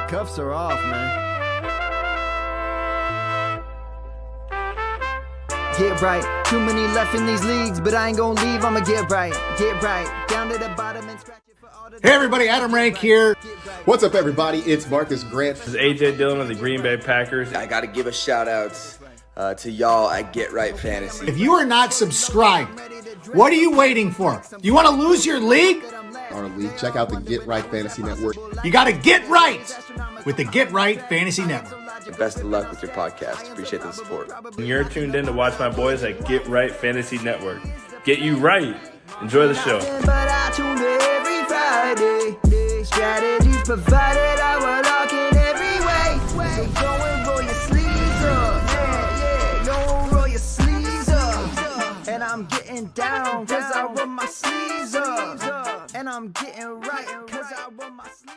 Cuffs are off, man. Get right. Too many left in these leagues, but I ain't gonna leave. I'ma get right. Get right. Down to the bottom and scratch it for all the. Hey everybody, Adam Rank here. What's up, everybody? It's Marcus Grant. This is AJ Dillon of the Green Bay Packers. I got to give a shout out to y'all at Get Right Fantasy. If you are not subscribed, what are you waiting for? You want to lose your league? Our league. Check out the Get Right Fantasy Network. You got to get right with the Get Right Fantasy Network. Best of luck with your podcast. Appreciate the support. And you're tuned in to watch my boys at Get Right Fantasy Network. Get you right. Enjoy the show. But I tune in every Friday. Strategies provided, I will lock in every way. So go and roll your sleeves up. Yeah, go roll your sleeves up. And I'm getting down cause I roll my sleeves up. And I'm getting right cause I roll my sleeves up.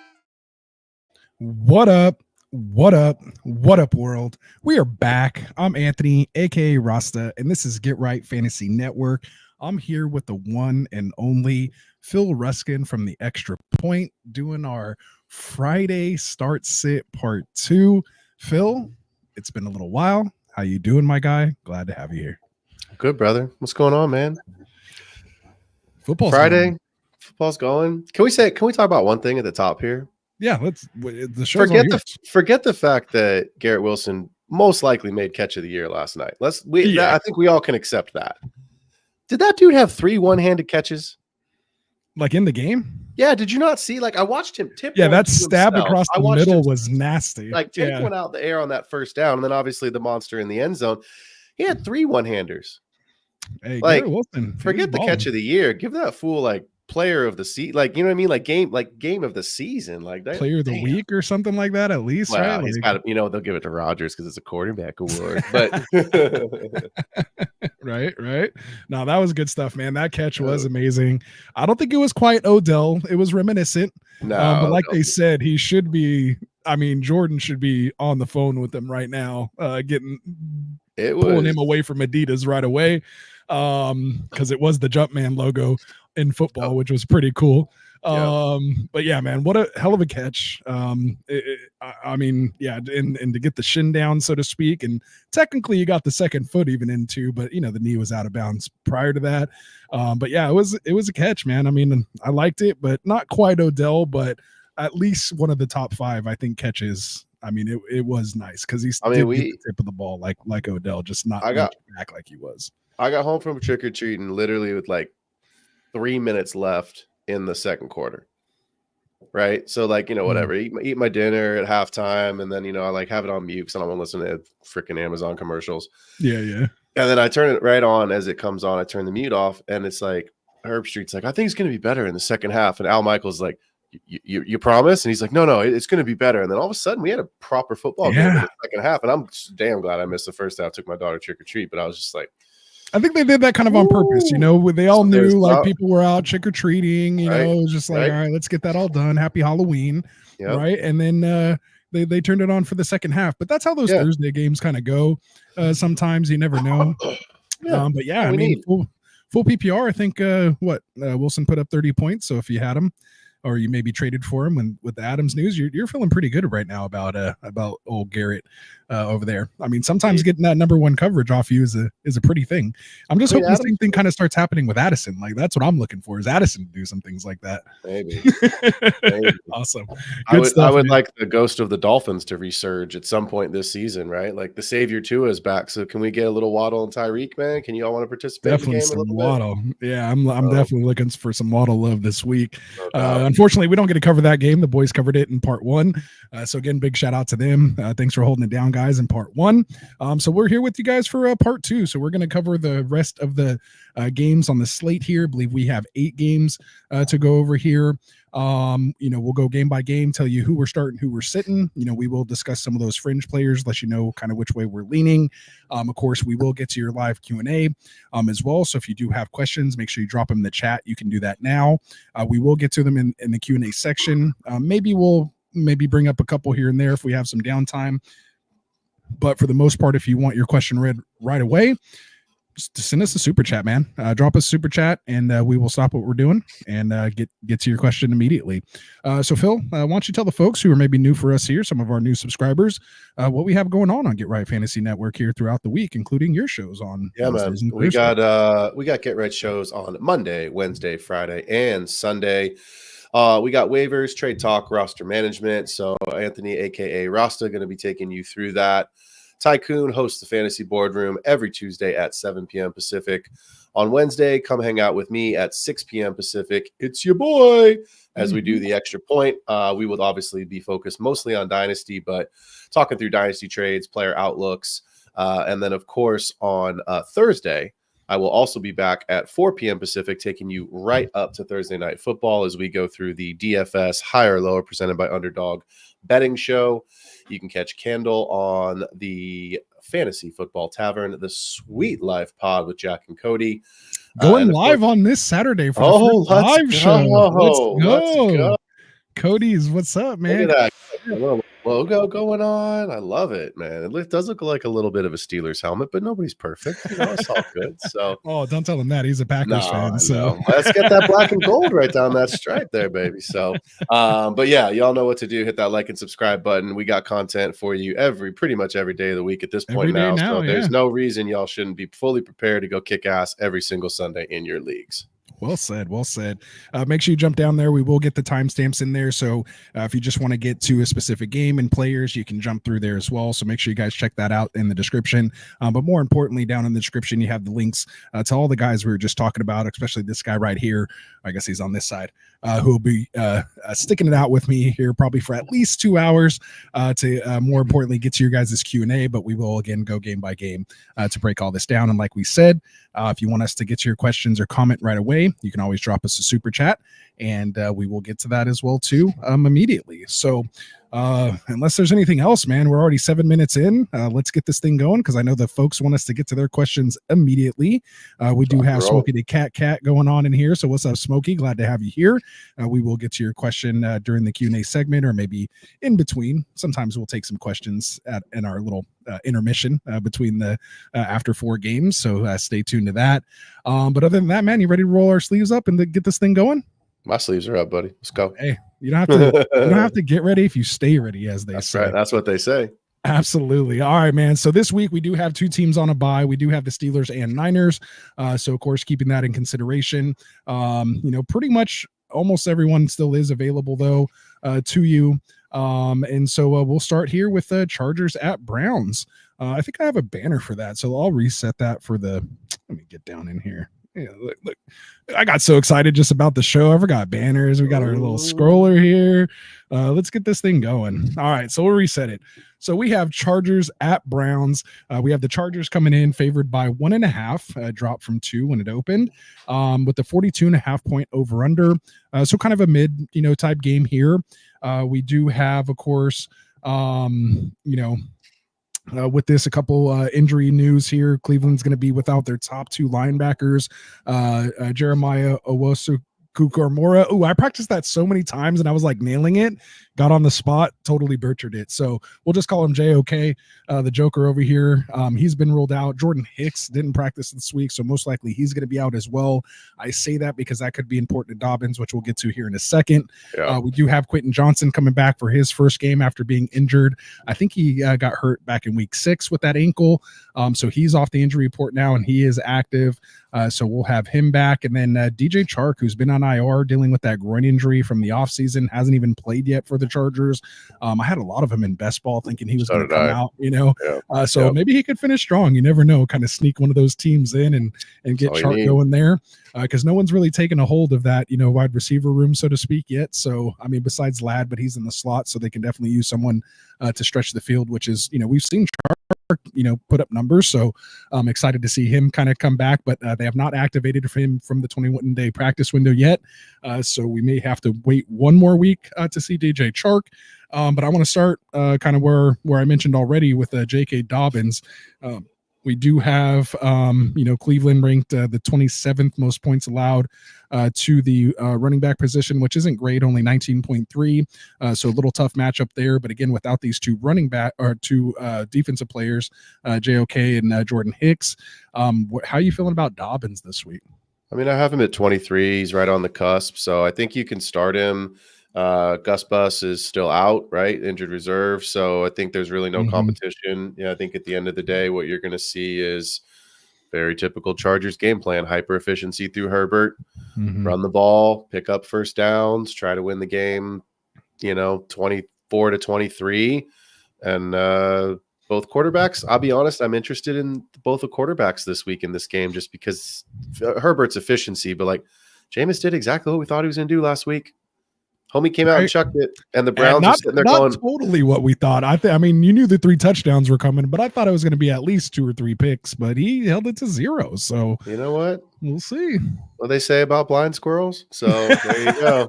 What up? What up? What up, world? We are back. I'm Anthony, aka Rasta, and this is Get Right Fantasy Network. I'm here with the one and only Phil Ruskin from the Extra Point, doing our Friday Start Sit Part 2. Phil, it's been a little while. How you doing, my guy? Glad to have you here. Good, brother. What's going on, man? Football's Friday. going. Football's going. Can we talk about one thing at the top here? Yeah, the show's forget the fact that Garrett Wilson most likely made catch of the year last night. I think we all can accept that. Did that dude have 3 one-handed catches? Like in the game? Yeah, did you not see? Like, I watched him tip. Yeah, that stab across the middle was nasty. Like, take one out in the air on that first down, and then obviously the monster in the end zone. He had 3 one-handers. Hey, like, Wilson, forget the catch of the year. Give that fool like player of the season, like, you know what I mean, like game of the season, like that, player of the week or something like that, at least. Well, right? He's got, they'll give it to Rodgers because it's a quarterback award, but right. No, that was good stuff, man. That catch was amazing. I don't think it was quite Odell. It was reminiscent. No, but like they said, he should be. I mean, Jordan should be on the phone with him right now, pulling him away from Adidas right away, because it was the Jumpman logo in football, which was pretty cool. But yeah, man, what a hell of a catch. I mean, yeah, and to get the shin down, so to speak, and technically you got the second foot even into, but the knee was out of bounds prior to that. But yeah, it was a catch, man. I mean, I liked it, but not quite Odell, but at least one of the top 5, I think, catches. I mean, it was nice because he's the tip of the ball like Odell, just not back like he was. I got home from trick or treating literally with like 3 minutes left in the second quarter. Right. So like, whatever, eat my dinner at halftime. And then, I like have it on mute because I don't want to listen to freaking Amazon commercials. Yeah. And then I turn it right on as it comes on. I turn the mute off and it's like Herb Street's like, I think it's going to be better in the second half. And Al Michaels like, you promise? And he's like, no, it's going to be better. And then all of a sudden we had a proper football game in the second half. And I'm damn glad I missed the first half. Took my daughter trick or treat, but I was just like, I think they did that kind of on purpose, they all knew like people were out trick or treating, it was just like, all right, let's get that all done. Happy Halloween. Yep. Right. And then they turned it on for the second half, but that's how those Thursday games kind of go. Sometimes you never know. But yeah, I mean, full PPR, I think Wilson put up 30 points. So if you had him, or you maybe traded for him with the Adams news, you're feeling pretty good right now about old Garrett over there. I mean, sometimes getting that number 1 coverage off you is a pretty thing. I'm just hoping the same thing kind of starts happening with Addison. Like that's what I'm looking for, is Addison to do some things like that. Maybe. Awesome. I would like the ghost of the Dolphins to resurge at some point this season, right? Like the savior Tua is back. So can we get a little Waddle and Tyreek, man? Can you all want to participate? Definitely in the game some Waddle. Yeah, I'm definitely looking for some Waddle love this week. Unfortunately, we don't get to cover that game. The boys covered it in part 1. So again, big shout out to them. Thanks for holding it down, guys, in part 1. So we're here with you guys for part 2. So we're going to cover the rest of the games on the slate here. I believe we have 8 games to go over here. We'll go game by game, tell you who we're starting, who we're sitting. We will discuss some of those fringe players, let you know kind of which way we're leaning. Of course, we will get to your live Q&A as well. So if you do have questions, make sure you drop them in the chat. You can do that now. We will get to them in the Q&A section. Maybe we'll bring up a couple here and there if we have some downtime. But for the most part, if you want your question read right away, just send us a super chat, man. Drop us a super chat, and we will stop what we're doing and get to your question immediately. So, Phil, why don't you tell the folks who are maybe new for us here, some of our new subscribers, what we have going on Get Right Fantasy Network here throughout the week, including your shows on Wednesdays and we Thursdays. we got Get Right shows on Monday, Wednesday, Friday, and Sunday. We got waivers, trade talk, roster management. So Anthony, aka Rasta, going to be taking you through that. Tycoon hosts the Fantasy Boardroom every Tuesday at 7 p.m. Pacific. On Wednesday, come hang out with me at 6 p.m. Pacific. It's your boy. As we do the extra point, we will obviously be focused mostly on Dynasty, but talking through Dynasty trades, player outlooks. And then, of course, on Thursday, I will also be back at 4 p.m. Pacific, taking you right up to Thursday Night Football as we go through the DFS higher lower presented by Underdog betting show. You can catch Kendall on the Fantasy Football Tavern, the Sweet Life Pod with Jack and Cody. Going live on this Saturday for the first live show. Let's go. Cody's, what's up, man? Look at that. A little logo going on. I love it, man. It does look like a little bit of a Steelers helmet, but nobody's perfect. It's all good. So, don't tell him that. He's a Packers fan. So let's get that black and gold right down that stripe there, baby. So, but yeah, y'all know what to do. Hit that like and subscribe button. We got content for you pretty much every day of the week at this point now. So there's no reason y'all shouldn't be fully prepared to go kick ass every single Sunday in your leagues. Well said. Well said. Make sure you jump down there. We will get the timestamps in there. So if you just want to get to a specific game and players, you can jump through there as well. So make sure you guys check that out in the description. But more importantly, down in the description, you have the links to all the guys we were just talking about, especially this guy right here. I guess he's on this side, who will be sticking it out with me here probably for at least 2 hours to more importantly get to your guys' Q&A. But we will, again, go game by game to break all this down. And like we said, if you want us to get to your questions or comment right away, you can always drop us a super chat, and we will get to that as well too immediately. So unless there's anything else, man, we're already 7 minutes in. Let's get this thing going because I know the folks want us to get to their questions immediately. We do have Smokey the Cat going on in here. So what's up, Smokey? Glad to have you here. We will get to your question during the Q&A segment or maybe in between. Sometimes we'll take some questions in our little intermission between the after 4 games. So stay tuned to that. But other than that, man, you ready to roll our sleeves up and get this thing going? My sleeves are up, buddy. Let's go. Hey, you don't have to get ready if you stay ready, as they say. Right. That's what they say. Absolutely. All right, man. So this week we do have 2 teams on a bye. We do have the Steelers and Niners. So of course, keeping that in consideration. Pretty much almost everyone still is available though to you. And so we'll start here with the Chargers at Browns. I think I have a banner for that. So I'll reset that for let me get down in here. Yeah, look, I got so excited just about the show. I forgot banners. We got our little scroller here. Let's get this thing going. All right, so we'll reset it. So we have Chargers at Browns. We have the Chargers coming in favored by 1.5, drop from 2 when it opened, with the 42.5 point over under. So kind of a mid, type game here. We do have, of course, with this, a couple injury news here. Cleveland's going to be without their top 2 linebackers, Jeremiah Owusu-Koramoah. Oh, I practiced that so many times and I was like nailing it. Got on the spot, totally butchered it. So we'll just call him JOK, the Joker over here. He's been ruled out. Jordan Hicks didn't practice this week, so most likely he's going to be out as well. I say that because that could be important to Dobbins, which we'll get to here in a second. Yeah. We do have Quentin Johnson coming back for his first game after being injured. I think he got hurt back in week 6 with that ankle. So he's off the injury report now, and he is active. So we'll have him back. And then DJ Chark, who's been on IR dealing with that groin injury from the offseason, hasn't even played yet for the Chargers. I had a lot of him in best ball thinking he was going to come out, So maybe he could finish strong. You never know, kind of sneak one of those teams in and get Chark going there. Because no one's really taken a hold of that, wide receiver room, so to speak, yet. So, I mean, besides Ladd, but he's in the slot, so they can definitely use someone to stretch the field, which is, we've seen Chark, put up numbers. So I'm excited to see him kind of come back, but they have not activated him from the 21-day practice window yet. So we may have to wait one more week to see DJ Chark. But I want to start kind of where I mentioned already with J.K. Dobbins. We do have, Cleveland ranked the 27th most points allowed to the running back position, which isn't great, only 19.3. So a little tough matchup there. But again, without these two defensive players, JOK and Jordan Hicks, how are you feeling about Dobbins this week? I mean, I have him at 23. He's right on the cusp. So I think you can start him. Gus Bus is still out, right? Injured reserve. So I think there's really no competition. Yeah, I think at the end of the day, what you're going to see is very typical Chargers game plan: hyper efficiency through Herbert, run the ball, pick up first downs, try to win the game, 24-23. And both quarterbacks, I'll be honest, I'm interested in both the quarterbacks this week in this game, just because Herbert's efficiency, but like Jameis did exactly what we thought he was going to do last week. Homie came out and chucked it, and the Browns are sitting there not going, totally what we thought. I mean, you knew the 3 touchdowns were coming, but I thought it was going to be at least 2 or 3 picks, but he held it to 0. So you know what? We'll see what they say about blind squirrels. So there you go.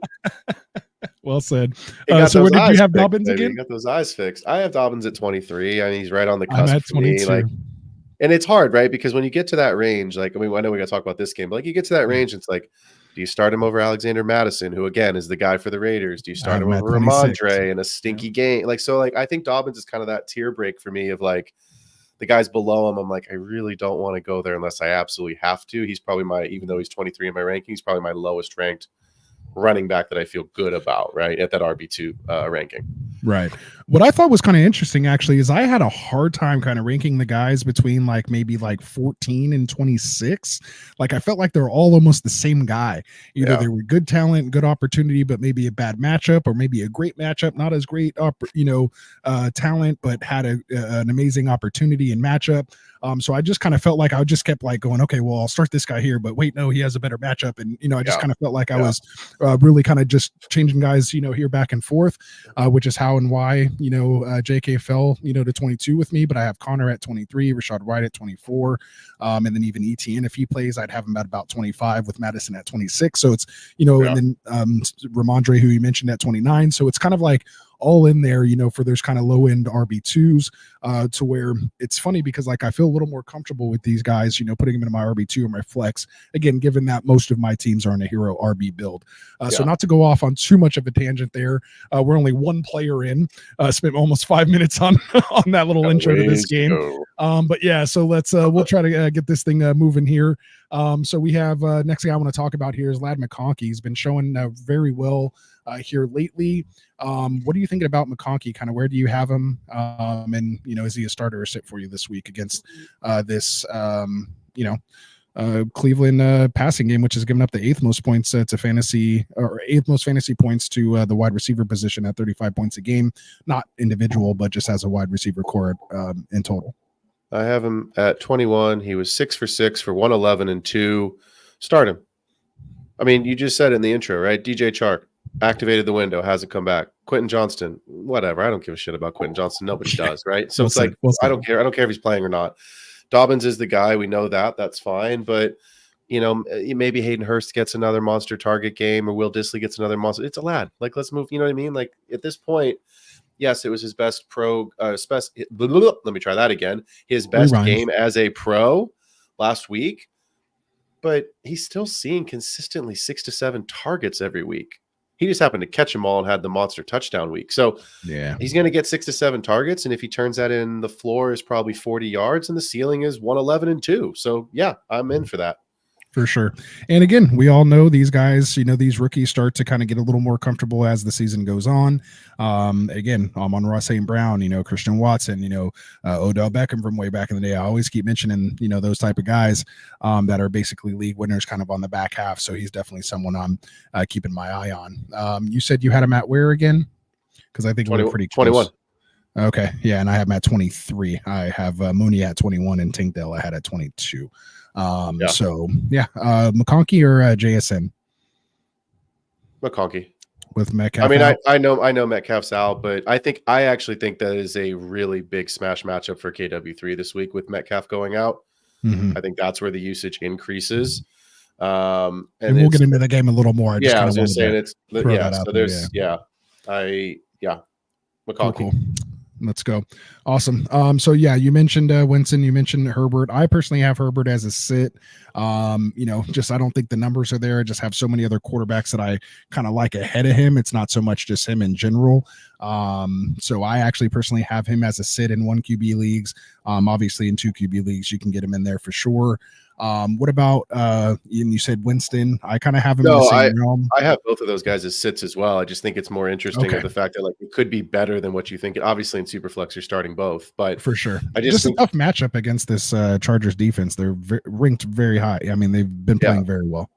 Well said. So where did you have Dobbins again? You got those eyes fixed. I have Dobbins at 23. I mean, he's right on the cusp. I'm at 22. For me. And it's hard, right? Because when you get to that range, I know we got to talk about this game, but you get to that range, it's like, do you start him over Alexander Madison, who again is the guy for the Raiders? Do you start him over Ramondre in a stinky game? I think Dobbins is kind of that tier break for me of the guys below him. I'm like, I really don't want to go there unless I absolutely have to. He's probably even though he's 23 in my ranking, he's probably my lowest ranked running back that I feel good about, right, at that RB2 ranking. Right. What I thought was kind of interesting, actually, is I had a hard time kind of ranking the guys between maybe 14 and 26. I felt like they're all almost the same guy. Either they were good talent, good opportunity, but maybe a bad matchup, or maybe a great matchup, not as great, talent, but had an amazing opportunity and matchup. So I just kind of felt like I just kept going, okay, well, I'll start this guy here, but wait, no, he has a better matchup. And, I just kind of felt like I was really kind of just changing guys, here back and forth, which is how and why, JK fell, to 22 with me, but I have Connor at 23, Rashad White at 24. And then even ETN, if he plays, I'd have him at about 25 with Madison at 26. So it's, and then Ramondre, who you mentioned, at 29. So it's kind of all in there, for those kind of low end RB2s, to where it's funny because I feel a little more comfortable with these guys, putting them in my RB2 or my flex, again, given that most of my teams are in a hero RB build. So not to go off on too much of a tangent there, we're only one player in, spent almost 5 minutes on that little intro to this game. But yeah, so let's we'll try to get this thing moving here. So we have next thing I want to talk about here is Ladd McConkey. He's been showing very well here lately. What are you thinking about McConkey? Kind of where do you have him? And is he a starter or sit for you this week against this Cleveland passing game, which has given up the 8th most points to fantasy, or 8th most fantasy points to the wide receiver position at 35 points a game, not individual, but just as a wide receiver core in total. I have him at 21. He was 6 for 6 for 111 and 2. Start him. I mean, you just said it in the intro, right? DJ Chark activated the window, hasn't come back. Quentin Johnston, whatever. I don't give a shit about Quentin Johnston. Nobody does, right? So it's I don't care. I don't care if he's playing or not. Dobbins is the guy. We know that. That's fine. But, maybe Hayden Hurst gets another monster target game, or Will Dissly gets another monster. It's a lad. Let's move. You know what I mean? At this point, yes, it was his best let me try that again. His best game as a pro last week, but he's still seeing consistently 6 to 7 targets every week. He just happened to catch them all and had the monster touchdown week. So he's going to get 6 to 7 targets. And if he turns that in, the floor is probably 40 yards and the ceiling is 111 and 2. So yeah, I'm in for that. For sure. And again, we all know these guys, these rookies start to kind of get a little more comfortable as the season goes on. Again, I'm on Ross St. Brown, Christian Watson, Odell Beckham from way back in the day. I always keep mentioning, those type of guys that are basically league winners kind of on the back half. So he's definitely someone I'm keeping my eye on. You said you had him at where again? Because I think we're pretty close. 21. Okay. Yeah. And I have him at 23. I have Mooney at 21 and Tinkdale I had at 22. So yeah, McConkey or JSN? McConkey with Metcalf. I mean, I know Metcalf's out, but I actually think that is a really big smash matchup for KW3 this week with Metcalf going out. I think that's where the usage increases. And we'll get into the game a little more. I was just saying McConkey. Cool. Let's go. Awesome. So yeah, you mentioned Winston, you mentioned Herbert. I personally have Herbert as a sit. Just I don't think the numbers are there. I just have so many other quarterbacks that I kind of like ahead of him. It's not so much just him in general. So I actually personally have him as a sit in 1 QB leagues. Obviously in 2 QB leagues, you can get him in there for sure. What about you said Winston? I kind of have him in the same realm. I have both of those guys as sits as well. I just think it's more interesting of the fact that like it could be better than what you think. Obviously in Superflex you're starting both, but for sure. I just think a tough matchup against this Chargers defense. They're ranked very high. I mean, they've been playing very well.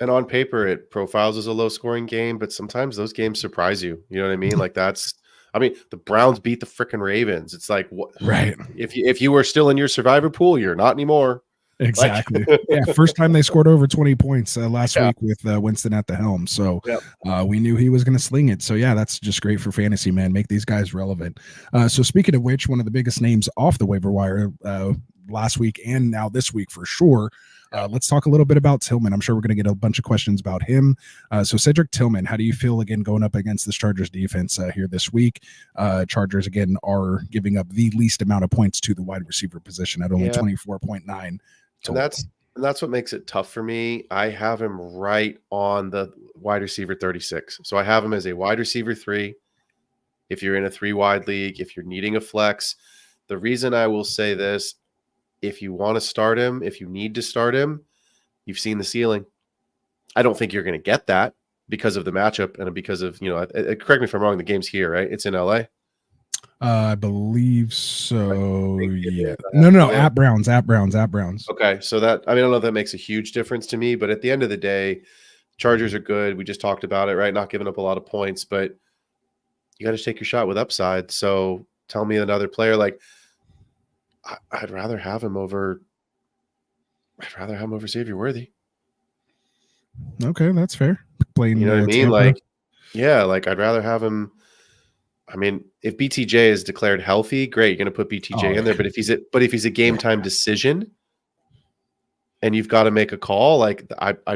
And on paper it profiles as a low scoring game, but sometimes those games surprise you. You know what I mean? Like the Browns beat the freaking Ravens. It's like what right. If you were still in your survivor pool, you're not anymore. Exactly. Yeah. First time they scored over 20 points last week with Winston at the helm. So we knew he was going to sling it. So yeah, that's just great for fantasy, man. Make these guys relevant. So speaking of which, one of the biggest names off the waiver wire last week and now this week for sure. Let's talk a little bit about Tillman. I'm sure we're going to get a bunch of questions about him. So Cedric Tillman, how do you feel again going up against this Chargers defense here this week? Chargers again are giving up the least amount of points to the wide receiver position at only 24.9. And that's what makes it tough for me. I have him right on the wide receiver 36. So I have him as a wide receiver 3. If you're in a 3 wide league, if you're needing a flex, the reason I will say this, if you want to start him, if you need to start him, you've seen the ceiling. I don't think you're going to get that because of the matchup and because of, correct me if I'm wrong, the game's here, right? It's in LA. I believe so. Yeah. No. At Browns. Okay. So that, I don't know if that makes a huge difference to me, but at the end of the day, Chargers are good. We just talked about it, right? Not giving up a lot of points, but you got to take your shot with upside. So tell me another player. Like I'd rather have him over Xavier Worthy. Okay. That's fair. Playing, you know what I mean? Tampa. I'd rather have him. I mean, if BTJ is declared healthy, great. You're going to put BTJ in there. But if he's a game time decision, and you've got to make a call, I'd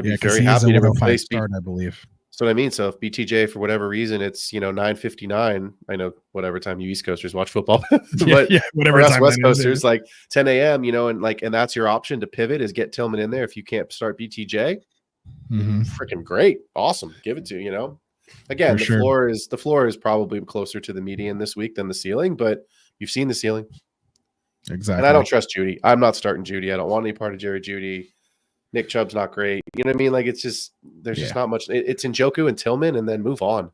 be very happy to replace start, I believe. That's what I mean. So if BTJ for whatever reason it's 9:59, I know whatever time you East Coasters watch football, but whatever time West Coasters like 10 a.m. And that's your option to pivot is get Tillman in there if you can't start BTJ. Freaking great, awesome, give it to Again, the floor is probably closer to the median this week than the ceiling, but you've seen the ceiling. Exactly. And I don't trust Judy. I'm not starting Judy. I don't want any part of Jerry Judy. Nick Chubb's not great. You know what I mean? Like it's just there's just not much. It's Njoku and Tillman, and then move on.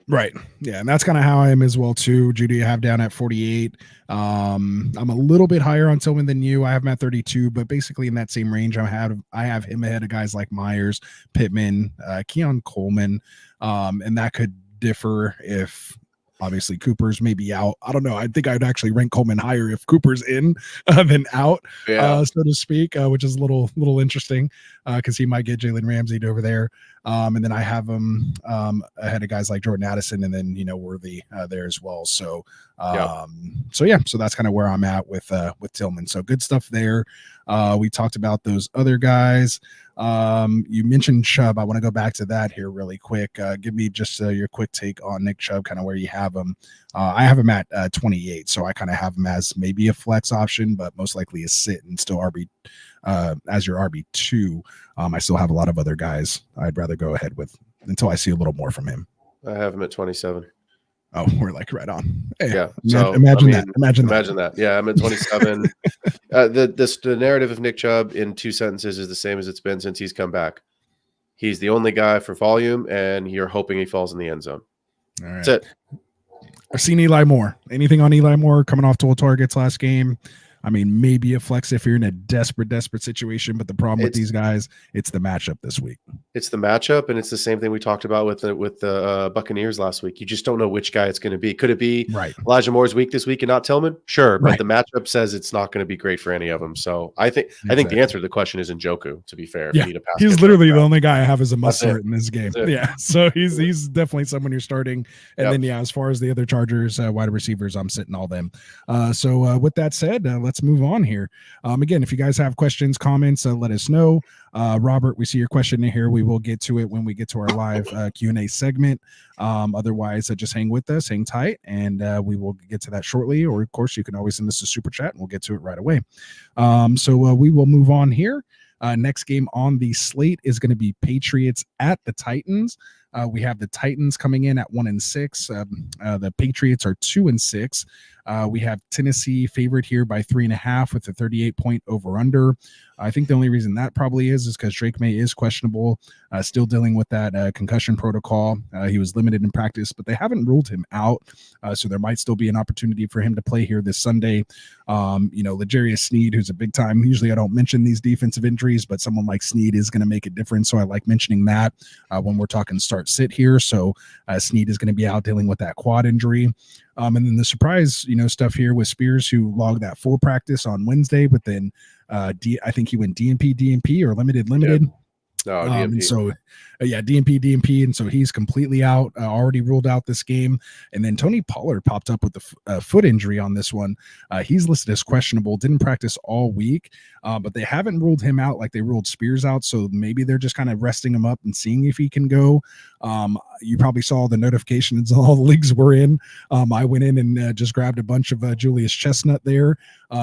Right. Yeah, and that's kind of how I am as well too. Judy, I have down at 48. I'm a little bit higher on Tillman than you. I have him at 32, but basically in that same range. I have him ahead of guys like Myers, Pittman, Keon Coleman, and that could differ if obviously Cooper's maybe out. I don't know. I think I'd actually rank Coleman higher if Cooper's in than out, so to speak, which is a little interesting because he might get Jalen Ramsey over there. And then I have him ahead of guys like Jordan Addison and then, Worthy there as well. So, so that's kind of where I'm at with Tillman. So good stuff there. We talked about those other guys. You mentioned Chubb. I want to go back to that here really quick. Give me just your quick take on Nick Chubb, kind of where you have him. I have him at 28, so I kind of have him as maybe a flex option, but most likely a sit and still RB as your RB2. I still have a lot of other guys I'd rather go ahead with until I see a little more from him. I have him at 27. Oh, we're like right on. Hey, yeah. So imagine that. Yeah, I'm at 27. The narrative of Nick Chubb in 2 sentences is the same as it's been since he's come back. He's the only guy for volume, and you're hoping he falls in the end zone. All right. That's it. I've seen Eli Moore. Anything on Eli Moore coming off 12 targets last game? I mean, maybe a flex if you're in a desperate situation, but the problem with these guys, it's the matchup this week. It's the matchup, and it's the same thing we talked about with the Buccaneers last week. You just don't know which guy it's going to be. Could it be Elijah Moore's week this week and not Tillman? Sure, but the matchup says it's not going to be great for any of them. So I think the answer to the question is Njoku, to be fair. Yeah, he's literally the only guy I have as a must start in this game. Yeah, so he's definitely someone you're starting. And then, as far as the other Chargers wide receivers, I'm sitting all them. So with that said, let's let's move on here. Again, if you guys have questions, comments, let us know. Robert, we see your question in here. We will get to it when we get to our live Q&A segment. Otherwise, just hang with us, hang tight, and we will get to that shortly. Or, of course, you can always send us a super chat, and we'll get to it right away. So we will move on here. Next game on the slate is going to be Patriots at the Titans. We have the Titans coming in at 1-6. The Patriots are 2-6. We have Tennessee favored here by 3.5 with a 38-point over/under. I think the only reason that probably is because Drake May is questionable, still dealing with that concussion protocol. He was limited in practice, but they haven't ruled him out, so there might still be an opportunity for him to play here this Sunday. L'Jarius Sneed, who's a big time. Usually I don't mention these defensive injuries, but someone like Sneed is going to make a difference, so I like mentioning that when we're talking start-sit here. So Sneed is going to be out dealing with that quad injury. And then the surprise, stuff here with Spears, who logged that full practice on Wednesday, but then I think he went DNP or limited. Yeah. No, And DNP. so, DNP. And so he's completely out, already ruled out this game. And then Tony Pollard popped up with a foot injury on this one. He's listed as questionable, didn't practice all week, but they haven't ruled him out like they ruled Spears out. So maybe they're just kind of resting him up and seeing if he can go. You probably saw the notifications all the leagues were in. I went in and just grabbed a bunch of Julius Chestnut there.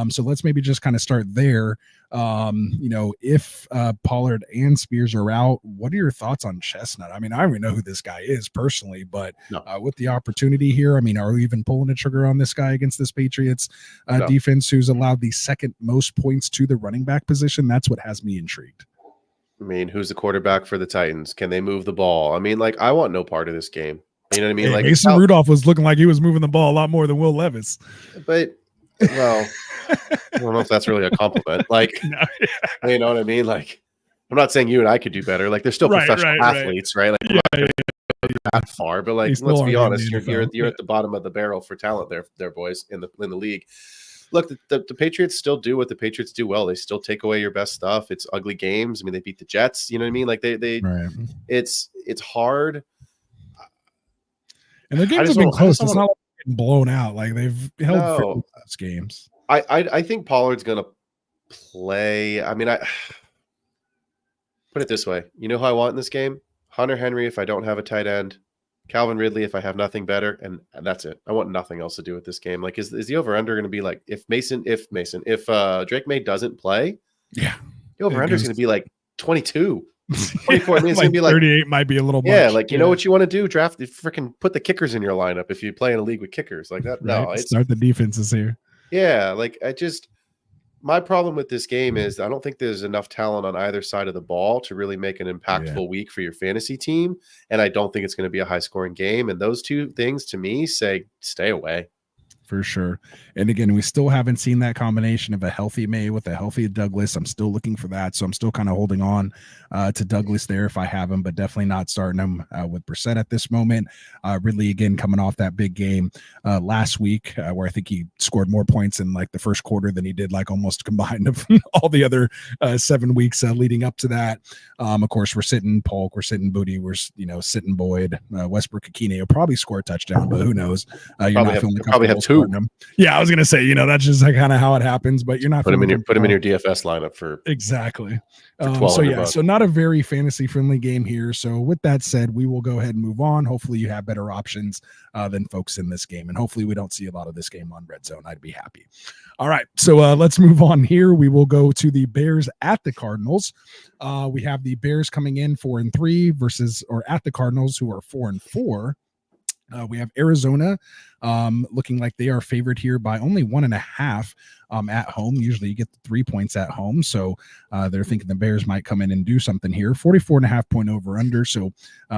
So let's maybe just kind of start there. If Pollard and Spears are out, what are your thoughts on Chestnut? I mean, I don't even know who this guy is personally, but with the opportunity here, I mean, are we even pulling a trigger on this guy against this Patriots defense, who's allowed the second most points to the running back position? That's what has me intrigued. I mean, who's the quarterback for the Titans? Can they move the ball? I mean, I want no part of this game. You know what I mean? Hey, Mason Rudolph was looking like he was moving the ball a lot more than Will Levis. But, well, I don't know if that's really a compliment. No. You know what I mean? I'm not saying you and I could do better. They're still professional athletes, right? I'm not gonna go that far, but let's be honest, you're at the bottom of the barrel for talent there, boys, in the league. Look, the Patriots still do what the Patriots do well. They still take away your best stuff. It's ugly games. I mean, they beat the Jets. You know what I mean? It's hard. And the games have been close. It's not like getting blown out. They've held those games. I think Pollard's going to play. I mean, I put it this way. You know who I want in this game? Hunter Henry if I don't have a tight end. Calvin Ridley if I have nothing better, and that's it. I want nothing else to do with this game. Is the over-under going to be if Drake May doesn't play, the over-under is going to be 22, 24. I mean, it's going to be 38 might be a little much. Yeah, you know what you want to do? Draft, freaking put the kickers in your lineup if you play in a league with kickers like that. No, start the defenses here. Yeah, my problem with this game is I don't think there's enough talent on either side of the ball to really make an impactful week for your fantasy team. And I don't think it's going to be a high-scoring game. And those two things, to me, say stay away. For sure. And again, we still haven't seen that combination of a healthy May with a healthy Douglas. I'm still looking for that. So I'm still kind of holding on to Douglas there if I have him, but definitely not starting him with Brissett at this moment. Ridley, again, coming off that big game last week where I think he scored more points in the first quarter than he did almost combined of all the other 7 weeks leading up to that. Of course, we're sitting Polk, we're sitting Booty, we're sitting Boyd, Westbrook Akine will probably score a touchdown, but who knows? You're probably have two. Yeah, I was gonna say, that's just kind of how it happens, but you're not put him in your DFS lineup for exactly. So not a very fantasy friendly game here. So with that said, we will go ahead and move on. Hopefully you have better options than folks in this game, and hopefully we don't see a lot of this game on Red Zone. I'd be happy. All right, so let's move on here. We will go to the Bears at the Cardinals. We have the Bears coming in 4-3 at the Cardinals, who are 4-4. We have Arizona looking like they are favored here by only 1.5 at home. Usually you get the 3 points at home. So they're thinking the Bears might come in and do something here. 44.5 point over under. So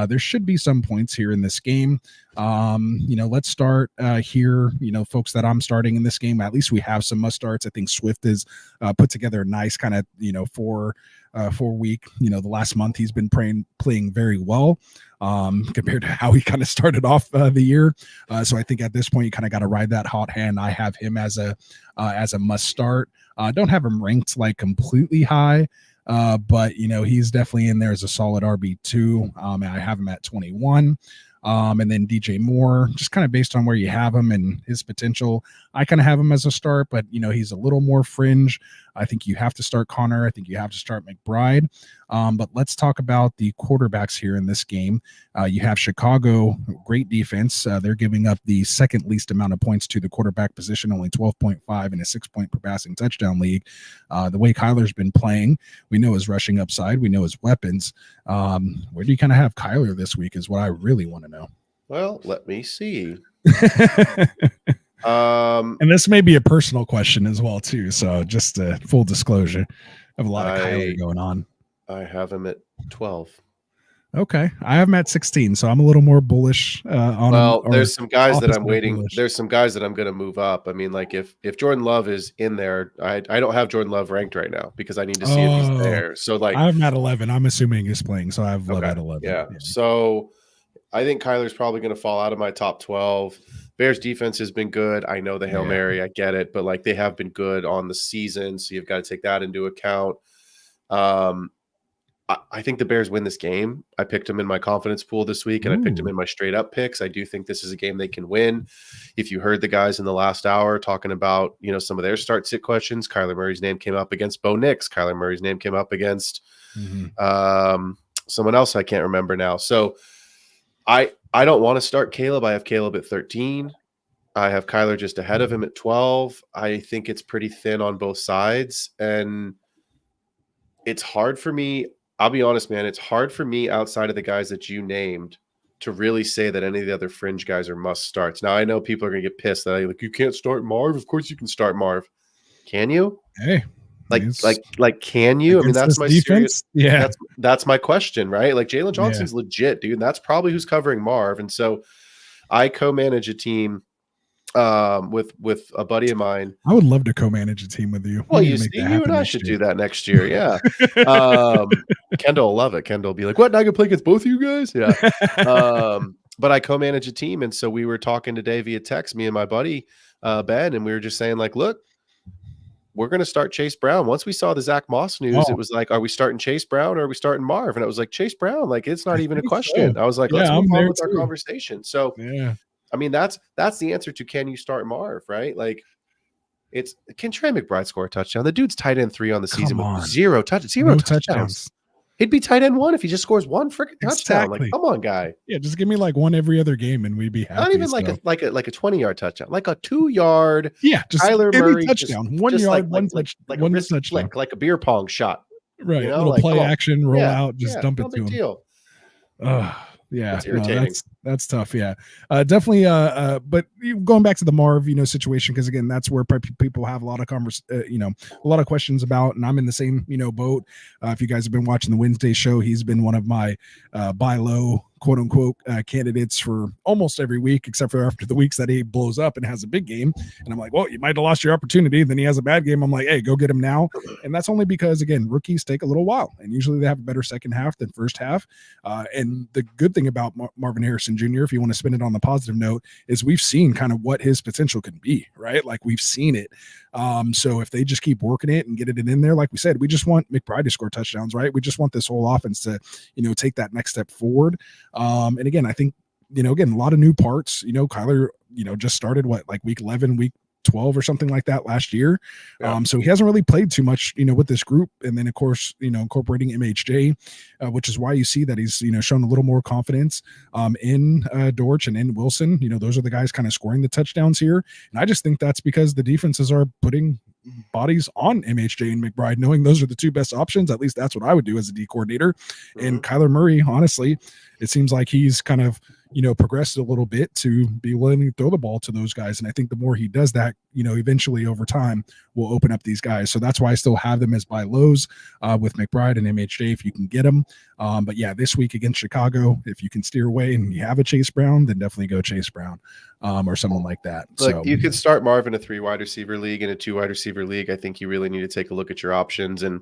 there should be some points here in this game. Let's start here, folks that I'm starting in this game. At least we have some must starts. I think Swift has put together a nice kind of, 4 week, the last month he's been playing very well compared to how he kind of started off the year. So I think at this point you kind of got to ride that hot hand. I have him as a must start. Don't have him ranked completely high, but he's definitely in there as a solid RB2. I have him at 21. And then DJ Moore, just kind of based on where you have him and his potential. I kind of have him as a start, but he's a little more fringe. I think you have to start Connor. I think you have to start McBride. But let's talk about the quarterbacks here in this game. You have Chicago, great defense. They're giving up the second least amount of points to the quarterback position, only 12.5 in a 6-point per passing touchdown league. The way Kyler's been playing, we know his rushing upside, we know his weapons. Where do you kind of have Kyler this week is what I really want to know. Well, let me see. And this may be a personal question as well too. So just full disclosure, I have a lot of Kyler going on. I have him at 12. Okay, I have him at 16, so I'm a little more bullish on. Well, there's some guys that I'm waiting. Bullish. There's some guys that I'm going to move up. I mean, like if Jordan Love is in there, I don't have Jordan Love ranked right now because I need to see if he's there. So like I have him at 11. I'm assuming he's playing, so I have Love at 11. Yeah. So I think Kyler's probably going to fall out of my top 12. Bears defense has been good. I know the Hail Mary, I get it, but like they have been good on the season, so you've got to take that into account. I think the Bears win this game. I picked them in my confidence pool this week, and I picked them in my straight up picks. I do think this is a game they can win. If you heard the guys in the last hour talking about, some of their start sit questions, Kyler Murray's name came up against Bo Nix. Kyler Murray's name came up against someone else I can't remember now. So I don't want to start Caleb. I have Caleb at 13. I have Kyler just ahead of him at 12. I think it's pretty thin on both sides, and it's hard for me. I'll be honest, man. It's hard for me outside of the guys that you named to really say that any of the other fringe guys are must starts. Now I know people are going to get pissed that you can't start Marv. Of course you can start Marv. Can you? Hey, like, can you? I mean, that's my defense. That's my question, right? Like Jalen Johnson's legit, dude. And that's probably who's covering Marv. And so I co-manage a team with a buddy of mine. I would love to co-manage a team with you. Well, you and I should do that next year. Yeah. Kendall will love it. Kendall will be like, what? Now I can play against both of you guys? Yeah. But I co-manage a team. And so we were talking today via text, me and my buddy, Ben, and we were just saying like, look, we're going to start Chase Brown. Once we saw the Zach Moss news, it was like, are we starting Chase Brown or are we starting Marv? And I was like, Chase Brown, like, it's not even a question. So. I was like, let's move on with our conversation. So, I mean, that's the answer to can you start Marv, right? Like, can Trey McBride score a touchdown? The dude's tight end 3 on the season with zero touchdowns. He'd be tight end 1 if he just scores one freaking touchdown. Like, come on, guy. Yeah, just give me like one every other game and we'd be happy. Not even like a 20-yard touchdown, like a 2-yard. Yeah, just Tyler Murray touchdown, 1 yard, one touchdown, flick, like a beer pong shot. Right, little play action, roll out, just dump it to him. Deal. Yeah, that's tough. Yeah, definitely. But going back to the Marv, situation, because again, that's where people have a lot of a lot of questions about, and I'm in the same, boat. If you guys have been watching the Wednesday show, he's been one of my buy low, quote unquote, candidates for almost every week, except for after the weeks that he blows up and has a big game. And I'm like, well, you might have lost your opportunity. Then he has a bad game. I'm like, hey, go get him now. And that's only because, again, rookies take a little while, and usually they have a better second half than first half. And the good thing about Marvin Harrison Jr., if you want to spin it on the positive note, is we've seen kind of what his potential can be, right? Like we've seen it. So if they just keep working it and get it in there, like we said, we just want McBride to score touchdowns, right? We just want this whole offense to, take that next step forward. And again, I think, again, a lot of new parts, Kyler, just started week 11, week 12 or something like that last year. So he hasn't really played too much, with this group. And then of course, incorporating MHJ, which is why you see that he's, shown a little more confidence in Dortch and in Wilson. Those are the guys kind of scoring the touchdowns here. And I just think that's because the defenses are putting bodies on MHJ and McBride, knowing those are the two best options. At least that's what I would do as a D coordinator. And Kyler Murray, honestly, it seems like he's kind of, progressed a little bit to be willing to throw the ball to those guys. And I think the more he does that, eventually over time will open up these guys. So that's why I still have them as buy lows with McBride and MHJ if you can get them. But yeah, this week against Chicago, if you can steer away and you have a Chase Brown, then definitely go Chase Brown or someone like that. Look, you could start Marv in a 3 wide receiver league and a 2 wide receiver league. I think you really need to take a look at your options. And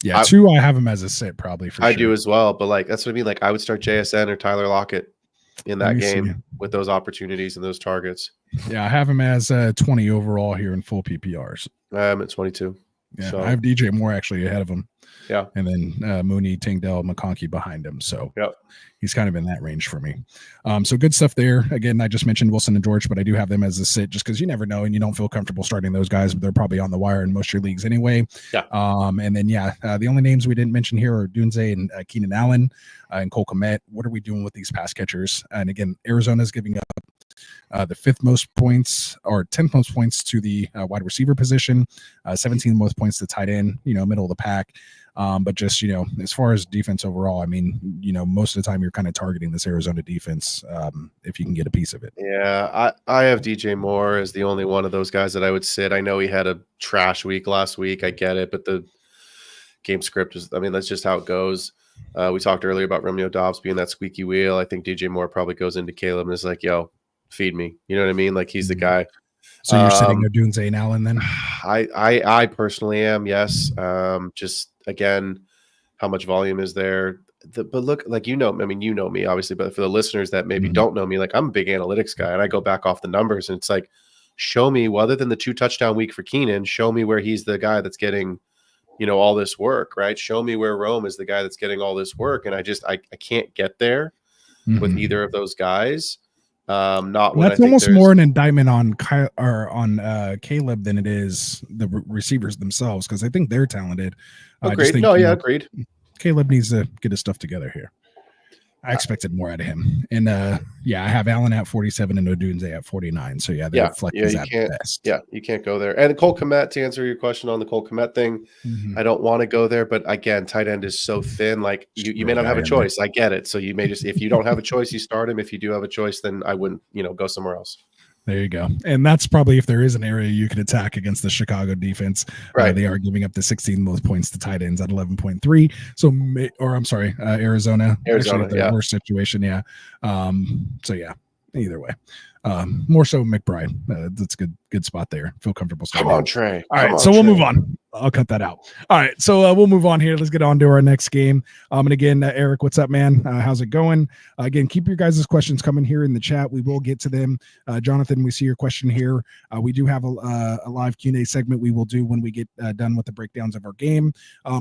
yeah, 2 I have him as a sit probably for I sure. do as well. But like, that's what I mean. Like I would start JSN or Tyler Lockett in that game with those opportunities and those targets. Yeah, I have him as 20 overall here in full PPRs. I'm at 22. Yeah, So I have DJ Moore actually ahead of him. yeah. And then Mooney, Tingdell, McConkey behind him. So Yep. he's kind of in that range for me. So good stuff there. Again, I just mentioned Wilson and George, but I do have them as a sit just because you never know and you don't feel comfortable starting those guys, but they're probably on the wire in most of your leagues anyway. Yeah. And then, the only names we didn't mention here are Dunze and Keenan Allen and Cole Kmet. What are we doing with these pass catchers? And again, Arizona's giving up the 5th most points or 10th most points to the wide receiver position, 17th most points to tight end, middle of the pack. But just, as far as defense overall, I mean, most of the time you're kind of targeting this Arizona defense if you can get a piece of it. Yeah, I have DJ Moore as the only one of those guys that I would sit. I know he had a trash week last week. I get it, but the game script that's just how it goes. We talked earlier about Romeo Dobbs being that squeaky wheel. I think DJ Moore probably goes into Caleb and is like, yo, feed me. You know what I mean? Like he's the guy. So you're sitting there doing Zane Allen then? I personally am, yes. Just again, how much volume is there? But look, like you know me obviously, but for the listeners that maybe don't know me, like I'm a big analytics guy and I go back off the numbers and it's like, show me, other than the 2 touchdown week for Keenan, show me where he's the guy that's getting, all this work, right? Show me where Rome is the guy that's getting all this work. And I can't get there with either of those guys. That's almost more an indictment on Caleb than it is the receivers themselves, because I think they're talented. Agreed. Agreed. Caleb needs to get his stuff together here. I expected more out of him. And I have Allen at 47 and Odunze at 49. So they're flexes at best. Yeah, you can't go there. And Cole Kmet, to answer your question on the Cole Kmet thing, I don't want to go there, but again, tight end is so thin. Like you may not have a choice. I get it. So you may just, if you don't have a choice, you start him. If you do have a choice, then I wouldn't, go somewhere else. There you go. And that's probably if there is an area you could attack against the Chicago defense. Right. They are giving up the 16 most points to tight ends at 11.3. So, Arizona. Actually, the worst situation. Yeah. Either way. More so McBride. That's good spot there. Feel comfortable starting. Come on, Trey. All right, so we'll move on. I'll cut that out. All right, so we'll move on here. Let's get on to our next game. And again, Eric, what's up, man? How's it going? Again, keep your guys' questions coming here in the chat. We will get to them. Jonathan, we see your question here. We do have a live Q&A segment we will do when we get done with the breakdowns of our game.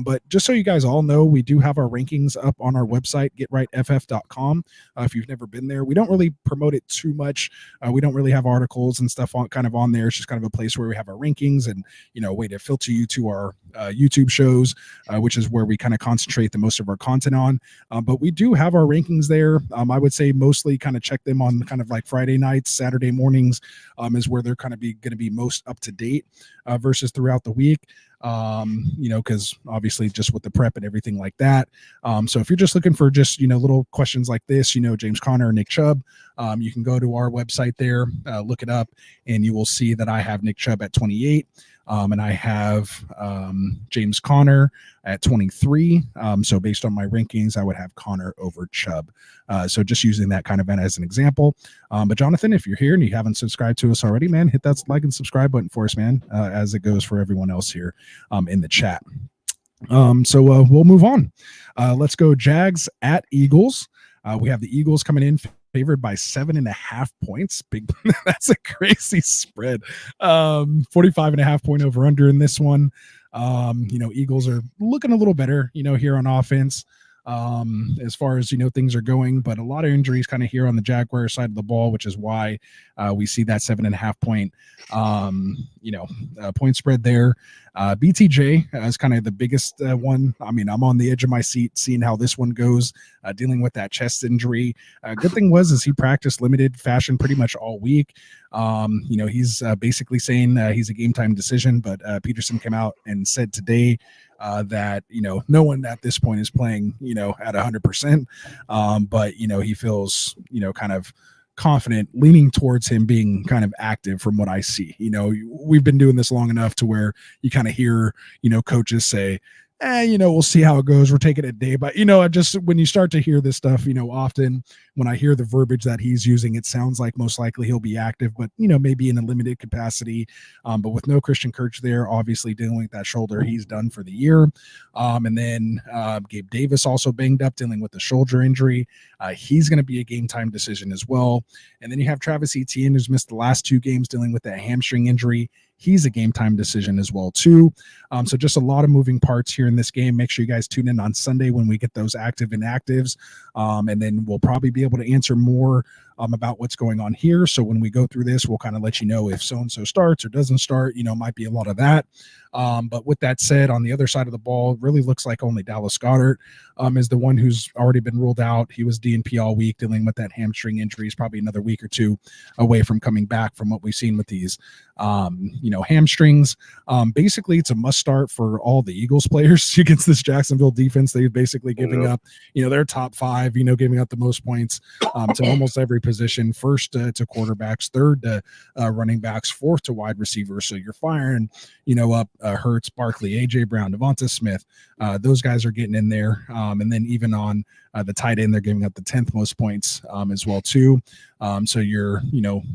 But just so you guys all know, we do have our rankings up on our website, getrightff.com. If you've never been there, we don't really promote it too much. We don't really have articles and stuff on there. It's just kind of a place where we have our rankings and, a way to filter you to our YouTube shows, which is where we kind of concentrate the most of our content on. But we do have our rankings there. I would say mostly kind of check them on kind of like Friday nights, Saturday mornings is where they're kind of going to be most up to date versus throughout the week. Because obviously just with the prep and everything like that. So if you're just looking for just, little questions like this, James Conner, Nick Chubb, you can go to our website there, look it up, and you will see that I have Nick Chubb at 28. And I have James Conner at 23. So based on my rankings, I would have Conner over Chubb. So just using that kind of as an example. But Jonathan, if you're here and you haven't subscribed to us already, man, hit that like and subscribe button for us, man, as it goes for everyone else here in the chat. So we'll move on. Let's go Jags at Eagles. We have the Eagles coming in favored by 7.5 points. Big. That's a crazy spread. 45.5 point over under in this one. Eagles are looking a little better, here on offense. As far as things are going, but a lot of injuries kind of here on the Jaguar side of the ball, which is why we see that 7.5 point point spread there. BTJ is kind of the biggest one. I mean, I'm on the edge of my seat seeing how this one goes, dealing with that chest injury. Good thing is he practiced limited fashion pretty much all week. He's basically saying he's a game time decision, but Peterson came out and said today that no one at this point is playing at 100%, but he feels kind of confident, leaning towards him being kind of active from what I see. We've been doing this long enough to where you kind of hear coaches say, we'll see how it goes. We're taking it a day. But, just when you start to hear this stuff, often when I hear the verbiage that he's using, it sounds like most likely he'll be active, but, maybe in a limited capacity. But with no Christian Kirk there, obviously dealing with that shoulder, he's done for the year. And then Gabe Davis also banged up, dealing with the shoulder injury. He's going to be a game time decision as well. And then you have Travis Etienne, who's missed the last 2 games, dealing with that hamstring injury. He's a game time decision as well too. So just a lot of moving parts here in this game. Make sure you guys tune in on Sunday when we get those active inactives, and then we'll probably be able to answer more about what's going on here. So when we go through this, we'll kind of let you know if so-and-so starts or doesn't start, might be a lot of that. But with that said, on the other side of the ball, really looks like only Dallas Goedert is the one who's already been ruled out. He was DNP all week dealing with that hamstring injury. He's probably another week or two away from coming back from what we've seen with these, hamstrings. Basically, it's a must start for all the Eagles players against this Jacksonville defense. They've basically giving up, their top 5, giving up the most points to almost every position, first to quarterbacks, third to running backs, fourth to wide receivers. So you're firing, up Hurts, Barkley, AJ Brown, Devonta Smith. Those guys are getting in there. And then even on the tight end, they're giving up the 10th most points as well too. So you're,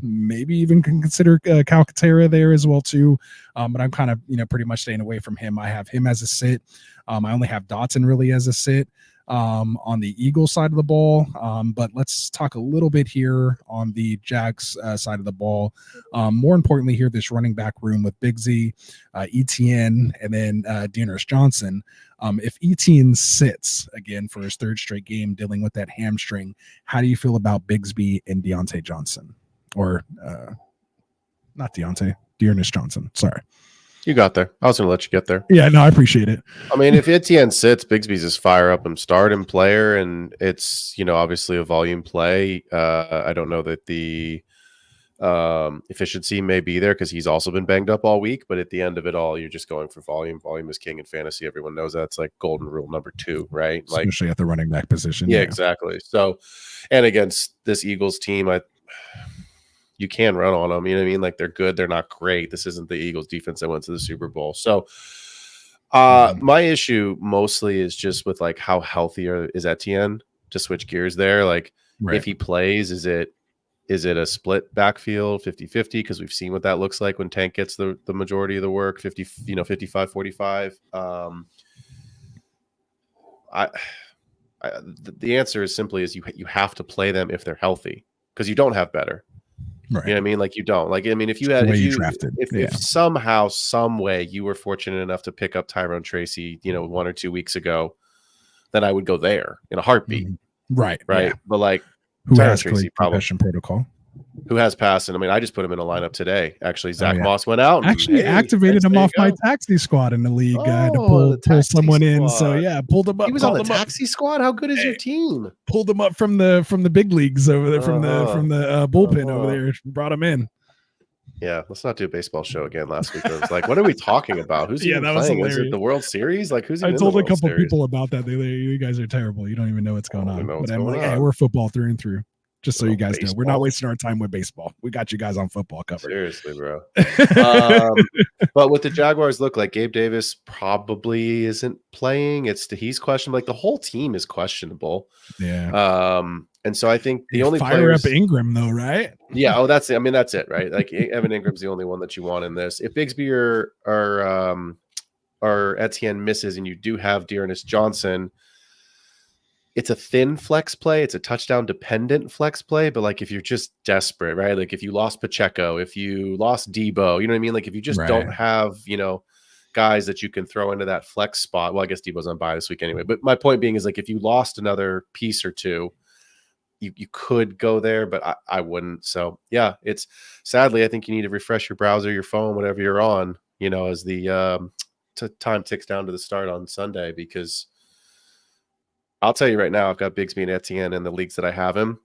maybe even can consider Calcaterra there as well too. But I'm kind of, pretty much staying away from him. I have him as a sit. I only have Dotson really as a sit on the Eagles side of the ball. But let's talk a little bit here on the Jags side of the ball. More importantly here, this running back room with Big Z, ETN, and then Dearness Johnson. If ETN sits again for his 3rd straight game dealing with that hamstring, how do you feel about Bigsby and Deontay Johnson? Or not Deontay, Dearness Johnson. Sorry. You got there. I was going to let you get there. Yeah, no, I appreciate it. I mean, if Etienne sits, Bigsby's just fire up and start and player, and it's, obviously a volume play. I don't know that the efficiency may be there because he's also been banged up all week, but at the end of it all, you're just going for volume. Volume is king in fantasy. Everyone knows that's like golden rule number 2, right? Especially at the running back position. Yeah, exactly. So, and against this Eagles team, you can run on them. You know what I mean? Like, they're good. They're not great. This isn't the Eagles defense that went to the Super Bowl. So my issue mostly is just with like how healthy is Etienne, to switch gears there. Like if he plays, is it a split backfield 50-50? Because we've seen what that looks like when Tank gets the majority of the work, 55-45. The answer is simply is you have to play them if they're healthy, because you don't have better. Right. You know what I mean? Like, you don't. Like, I mean, if somehow, some way you were fortunate enough to pick up Tyrone Tracy, 1 or 2 weeks ago, then I would go there in a heartbeat. Right. Yeah. But like, who has concussion protocol? Who has passed? And I mean, I just put him in a lineup today. Actually, Zach Moss went out. Actually, activated him off my taxi squad in the league to pull someone in. So pulled him up. He was on the taxi squad. How good is your team? Pulled him up from the big leagues over there, from the bullpen over there. Brought him in. Yeah, let's not do a baseball show again. Last week, I was like, "What are we talking about? Who's even playing? Is it the World Series? Like, who's?" I told a couple people about that. You guys are terrible. You don't even know what's going on. But I'm like, hey, we're football through and through. Just so you guys know, we're not wasting our time with baseball. We got you guys on football covered. Seriously, bro. But with the Jaguars, look, like Gabe Davis probably isn't playing. He's questionable. Like, the whole team is questionable. Yeah. And so I think the only fire up Ingram though, right? Yeah. Oh, that's it. I mean, that's it, right? Like, Evan Ingram's the only one that you want in this. If Bigsby or Etienne misses, and you do have Dearness Johnson, it's a thin flex play. It's a touchdown dependent flex play. But like, if you're just desperate, right? Like, if you lost Pacheco, if you lost Debo, you know what I mean? Like, if you just don't have, guys that you can throw into that flex spot. Well, I guess Debo's on bye this week anyway. But my point being is, like, if you lost another piece or two, you could go there, but I wouldn't. So yeah, it's sadly, I think you need to refresh your browser, your phone, whatever you're on, as the time ticks down to the start on Sunday, because I'll tell you right now, I've got Bigsby and Etienne in the leagues that I have him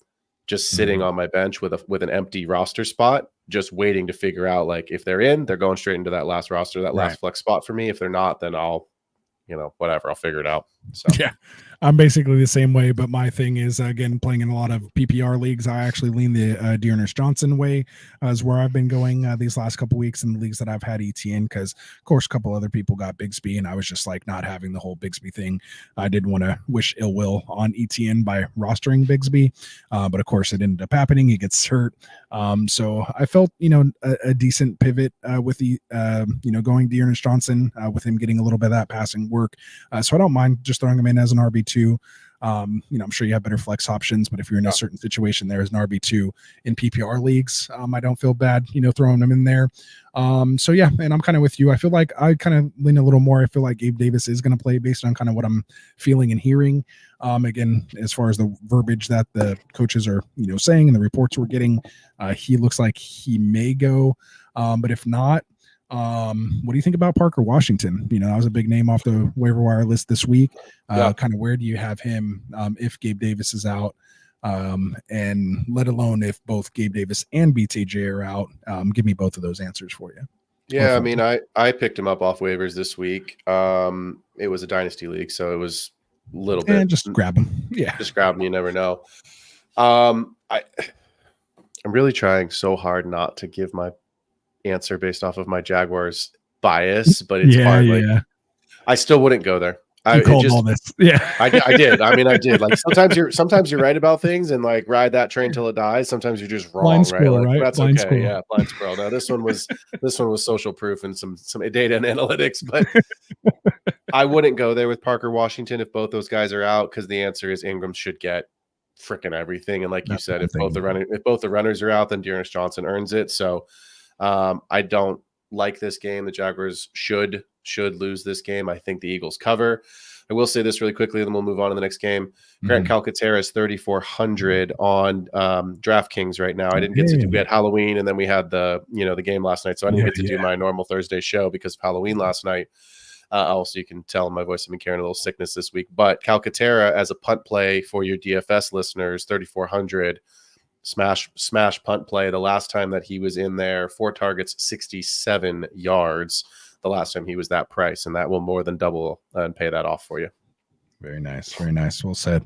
just sitting on my bench with an empty roster spot, just waiting to figure out, like, if they're in, they're going straight into that last roster, that last flex spot for me. If they're not, then I'll, whatever, I'll figure it out. So yeah, I'm basically the same way, but my thing is, again, playing in a lot of PPR leagues, I actually lean the Dearness Johnson way is where I've been going these last couple weeks in the leagues that I've had ETN, because of course a couple other people got Bigsby, and I was just like not having the whole Bigsby thing. I didn't want to wish ill will on ETN by rostering Bigsby, but of course it ended up happening. He gets hurt, so I felt a decent pivot with the going Dearness Johnson with him getting a little bit of that passing work, so I don't mind just throwing him in as an RB2. I'm sure you have better flex options, but if you're in a certain situation there as an RB2 in PPR leagues, I don't feel bad, throwing them in there. So yeah, and I'm kind of with you. I feel like I kind of lean a little more. I feel like Gabe Davis is going to play based on kind of what I'm feeling and hearing. Again, as far as the verbiage that the coaches are, saying and the reports we're getting, he looks like he may go. But if not, what do you think about Parker Washington? That was a big name off the waiver wire list this week. Kind of where do you have him if Gabe Davis is out? And let alone if both Gabe Davis and BTJ are out. Give me both of those answers for you. Yeah, I mean, I picked him up off waivers this week. It was a dynasty league, so it was a little bit. And just grab him. Yeah, just grab him. You never know. I'm really trying so hard not to give my answer based off of my Jaguars bias, but it's hard. Like, I still wouldn't go there. I called all this. Yeah, I did. I mean, I did. Like sometimes you're right about things and like ride that train till it dies. Sometimes you're just wrong, blind squirrel, right? Right? That's blind okay. squirrel. Yeah, blind squirrel. Now this one was social proof and some data and analytics, but I wouldn't go there with Parker Washington if both those guys are out, because the answer is Ingram should get freaking everything. And like you said, if both the runners are out, then Dearness Johnson earns it. So I don't like this game. The Jaguars should lose this game. I think the Eagles cover. I will say this really quickly, then we'll move on to the next game. Grant Calcaterra is 3,400 on DraftKings right now. I didn't get to do. We had Halloween, and then we had the game last night, so I didn't get to do my normal Thursday show because of Halloween last night. Also, you can tell in my voice I've been carrying a little sickness this week. But Calcaterra as a punt play for your DFS listeners, 3,400. Smash punt play. The last time that he was in there, 4 targets, 67 yards. The last time he was that price, and that will more than double and pay that off for you. Very nice. Very nice. Well said.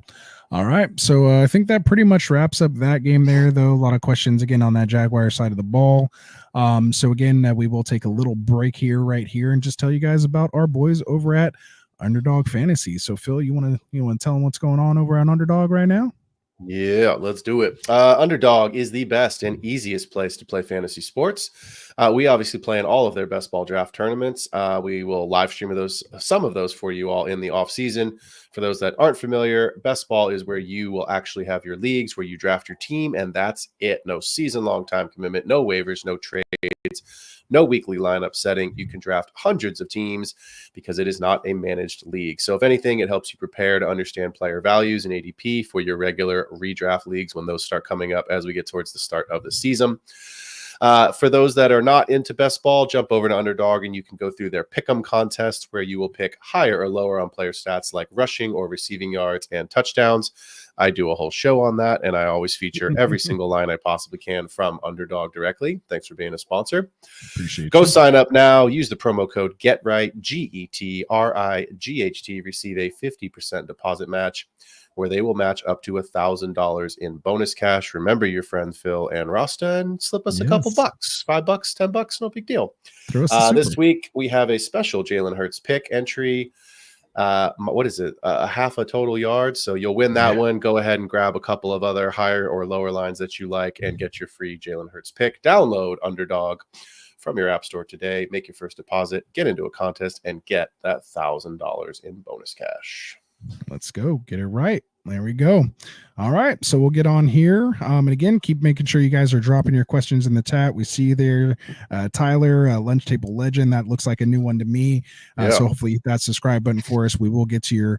All right. So I think that pretty much wraps up that game there, though. A lot of questions again on that Jaguar side of the ball. So again, we will take a little break right here and just tell you guys about our boys over at Underdog Fantasy. So Phil, you want to tell them what's going on over on Underdog right now? Yeah, let's do it. Underdog is the best and easiest place to play fantasy sports. We obviously play in all of their best ball draft tournaments. We will live stream some of those for you all in the off season. For those that aren't familiar, best ball is where you will actually have your leagues, where you draft your team, and that's it. No season long time commitment, no waivers, no trades, no weekly lineup setting. You can draft hundreds of teams because it is not a managed league. So if anything, it helps you prepare to understand player values and ADP for your regular redraft leagues when those start coming up as we get towards the start of the season. For those that are not into best ball, jump over to Underdog and you can go through their pick'em contest where you will pick higher or lower on player stats like rushing or receiving yards and touchdowns. I do a whole show on that, and I always feature every single line I possibly can from Underdog directly. Thanks for being a sponsor. Appreciate Go you. sign up now. Use the promo code GETRIGHT, GETRIGHT. Receive a 50% deposit match, where they will match up to $1,000 in bonus cash. Remember your friend Phil and Rasta and slip us a couple bucks, $5, $10, no big deal. This week we have a special Jalen Hurts pick entry. What is it? Half a total yard. So you'll win that one. Go ahead and grab a couple of other higher or lower lines that you like and get your free Jalen Hurts pick. Download Underdog from your app store today. Make your first deposit, get into a contest, and get that $1,000 in bonus cash. Let's go. Get it right. There we go. All right. So we'll get on here. And again, keep making sure you guys are dropping your questions in the chat. We see there, Tyler, Lunch Table Legend. That looks like a new one to me. So hopefully hit that subscribe button for us. We will get to your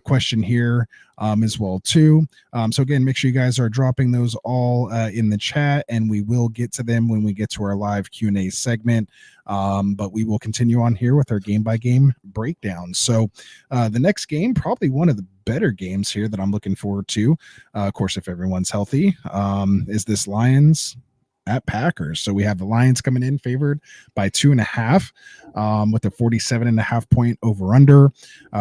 question here as well too. So again, make sure you guys are dropping those all in the chat, and we will get to them when we get to our live Q&A segment. But we will continue on here with our game by game breakdown. So the next game, probably one of the better games here that I'm looking forward to, of course, if everyone's healthy, is this Lions at Packers. So we have the Lions coming in favored by 2.5 with a 47.5 point over under.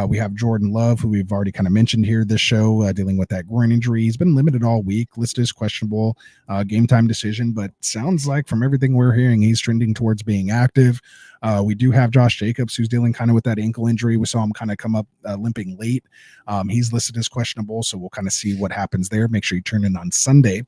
We have Jordan Love, who we've already kind of mentioned here this show, dealing with that groin injury. He's been limited all week. Listed as questionable, game time decision, but sounds like from everything we're hearing, he's trending towards being active. We do have Josh Jacobs, who's dealing kind of with that ankle injury. We saw him kind of come up limping late. He's listed as questionable, so we'll kind of see what happens there. Make sure you turn in on Sunday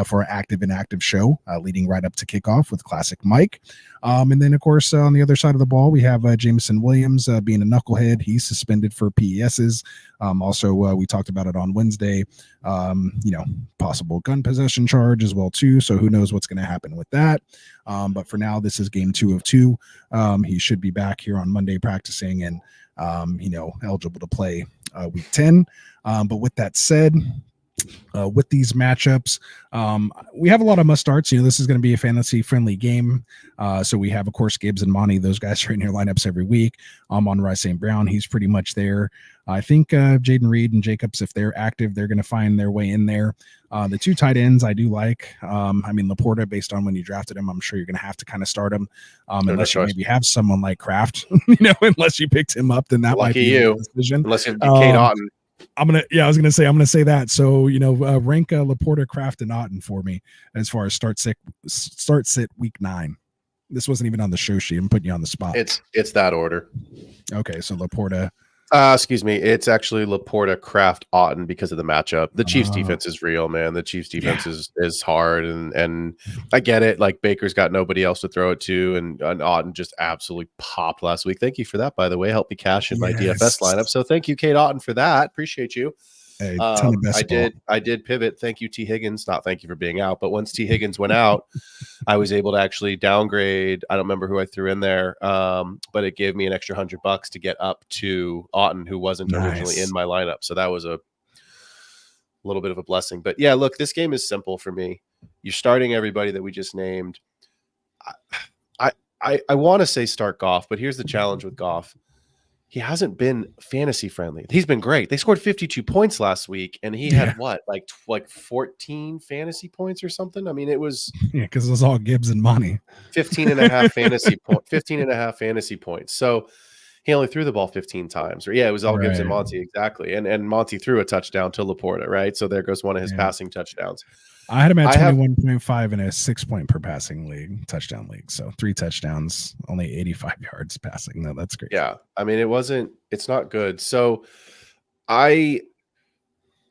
for our active inactive show leading right up to kickoff with Classic Mike. And then, of course, on the other side of the ball, we have Jameson Williams being a knucklehead. He's suspended for PESs. Also, we talked about it on Wednesday. Possible gun possession charge as well too. So who knows what's going to happen with that? But for now, this is game 2 of 2. He should be back here on Monday practicing and eligible to play week 10. But with that said, with these matchups, we have a lot of must starts. This is going to be a fantasy friendly game. So we have, of course, Gibbs and Monty. Those guys are in your lineups every week. On Rice St. Brown, he's pretty much there. I think Jaden Reed and Jacobs, if they're active, they're going to find their way in there. The 2 tight ends I do like. Laporta, based on when you drafted him, I'm sure you're going to have to kind of start him unless you maybe have someone like Kraft. Unless you picked him up, then that might be a decision. Unless you have Kate Otten. I'm gonna say that. So rank Laporta, Kraft, and Otten for me as far as start sit week 9. This wasn't even on the show sheet. I'm putting you on the spot. It's that order. Okay, so Laporta. Excuse me. It's actually Laporta, Kraft, Otten because of the matchup. The Chiefs defense is real, man. The Chiefs defense is hard, and I get it. Like Baker's got nobody else to throw it to, and Otten just absolutely popped last week. Thank you for that, by the way. Helped me cash in my DFS lineup. So thank you, Kate Otten, for that. Appreciate you. Hey, ton of best I did pivot. Thank you, T. Higgins. Not thank you for being out, but once T. Higgins went out, I was able to actually downgrade. I don't remember who I threw in there, but it gave me an extra $100 to get up to Otten, who wasn't originally in my lineup. So that was a little bit of a blessing. But yeah, look, this game is simple for me. You're starting everybody that we just named. I want to say start Goff, but here's the challenge with Goff. He hasn't been fantasy friendly. He's been great. They scored 52 points last week, and he had what, like 14 fantasy points or something. I mean, it was because it was all Gibbs and Monty. 15 and a half fantasy points. So he only threw the ball 15 times. Or it was all Gibbs and Monty, exactly. And Monty threw a touchdown to Laporta, right? So there goes one of his passing touchdowns. I had him at 21.5 in a 6-point per passing league, touchdown league. So 3 touchdowns, only 85 yards passing. No, that's great. Yeah. I mean, it's not good. So I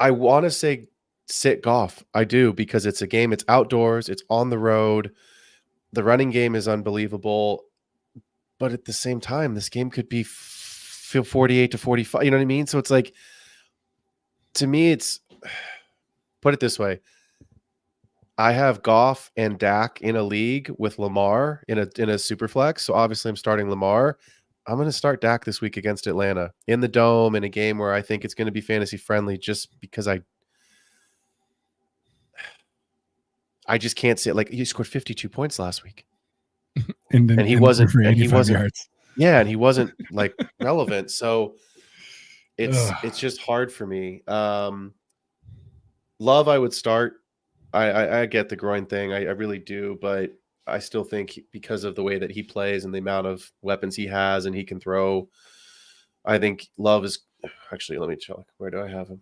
want to say sit Goff. I do, because it's a game. It's outdoors. It's on the road. The running game is unbelievable. But at the same time, this game could be 48-45. You know what I mean? So it's like, to me, put it this way. I have Goff and Dak in a league with Lamar in a super flex. So obviously I'm starting Lamar. I'm going to start Dak this week against Atlanta in the Dome in a game where I think it's going to be fantasy friendly, just because I just can't see it. Like, he scored 52 points last week. and he wasn't like relevant. So it's just hard for me. Love, I would start. I get the groin thing. I really do, but I still think because of the way that he plays and the amount of weapons he has and he can throw, I think Love is actually, let me check. Where do I have him?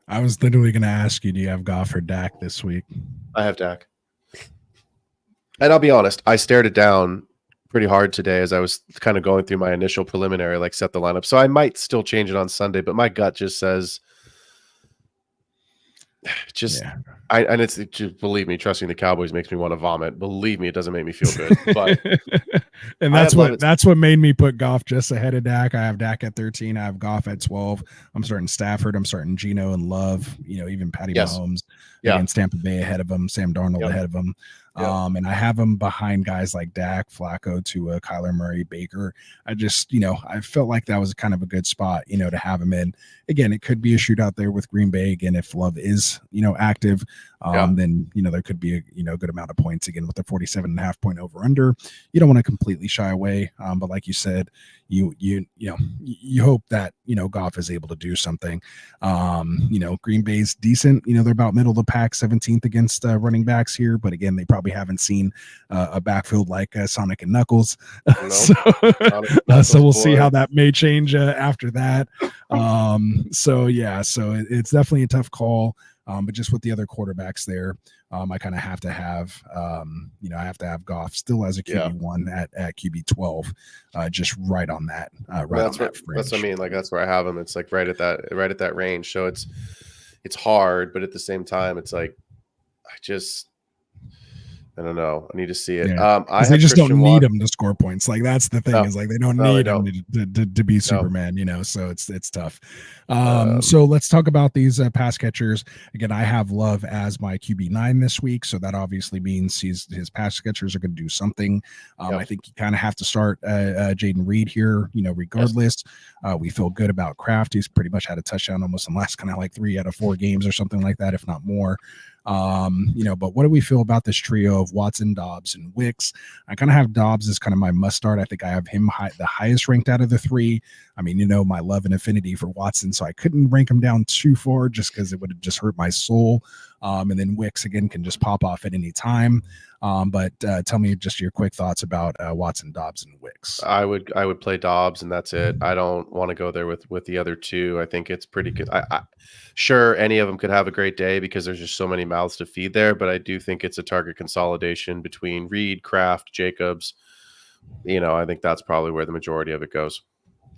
I was literally going to ask you, do you have Goff or Dak this week? I have Dak. And I'll be honest, I stared it down pretty hard today as I was kind of going through my initial preliminary, like set the lineup. So I might still change it on Sunday, but my gut just says, believe me, trusting the Cowboys makes me want to vomit. Believe me, it doesn't make me feel good. But and that's what made me put Goff just ahead of Dak. I have Dak at 13. I have Goff at 12. I'm starting Stafford. I'm starting Geno and Love. Even Patty Mahomes. Against Tampa Bay ahead of him. Sam Darnold ahead of him. And I have him behind guys like Dak, Flacco, Tua, Kyler Murray, Baker. I just, I felt like that was kind of a good spot, to have him in. Again, it could be a shootout there with Green Bay. Again, if Love is, active, then, there could be a good amount of points again with the 47.5 point over under. You don't want to completely shy away. But like you said, you hope that, Goff is able to do something. Green Bay's decent. They're about middle of the pack, 17th against running backs here. But again, they probably haven't seen a backfield like Sonic and Knuckles. So we'll see how that may change after that. So it's definitely a tough call. But just with the other quarterbacks there, I kind of have to have, I have to have Goff still as a QB1 at QB 12, just right on that. That's what I mean. Like that's where I have him. It's like right at that range. So it's hard, but at the same time, it's like I don't know. I need to see it. Yeah. They just don't need him to score points. Like that's the thing is like they don't need him to be Superman, So it's tough. So let's talk about these pass catchers. Again, I have Love as my QB9 this week, so that obviously means his pass catchers are going to do something. I think you kind of have to start Jaden Reed here, regardless. We feel good about Kraft. He's pretty much had a touchdown almost in the last kind of like 3 out of 4 games or something like that, if not more. But what do we feel about this trio of Watson, Dobbs, and Wicks? I kind of have Dobbs as kind of my must start. I think I have him the highest ranked out of the 3. I mean, my love and affinity for Watson, so I couldn't rank him down too far just because it would have just hurt my soul. And then Wicks again can just pop off at any time. But tell me just your quick thoughts about Watson, Dobbs, and Wicks. I would play Dobbs, and that's it. I don't want to go there with the other 2. I think it's pretty good. Sure, any of them could have a great day because there's just so many mouths to feed there. But I do think it's a target consolidation between Reed, Kraft, Jacobs. I think that's probably where the majority of it goes.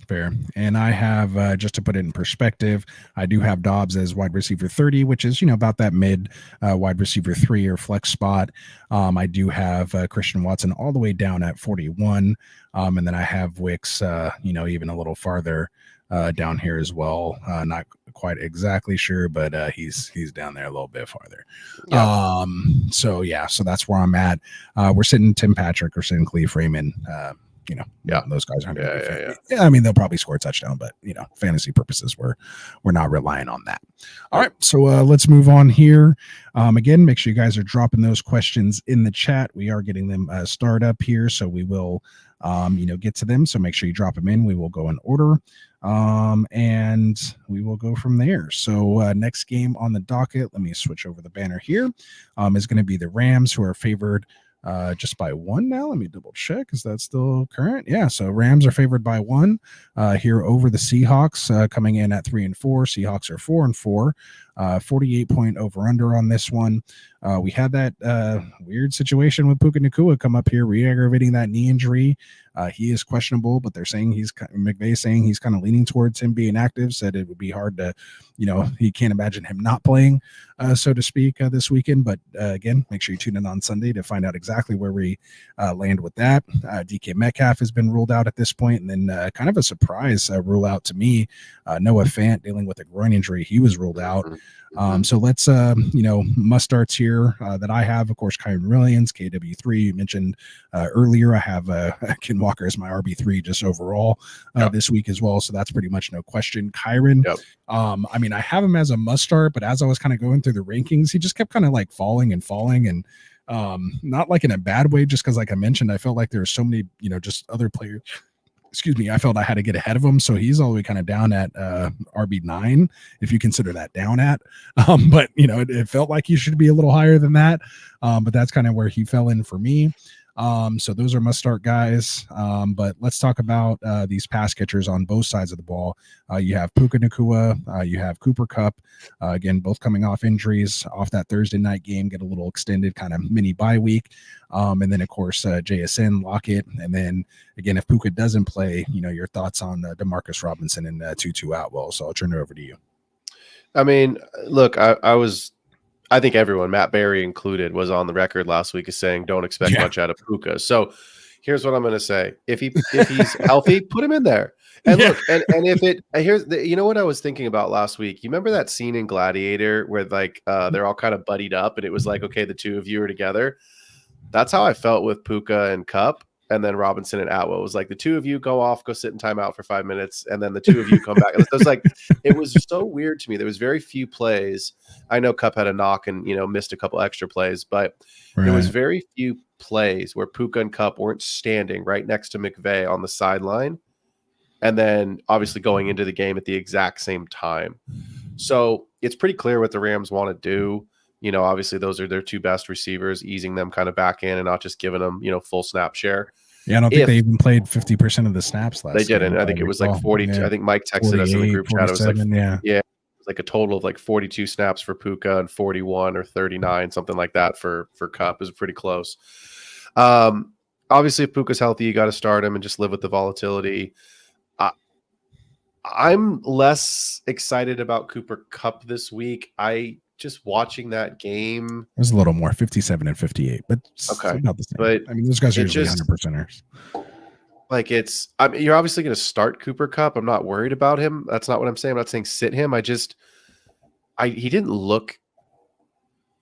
Fair. And I have, just to put it in perspective, I do have Dobbs as wide receiver 30, which is, about that mid wide receiver 3 or flex spot. I do have Christian Watson all the way down at 41. And then I have Wicks, even a little farther down here as well. Not quite exactly sure, but he's down there a little bit farther. Yeah. So that's where I'm at. We're sitting Tim Patrick, we're sitting Cleve Freeman. Those guys aren't going to be I mean, they'll probably score a touchdown, but fantasy purposes, we're not relying on that. All right, so let's move on here. Again, make sure you guys are dropping those questions in the chat. We are getting them started up here, so we will get to them. So make sure you drop them in. We will go in order, and we will go from there. So next game on the docket, let me switch over the banner here, is going to be the Rams, who are favored just by 1 now. Let me double check. Is that still current? Yeah. So Rams are favored by 1 here over the Seahawks, coming in at 3-4. Seahawks are 4-4. 48-point over under on this one. We had that weird situation with Puka Nacua come up here, re-aggravating that knee injury. He is questionable, but they're saying McVay's saying he's kind of leaning towards him being active. Said it would be hard to, he can't imagine him not playing, so to speak, this weekend. But again, make sure you tune in on Sunday to find out exactly where we land with that. DK Metcalf has been ruled out at this point, and then kind of a surprise rule out to me. Noah Fant dealing with a groin injury. He was ruled out. So let's, must starts here that I have, of course, Kyron Williams, KW3. You mentioned earlier, I have Ken Walker as my RB3 just overall this week as well. So that's pretty much no question. Kyron, I have him as a must start, but as I was kind of going through the rankings, he just kept kind of like falling and not like in a bad way, just because, like I mentioned, I felt like there were so many, just other players. I felt I had to get ahead of him. So he's all the way kind of down at RB9, if you consider that down at. But, it felt like he should be a little higher than that. But that's kind of where he fell in for me. So those are must start guys. But let's talk about these pass catchers on both sides of the ball. You have Puka Nacua, you have Cooper Kupp, again, both coming off injuries off that Thursday night game, get a little extended kind of mini bye week. And then of course, JSN, Lockett. And then again, if Puka doesn't play, your thoughts on DeMarcus Robinson and Tutu Atwell. So I'll turn it over to you. I mean, look, I think everyone, Matt Berry included, was on the record last week as saying don't expect much out of Puka. So here's what I'm going to say: if he's healthy, put him in there. And look, and if it here's what I was thinking about last week. You remember that scene in Gladiator where like they're all kind of buddied up, and it was like, okay, the two of you are together. That's how I felt with Puka and Kupp. And then Robinson and Atwell. It was like the two of you go sit in timeout for 5 minutes, and then the two of you come back. It was like, it was so weird to me. There was very few plays. I know Kupp had a knock and missed a couple extra plays, but there was very few plays where Puka and Kupp weren't standing right next to McVay on the sideline, and then obviously going into the game at the exact same time. So it's pretty clear what the Rams want to do. Obviously those are their two best receivers, easing them kind of back in and not just giving them, full snap share. Yeah, I don't think they even played 50% of the snaps last. They didn't. I think it was like 42. Yeah. I think Mike texted us in the group chat. It was like, it was like a total of like 42 snaps for Puka and 41 or 39, something like that for Cup. Is pretty close. Obviously, if Puka's healthy, you got to start him and just live with the volatility. I'm less excited about Cooper Kupp this week. Just watching that game. It was a little more, 57 and 58, but Okay. about the same. But I mean, those guys are it usually just- 100%ers. Like you're obviously going to start Cooper Kupp. I'm not worried about him. That's not what I'm saying. I'm not saying sit him. He didn't look.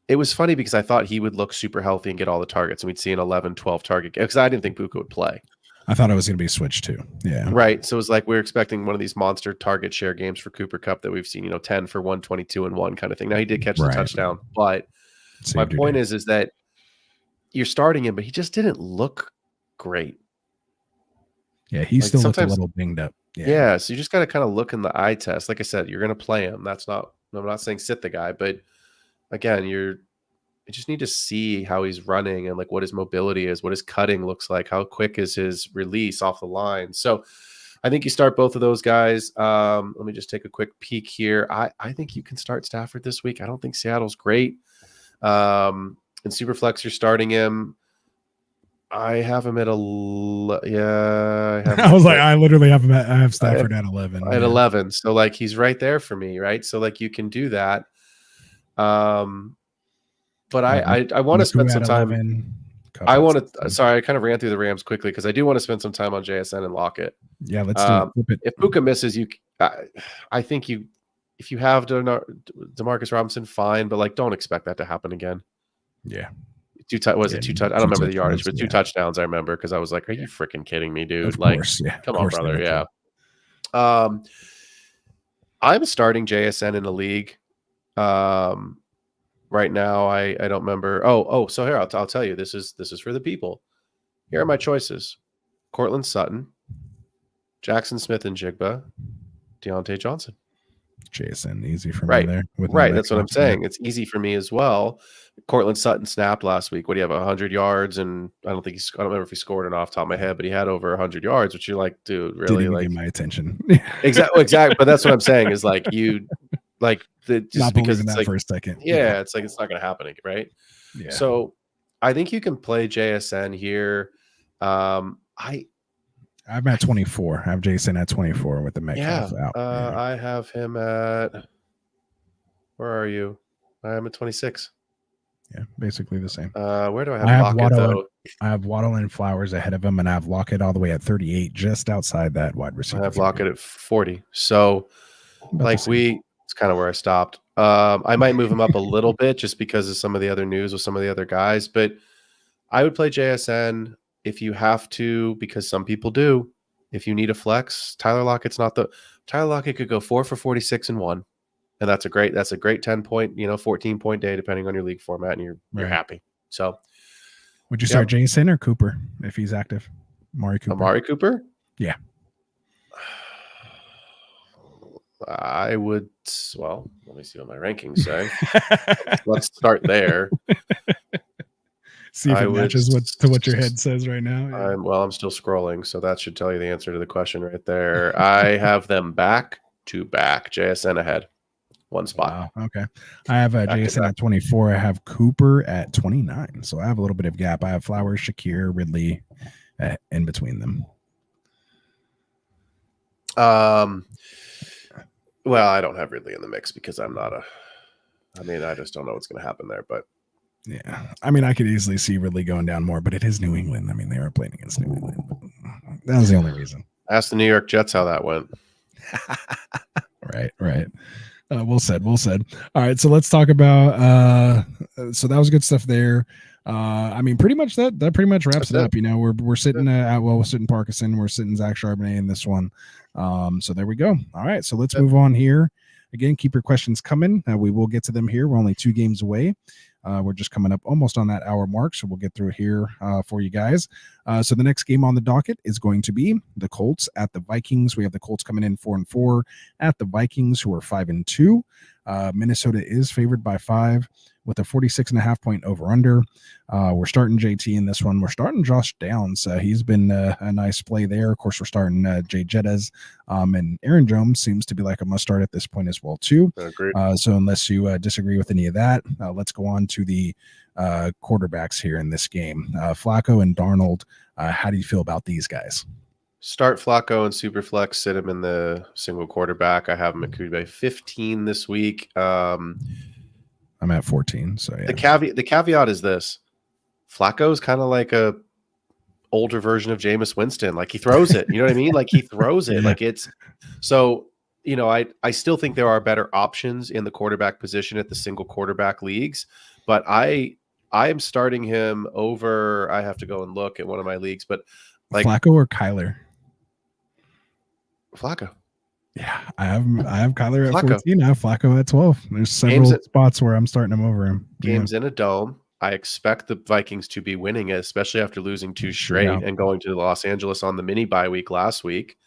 It was funny because I thought he would look super healthy and get all the targets, and we'd see an 11, 12 target game because I didn't think Puka would play. I thought it was going to be switched too. Yeah. Right. So it was like we were expecting one of these monster target share games for Cooper Kupp that we've seen, 10 for 122 and 1 kind of thing. Now he did catch the touchdown, but my point is that you're starting him, but he just didn't look great. Yeah, he still looked a little binged up. Yeah, so you just got to kind of look in the eye test. Like I said, you're going to play him. I'm not saying sit the guy, but again, you just need to see how he's running and like what his mobility is, what his cutting looks like, how quick is his release off the line. So I think you start both of those guys. Let me just take a quick peek here. I think you can start Stafford this week. I don't think Seattle's great. In Superflex, you're starting him. I have him at I was like, I literally have him I have Stafford at 11. At 11. So like he's right there for me, right? So like you can do that. But I want to spend some time. Sorry, I kind of ran through the Rams quickly because I do want to spend some time on JSN and Lockett. Yeah, let's do it. If Puka misses, I think if you have Demarcus Robinson, fine, but like don't expect that to happen again. Yeah. Two touchdowns? I don't remember the yardage, but 2 touchdowns I remember because I was like, are you freaking kidding me, dude? Of like, course, yeah. Come on, brother. Yeah. I'm starting JSN in the league. Right now, I don't remember. So here I'll tell you. This is for the people. Here are my choices: Cortland Sutton, Jackson Smith and Jigba, Deontay Johnson. JSN, easy for me there. Right, that's what I'm saying. It's easy for me as well. Cortland Sutton snapped last week. What do you have? 100 yards, and I don't remember if he scored it off the top of my head, but he had over 100 yards, which you're like, dude, really? Didn't like get my attention. Exactly. But that's what I'm saying is like you. Like just not because it's that like for a second. Yeah, it's like it's not going to happen, right? Yeah. So I think you can play JSN here. I'm at 24. I have Jason at 24 with the Metcalf out. I have him at. Where are you? I'm at 26. Yeah, basically the same. Where do I have Lockett though? I have Waddle and Flowers ahead of him, and I have Lockett all the way at 38, just outside that wide receiver. I have Lockett at 40. So. It's kind of where I stopped. I might move him up a little bit just because of some of the other news with some of the other guys, but I would play JSN if you have to, because some people do. If you need a flex, Tyler Lockett's not Tyler Lockett could go 4 for 46 and 1, and that's a great 10-point, 14-point day depending on your league format, and you're happy. So, would you start JSN or Cooper if he's active? Amari Cooper? Yeah. I would. Well, let me see what my rankings say. Let's start there. See if it matches to what your head says right now. Yeah. I'm still scrolling, so that should tell you the answer to the question right there. I have them back to back. JSN ahead, 1 spot. Wow, okay. I have JSN at 24. I have Cooper at 29. So I have a little bit of gap. I have Flowers, Shakir, Ridley in between them. Well, I don't have Ridley in the mix because I just don't know what's going to happen there. But yeah, I could easily see Ridley going down more, but it is New England. They are playing against New England. That was the only reason. Ask the New York Jets how that went. Right. Well said. All right, so let's talk about. So that was good stuff there. Pretty much that pretty much wraps it up. We're sitting we're sitting Parkinson, we're sitting Zach Charbonnet in this one. So there we go. All right, so let's move on here. Again, keep your questions coming. We will get to them here. We're only 2 games away. We're just coming up almost on that hour mark, so we'll get through here for you guys. So the next game on the docket is going to be the Colts at the Vikings. We have the Colts coming in 4-4 at the Vikings, who are 5-2. Minnesota is favored by 5 with a 46.5 point over under. We're starting JT in this one. We're starting Josh Downs. He's been a nice play there. Of course, we're starting Jay Jettas, and Aaron Jones seems to be like a must start at this point as well too. So unless you disagree with any of that, let's go on to the quarterbacks here in this game. Flacco and Darnold. How do you feel about these guys? Start Flacco and Superflex, sit him in the single quarterback. I have him at QB 15 this week. I'm at 14. So yeah. The caveat is this: Flacco's kind of like a older version of Jameis Winston. Like he throws it. You know what I mean? Like he throws it. Like it's so. I still think there are better options in the quarterback position at the single quarterback leagues, but I am starting him over. I have to go and look at one of my leagues, but like Flacco or Kyler. Flacco. Yeah, I have Kyler at Flacco. 14. I have Flacco at 12. There's several spots where I'm starting him over him. Games in a dome. I expect the Vikings to be winning it, especially after losing 2 straight and going to Los Angeles on the mini bye week last week,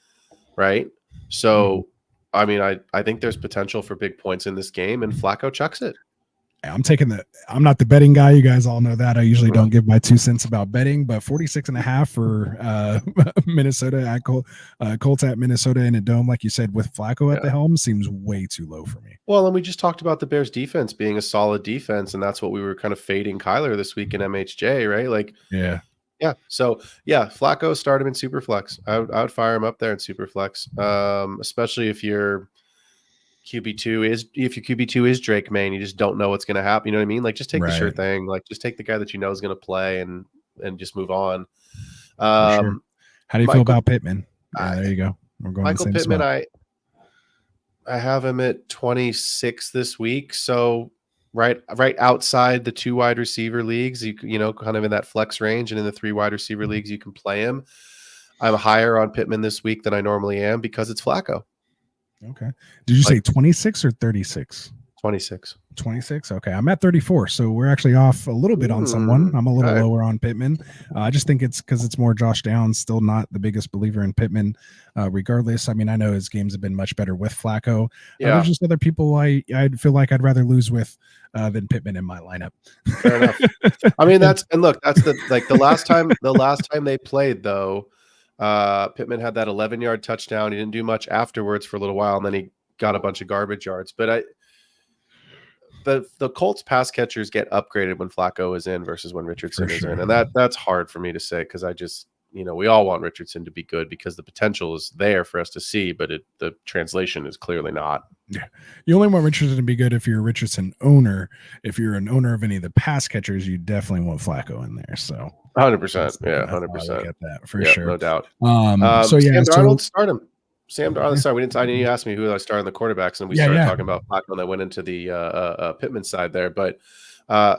right? So, I mean, I think there's potential for big points in this game, and Flacco chucks it. I'm not the betting guy. You guys all know that. I usually don't give my 2 cents about betting, but 46.5 for Minnesota at Colts at Minnesota in a dome, like you said, with Flacco at the helm seems way too low for me. Well, and we just talked about the Bears defense being a solid defense, and that's what we were kind of fading Kyler this week in MHJ, right? Like, yeah. So Flacco, start him in Superflex. I would fire him up there in Superflex, especially if your QB2 is Drake May, and you just don't know what's going to happen. You know what I mean? Like, just take the sure thing. Like, just take the guy that you know is going to play and just move on. Sure. How do you feel about Pittman? There you go. We're going Michael Pittman. I have him at 26 this week. So right outside the 2 wide receiver leagues, you know, kind of in that flex range, and in the 3 wide receiver leagues, you can play him. I'm higher on Pittman this week than I normally am because it's Flacco. Okay. Did you say 26 or 36? 26. 26. Okay. I'm at 34. So we're actually off a little bit on someone. I'm a little lower on Pittman. I just think it's because it's more Josh Downs. Still not the biggest believer in Pittman. Regardless, I mean, I know his games have been much better with Flacco. There's just other people I feel like I'd rather lose with than Pittman in my lineup. Fair enough. I mean, that's the last time they played though. Pittman had that 11-yard touchdown. He didn't do much afterwards for a little while, and then he got a bunch of garbage yards. But the Colts pass catchers get upgraded when Flacco is in versus when Richardson is in, and that's hard for me to say because I just, you know, we all want Richardson to be good because the potential is there for us to see, but the translation is clearly not. Yeah, you only want Richardson to be good if you're a Richardson owner. If you're an owner of any of the pass catchers, you definitely want Flacco in there. So 100%, yeah, 100%. Get that for sure, no doubt. Sam Darnold, start him. Sam Darnold. Sorry, I didn't. You asked me who I started in the quarterbacks, and we started talking about Flacco, and I went into the Pittman side there. But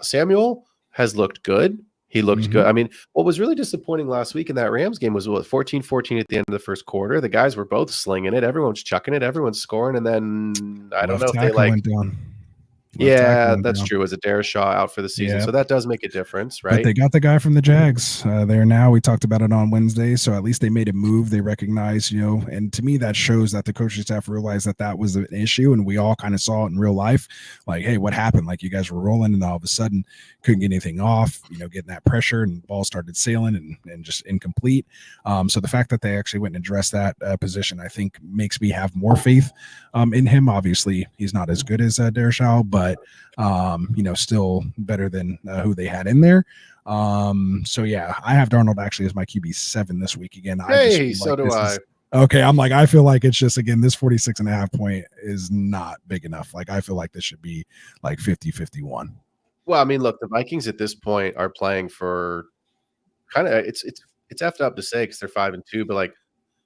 Samuel has looked good. He looked good. I mean, what was really disappointing last week in that Rams game was 14-14 at the end of the first quarter. The guys were both slinging it. Everyone's chucking it. Everyone's scoring. And then I don't know if they like. Yeah, that's true. Was it Darashaw out for the season? So that does make a difference, right? But they got the guy from the Jags there now. We talked about it on Wednesday, so at least they made a move. They recognize, you know, and to me that shows that the coaching staff realized that was an issue, and we all kind of saw it in real life. Like, hey, what happened? Like, you guys were rolling, and all of a sudden couldn't get anything off. You know, getting that pressure, and the ball started sailing and just incomplete. So the fact that they actually went and addressed that position, I think, makes me have more faith in him. Obviously, he's not as good as Darashaw, but you know, still better than who they had in there. So yeah, I have Darnold actually as my QB7 this week again. Hey, so do I. Okay, I'm like, I feel like it's just, again, this 46.5 point is not big enough. Like, I feel like this should be like 50-51. Well, I mean, look, the Vikings at this point are playing for kind of it's effed up to say because they're 5-2, but like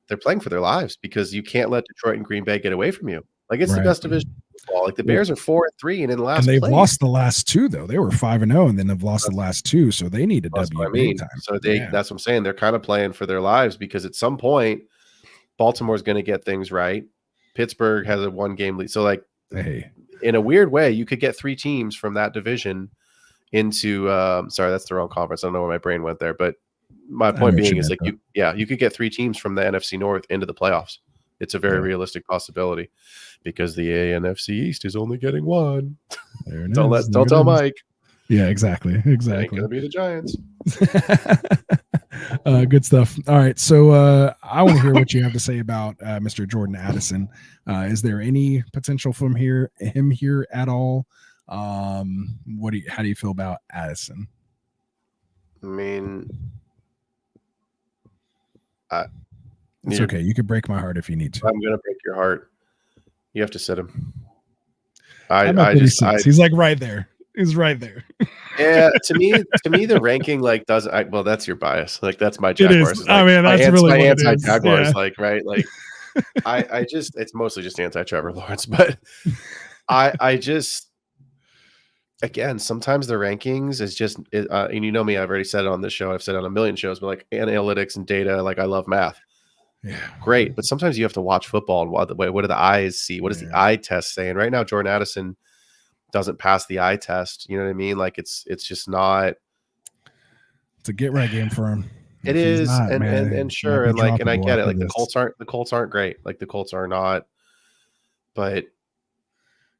they're playing for their lives because you can't let Detroit and Green Bay get away from you. Like, it's the best division of football. Like, the Bears are 4-3 and in the last. And they've lost the last 2 though. They were 5-0 and then they've lost the last 2, so they need a W. I mean, time. So that's what I'm saying. They're kind of playing for their lives because at some point, Baltimore's going to get things right. Pittsburgh has a 1-game lead, so like, in a weird way, you could get 3 teams from that division into. Sorry, that's the wrong conference. I don't know where my brain went there, but my point being is like you could get 3 teams from the NFC North into the playoffs. It's a very realistic possibility because the ANFC East is only getting one. Don't tell Mike. Yeah, exactly. It ain't gonna be the Giants. Good stuff. All right, so I want to hear what you have to say about Mr. Jordan Addison. Is there any potential from him here at all? How do you feel about Addison? I mean, it's okay. You can break my heart if you need to. I'm gonna break your heart. You have to sit him. He's like right there. He's right there. Yeah, to me, the ranking like doesn't. Well, that's your bias. Like that's my Jaguars. Like, I mean, that's really my what anti-Jaguars. Yeah. Like right, like I just it's mostly just anti-Trevor Lawrence, but I just again sometimes the rankings is just and you know me, I've already said it on this show. I've said it on a million shows, but like analytics and data, like I love math. Yeah, great, but sometimes you have to watch football and what do the eyes see? What does the eye test say? And right now, Jordan Addison doesn't pass the eye test. You know what I mean? Like it's just not. It's a get right game for him. It is, and sure, and like, and I get it. Like the Colts aren't great. Like the Colts are not, but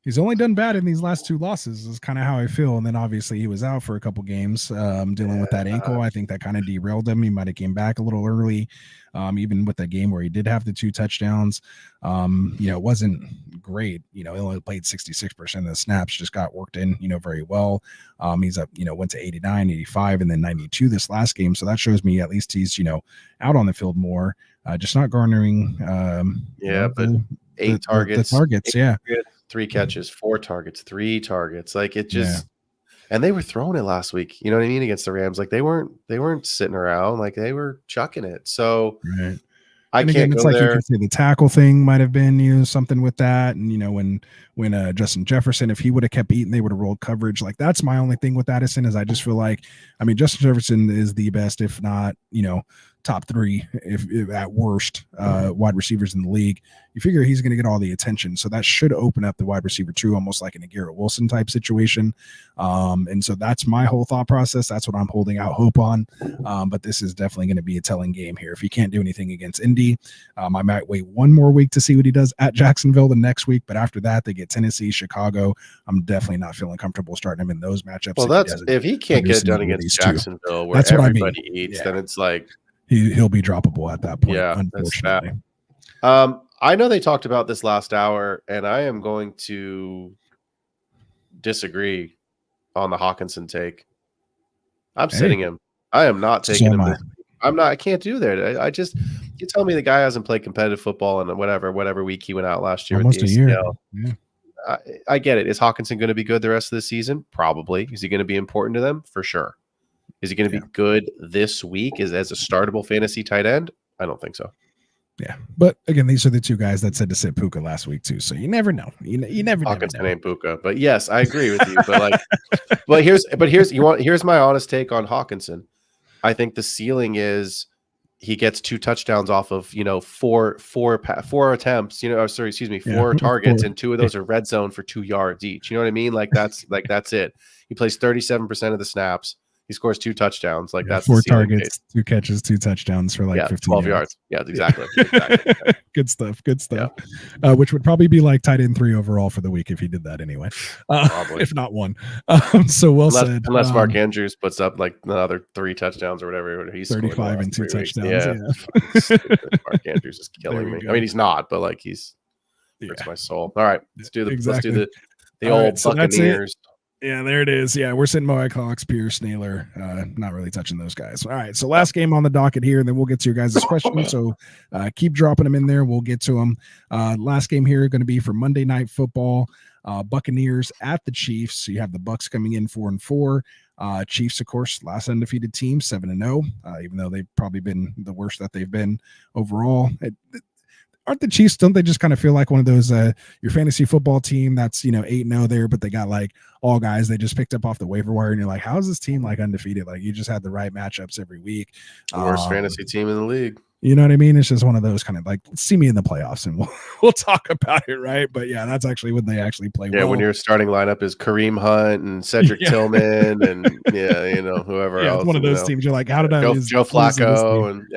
he's only done bad in these last 2 losses is kind of how I feel. And then obviously he was out for a couple games dealing with that ankle. I think that kind of derailed him. He might have came back a little early, even with that game where he did have the 2 touchdowns. It wasn't great. He only played 66% of the snaps, just got worked in, very well. He's up, went to 89, 85, and then 92 this last game. So that shows me at least he's, out on the field more, just not garnering. But 8 targets. The targets, 3 catches, 4 targets, 3 targets. Like it just, and they were throwing it last week. You know what I mean? Against the Rams, like they weren't sitting around, like they were chucking it. So I can't go there. You could say the tackle thing might have been something with that, and when Justin Jefferson, if he would have kept eating, they would have rolled coverage. Like that's my only thing with Addison is I just feel like, Justin Jefferson is the best, if not, top 3, if at worst, wide receivers in the league. You figure he's going to get all the attention, so that should open up the wide receiver 2, almost like in a Garrett Wilson type situation. And so that's my whole thought process. That's what I'm holding out hope on. But this is definitely going to be a telling game here. If he can't do anything against Indy, I might wait 1 more week to see what he does at Jacksonville the next week. But after that, they get Tennessee, Chicago. I'm definitely not feeling comfortable starting him in those matchups. Well, if he can't get it done against Jacksonville, where everybody eats, then it's like he'll be droppable at that point. Yeah, unfortunately. I know they talked about this last hour, and I am going to disagree on the Hawkinson take. I'm sitting him. I am not taking him. I'm not. I can't do that. I just. You tell me the guy hasn't played competitive football in whatever week he went out last year. Almost with the ACL. A year. Yeah. I get it. Is Hawkinson going to be good the rest of the season? Probably. Is he going to be important to them? For sure. Is he going to be good this week as a startable fantasy tight end? I don't think so. Yeah, but again, these are the 2 guys that said to sit Puka last week too, so you never know. You never know. Hawkinson ain't Puka, but yes, I agree with you. But here's my honest take on Hawkinson. I think the ceiling is he gets 2 touchdowns off of 4 attempts. 4 targets, and 2 of those are red zone for 2 yards each. You know what I mean? Like that's it. He plays 37% of the snaps. He scores 2 touchdowns. Like that's 4 targets, 2 catches, 2 touchdowns for 15 12 yards. Yeah, exactly. Good stuff. Yeah. Which would probably be like tight end 3 overall for the week if he did that anyway. If not 1. So said. Unless Mark Andrews puts up like another 3 touchdowns or whatever. He's 35 and 2 touchdowns. Yeah. Mark Andrews is killing me. I mean, he's not, but like hurts my soul. All right, let's do the old Buccaneers. Yeah, there it is. Yeah, we're sitting Moai Cox, Pierce, Naylor. Not really touching those guys. All right, so last game on the docket here, and then we'll get to your guys' questions. So keep dropping them in there. We'll get to them. Last game here going to be for Monday Night Football. Buccaneers at the Chiefs. So you have the Bucs coming in 4-4. Chiefs, of course, last undefeated team, 7-0. Even though they've probably been the worst that they've been overall. Aren't the Chiefs, don't they just kind of feel like one of those your fantasy football team that's 8-0 there, but they got like all guys they just picked up off the waiver wire, and you're like, how is this team like undefeated? Like you just had the right matchups every week. The worst fantasy team in the league. You know what I mean? It's just one of those kind of like, see me in the playoffs and we'll talk about it, right? But yeah, that's actually when they actually play well. When your starting lineup is Kareem Hunt and Cedric Tillman and whoever else. It's one of those teams you're like, how did I lose? Joe Flacco and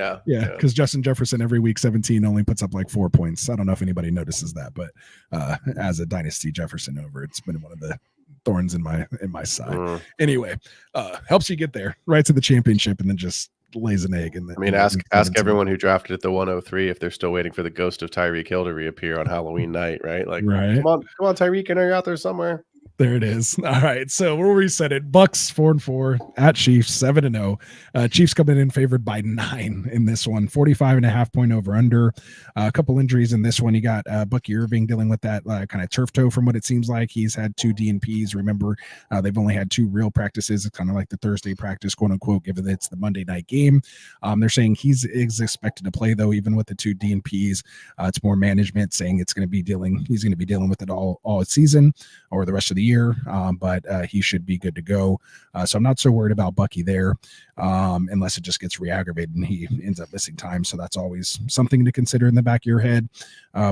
because Justin Jefferson every week 17 only puts up like 4 points. I don't know if anybody notices that, but as a dynasty Jefferson over, it's been one of the thorns in my side. Anyway, helps you get there right to the championship and then just lays an egg. And ask everyone who drafted at the 103 if they're still waiting for the ghost of Tyreek Hill to reappear on Halloween night, right? Like, come on, Tyreek, I know you're out there somewhere. There it is. All right, so we'll reset it. Bucks 4-4 at Chiefs 7-0. Chiefs coming in favored by 9 in this one. 45.5 point over under. A couple injuries in this one. You got Bucky Irving dealing with that kind of turf toe. From what it seems like, he's had 2 DNPs. Remember, they've only had 2 real practices. It's kind of like the Thursday practice, quote unquote, given that it's the Monday night game. They're saying he's expected to play though, even with the 2 DNPs. It's more management saying he's going to be dealing with it all season or the rest of the year, but he should be good to go. So I'm not so worried about Bucky there, unless it just gets re-aggravated and he ends up missing time. So that's always something to consider in the back of your head.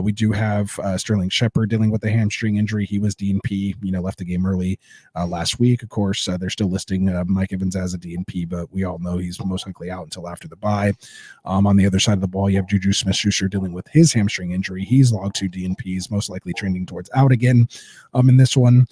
We do have Sterling Shepard dealing with a hamstring injury. He was DNP, left the game early last week. Of course, they're still listing Mike Evans as a DNP, but we all know he's most likely out until after the bye. On the other side of the ball, you have Juju Smith-Schuster dealing with his hamstring injury. He's logged 2 DNPs, most likely trending towards out again in this one.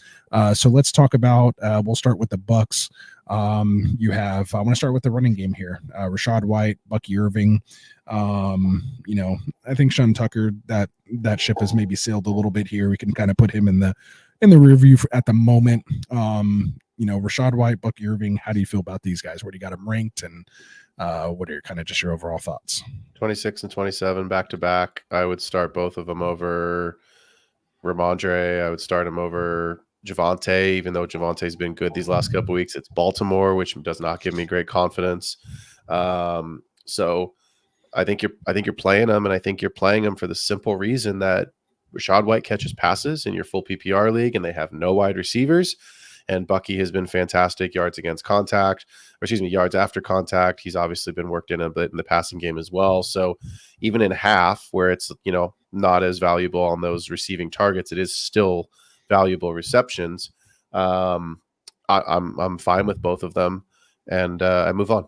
So let's talk about, we'll start with the Bucks. I want to start with the running game here. Rachaad White, Bucky Irving. I think Sean Tucker, that ship has maybe sailed a little bit here. We can kind of put him in the review at the moment. Rachaad White, Bucky Irving, how do you feel about these guys? Where do you got them ranked? And what are kind of just your overall thoughts? 26 and 27 back to back. I would start both of them over Ramondre. I would start him over Javonte, even though Javonte's been good these last couple weeks. It's Baltimore, which does not give me great confidence. So I think you're playing them, and I think you're playing them for the simple reason that Rachaad White catches passes in your full PPR league, and they have no wide receivers. And Bucky has been fantastic yards after contact. He's obviously been worked in a bit in the passing game as well. So even in half, where it's not as valuable on those receiving targets, it is still valuable receptions. I'm fine with both of them, and I move on.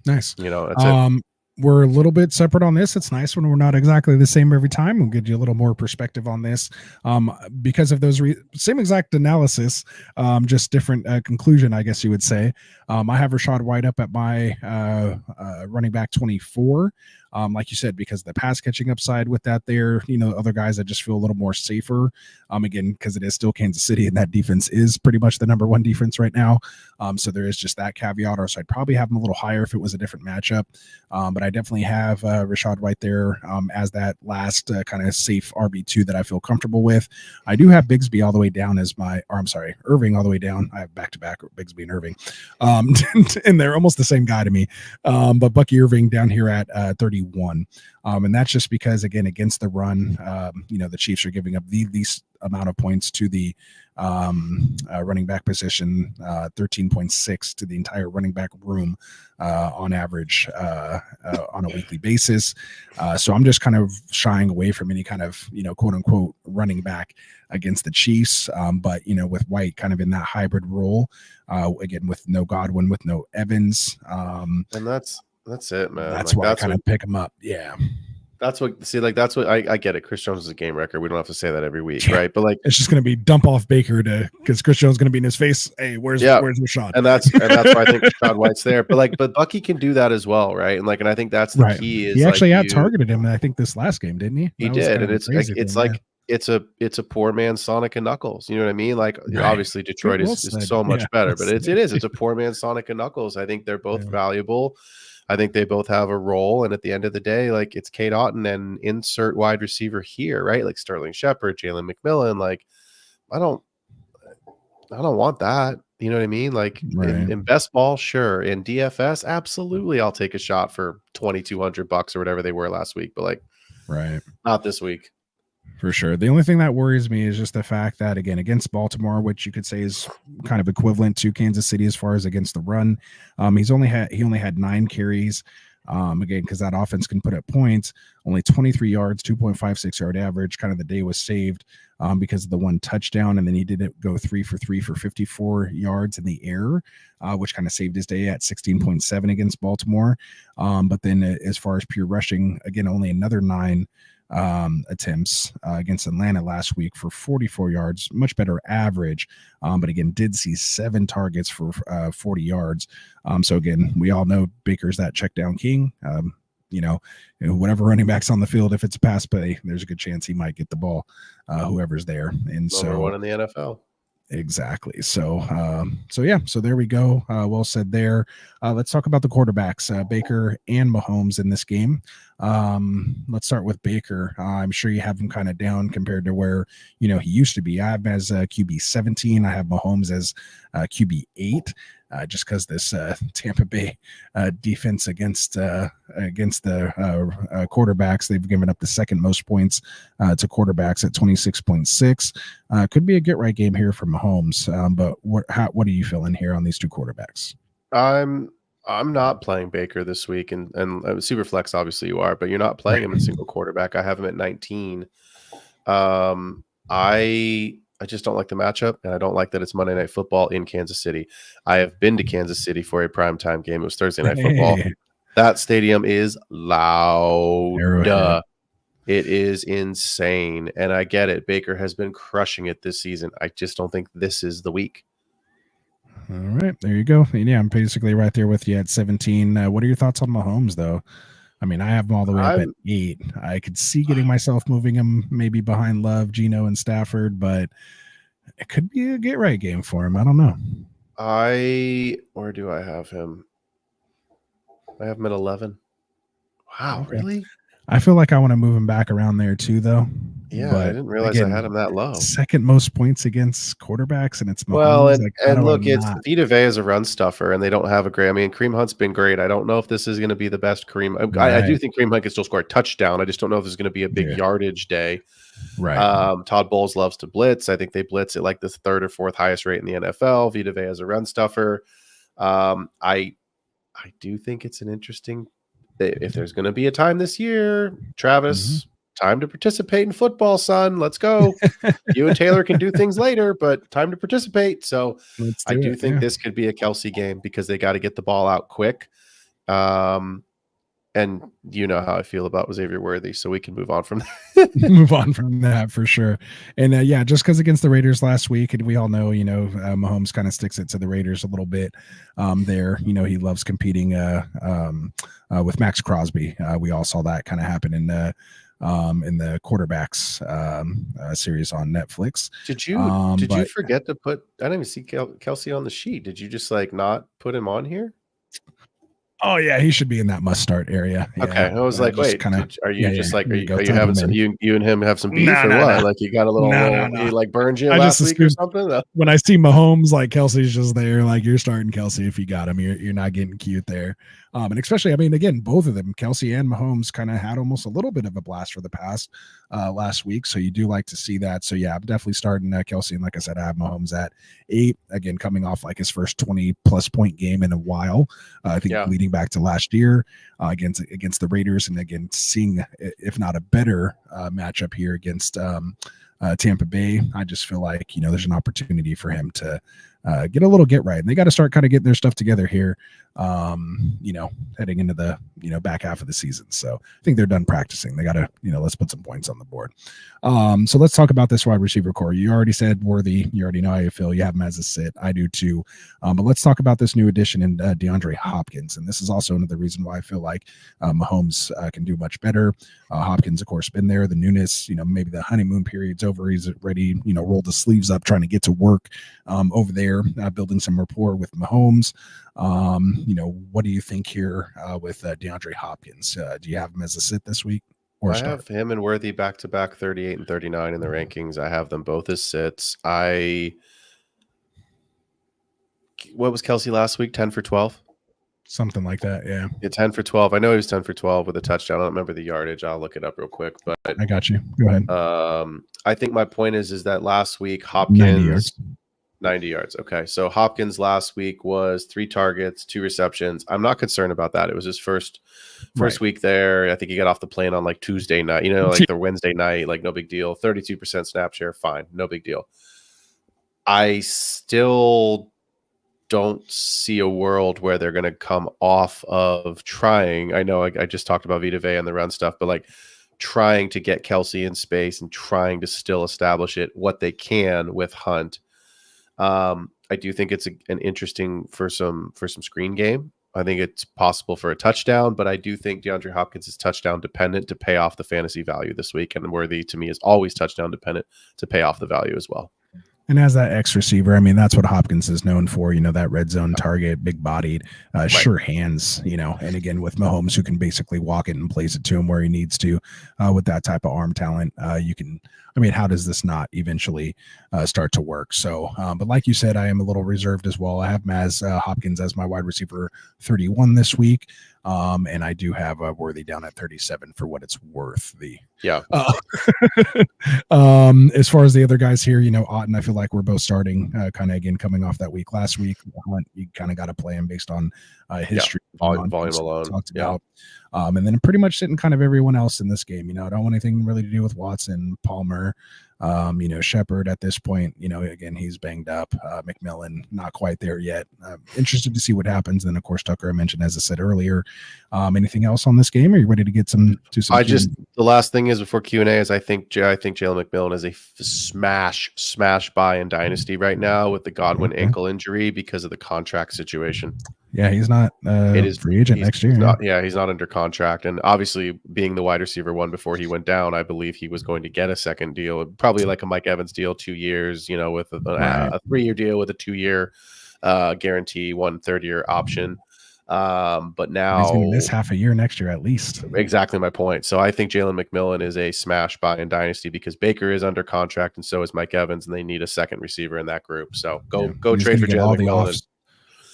Nice. That's it. We're a little bit separate on this. It's nice when we're not exactly the same every time. We'll give you a little more perspective on this because of those same exact analysis, just different conclusion, I guess you would say. I have Rachaad White up at my running back 24. Like you said, because the pass catching upside with that there, other guys I just feel a little more safer. Again, because it is still Kansas City and that defense is pretty much the number 1 defense right now. So there is just that caveat, or so I'd probably have him a little higher if it was a different matchup. But I definitely have Rachaad White there as that last kind of safe RB2 that I feel comfortable with. I do have Bigsby all the way down Irving all the way down. I have back-to-back Bigsby and Irving. And they're almost the same guy to me. But Bucky Irving down here at 31. And that's just because, again, against the run, the Chiefs are giving up the least amount of points to the running back position, 13.6 to the entire running back room on average on a weekly basis. So I'm just kind of shying away from any kind of, quote unquote running back against the Chiefs. But, with White kind of in that hybrid role, again, with no Godwin, with no Evans. And that's it, man. That's why I kind of pick him up. Yeah. That's what I get it. Chris Jones is a game wrecker. We don't have to say that every week, right? But it's just going to be dump off Baker because Chris Jones is going to be in his face. Hey, where's Rashawn? And that's why I think Rachaad White's there. But Bucky can do that as well, right? And I think that's the key. Is he actually out targeted him? I think this last game, didn't he? He did, and it's a poor man's Sonic and Knuckles. You know what I mean? Obviously Detroit is so much better, but it's a poor man's Sonic and Knuckles. I think they're both valuable. I think they both have a role, and at the end of the day, it's Cade Otton and insert wide receiver here, right? Like Sterling Shepard, Jalen McMillan. I don't want that. You know what I mean? In best ball, sure. In DFS, absolutely, I'll take a shot for $2,200 or whatever they were last week, but not this week. For sure. The only thing that worries me is just the fact that, again, against Baltimore, which you could say is kind of equivalent to Kansas City as far as against the run, he only had 9 carries Again, because that offense can put up points. Only 23 yards, 2.56 yard average. Kind of the day was saved because of the one touchdown, and then he did go 3 for 3 for 54 yards in the air, which kind of saved his day at 16.7 against Baltimore. But then as far as pure rushing, again, only another 9 attempts against Atlanta last week for 44 yards, much better average. But again, did see 7 targets for 40 yards. So again, we all know Baker's that check down king. Whatever running back's on the field, if it's a pass play, there's a good chance he might get the ball, whoever's there. And Number one in the NFL. Exactly. So there we go. Well said there. Let's talk about the quarterbacks, Baker and Mahomes in this game. Let's start with Baker. I'm sure you have him kind of down compared to where, he used to be. I have him as QB 17. I have Mahomes as QB 8. Just because this Tampa Bay defense against the quarterbacks, they've given up the second most points to quarterbacks at 26.6. Could be a get right game here for Mahomes. But what are you feeling here on these two quarterbacks? I'm not playing Baker this week, and super flex obviously you are, but you're not playing him in single quarterback. I have him at 19. I just don't like the matchup, and I don't like that it's Monday Night Football in Kansas City. I have been to Kansas City for a primetime game. It was Thursday Night Football. That stadium is loud. It is insane, and I get it. Baker has been crushing it this season. I just don't think this is the week. All right, there you go. And yeah, I'm basically right there with you at 17. What are your thoughts on Mahomes, though? I mean, I have him all the way up at 8. I could see getting myself moving him maybe behind Love, Geno, and Stafford, but it could be a get right game for him. I don't know. Where do I have him? I have him at 11. Wow, okay. Really? I feel like I want to move him back around there too, though. Yeah, but I didn't realize I had him that low. Second most points against quarterbacks, and it's Mahomes. Well, and look, it's Vita Vea is a run stuffer, and they don't have a great. I mean, Kareem Hunt's been great. I don't know if this is going to be the best Kareem. I do think Kareem Hunt can still score a touchdown. I just don't know if there's going to be a big yardage day. Right. Todd Bowles loves to blitz. I think they blitz at like the 3rd or 4th highest rate in the NFL. Vita Vea is a run stuffer. I do think it's an interesting. If there's going to be a time this year, Travis. Time to participate in football, son. Let's go. You and Taylor can do things later, but time to participate. So I do think this could be a Kelsey game because they got to get the ball out quick. And you know how I feel about Xavier Worthy, so we can move on from that. Move on from that for sure. And just because against the Raiders last week, and we all know, Mahomes kind of sticks it to the Raiders a little bit there. He loves competing with Max Crosby. We all saw that kind of happen in the quarterbacks series on Netflix. Did you forget to put? I didn't even see Kelsey on the sheet. Did you just not put him on here? Oh yeah, he should be in that must start area. Yeah. Okay, I was like, wait, are you having some? You and him have some beef or what? Like you got a little, he burned you last week or something. When I see Mahomes, Kelsey's just there, you're starting Kelsey if you got him. You're not getting cute there. And especially, again, both of them, Kelsey and Mahomes, kind of had almost a little bit of a blast for the pass last week. So you do like to see that. So yeah, I'm definitely starting Kelsey. And like I said, I have Mahomes at 8, again, coming off his first 20+ point game in a while. I think leading back to last year against the Raiders, and again, seeing if not a better matchup here against Tampa Bay. I just feel like, there's an opportunity for him to get a little get right. And they got to start kind of getting their stuff together here, heading into the, back half of the season. So I think they're done practicing. They got to, let's put some points on the board. So let's talk about this wide receiver core. You already said Worthy. You already know how you feel. You have him as a sit. I do too. But let's talk about this new addition in DeAndre Hopkins. And this is also another reason why I feel like Mahomes can do much better. Hopkins, of course, been there. The newness, maybe the honeymoon period's over. He's ready, rolled the sleeves up, trying to get to work over there, building some rapport with Mahomes. What do you think here with DeAndre Hopkins? Do you have him as a sit this week? Or I have him and Worthy back-to-back 38 and 39 in the rankings. I have them both as sits. What was Kelsey last week? 10 for 12? Something like that, yeah. 10 for 12. I know he was 10 for 12 with a touchdown. I don't remember the yardage. I'll look it up real quick. But I got you. Go ahead. I think my point is that last week Hopkins 90 yards. Okay. So Hopkins last week was 3 targets, 2 receptions. I'm not concerned about that. It was his first Right. week there. I think he got off the plane on like Tuesday night, like the Wednesday night, like no big deal. 32% snap share. Fine. No big deal. I still don't see a world where they're going to come off of trying. I know I just talked about Vita Vea and the run stuff, but like trying to get Kelsey in space and trying to still establish what they can with Hunt. I do think it's an interesting for some screen game. I think it's possible for a touchdown, but I do think DeAndre Hopkins is touchdown dependent to pay off the fantasy value this week, and Worthy to me is always touchdown dependent to pay off the value as well. And as that X receiver, I mean, that's what Hopkins is known for, that red zone target, big bodied, sure hands, and again, with Mahomes, who can basically walk it and place it to him where he needs to, with that type of arm talent, how does this not eventually start to work? So, but like you said, I am a little reserved as well. I have Maz Hopkins as my wide receiver 31 this week. And I do have a Worthy down at 37 for what it's worth. As far as the other guys here, Otten, I feel like we're both starting kind of again coming off that week last week. Hunt, you kind of got to play him based on history, volume alone. Talked about, and then pretty much sitting kind of everyone else in this game. I don't want anything really to do with Watson, Palmer. Shepard at this point, again, he's banged up. McMillan, not quite there yet. Interested to see what happens. Then, of course, Tucker, I mentioned, as I said earlier. Anything else on this game? Are you ready to get some? The last thing is before Q&A is I think Jalen McMillan is a smash buy in Dynasty right now with the Godwin ankle injury because of the contract situation. Yeah, he's not free agent next year. He's not under contract. And obviously, being the wide receiver one before he went down, I believe he was going to get a second deal, probably like a Mike Evans deal, 2 years, with a 3-year deal with a 2-year guarantee, 1 third-year option. But now he's going to miss half a year next year at least. Exactly my point. So I think Jalen McMillan is a smash buy in Dynasty because Baker is under contract and so is Mike Evans, and they need a second receiver in that group. So go trade for Jalen McMillan.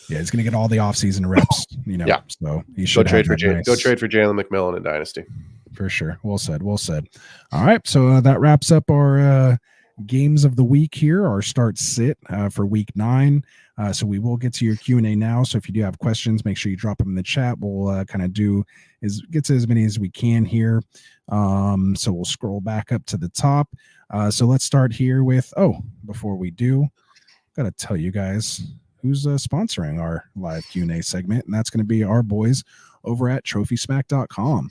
Yeah, he's going to get all the offseason reps, So he should go trade for Jalen McMillan in Dynasty. For sure. Well said. All right, so that wraps up our games of the week here, our start sit for week 9. So we will get to your Q&A now. So if you do have questions, make sure you drop them in the chat. We'll kind of get to as many as we can here. So we'll scroll back up to the top. So let's start here with, before we do, got to tell you guys who's sponsoring our live Q&A segment, and that's going to be our boys over at TrophySmack.com.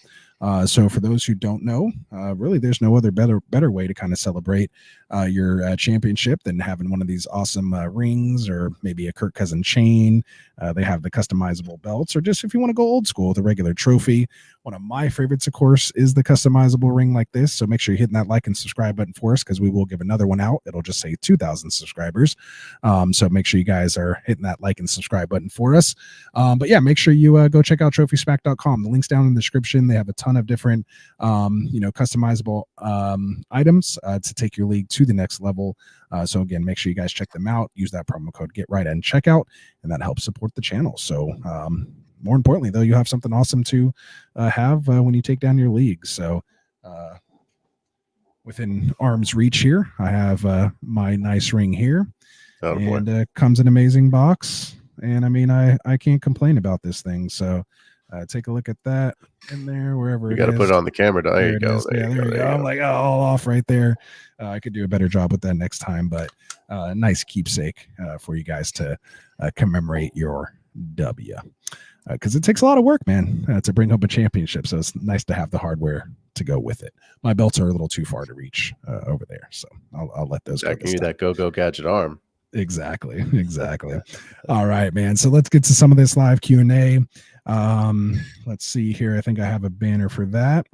So for those who don't know, really there's no other better way to kind of celebrate your championship than having one of these awesome rings, or maybe a Kirk Cousins chain. They have the customizable belts, or just if you want to go old school with a regular trophy. One of my favorites, of course, is the customizable ring like this. So make sure you're hitting that like and subscribe button for us, because we will give another one out. It'll just say 2,000 subscribers. So make sure you guys are hitting that like and subscribe button for us. But yeah, make sure you go check out TrophySmack.com. The link's down in the description. They have a ton of different, customizable items to take your league to the next level. So again, make sure you guys check them out. Use that promo code GetRight at checkout, and that helps support the channel. So more importantly, though, you have something awesome to have when you take down your league. So within arm's reach here, I have my nice ring here, and comes in an amazing box. And I mean, I can't complain about this thing. So take a look at that in there, wherever you got to put it on the camera. There you go. There you go. I'm like, all off right there. I could do a better job with that next time, but nice keepsake for you guys to commemorate your W. Because it takes a lot of work, man, to bring home a championship. So it's nice to have the hardware to go with it. My belts are a little too far to reach over there, so I'll let those go. Give you that go gadget arm. Exactly. All right, man. So let's get to some of this live Q&A. Let's see here. I think I have a banner for that.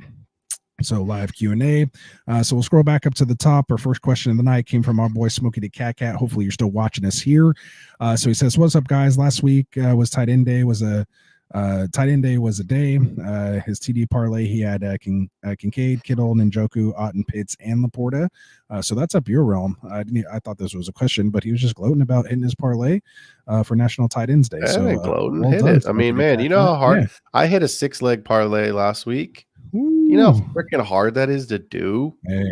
So live Q&A. So we'll scroll back up to the top. Our first question of the night came from our boy Smokey the Cat. Hopefully you're still watching us here. So he says, "What's up, guys? Last week was tight end day. Was a day. His TD parlay, he had Kincaid, Kittle, Njoku, Otten, Pitts, and Laporta. So that's up your realm. I thought this was a question, but he was just gloating about hitting his parlay for National Tight Ends Day. So gloating, hit it. I mean, man, you know how hard I hit a 6-leg parlay last week. Ooh. You know how freaking hard that is to do. Hey,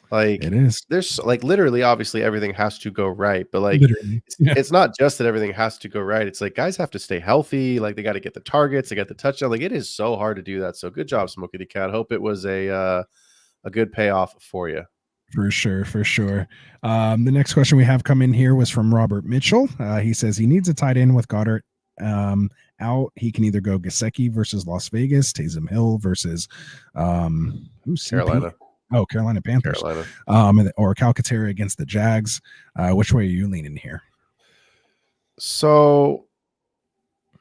Like It is there's like literally, obviously, everything has to go right, but like literally. Yeah, it's not just that everything has to go right. It's like guys have to stay healthy. Like they got to get the targets, they got the touchdown. Like it is so hard to do that. So good job, Smokey the Cat. Hope it was a good payoff for you. for sure, for sure. The next question we have come in here was from Robert Mitchell. He says he needs a tight end with Goddard out. He can either go Gesicki versus Las Vegas, Taysom Hill versus who's Carolina. Oh, Carolina Panthers. Carolina. Or Calcaterra against the Jags. Which way are you leaning here? So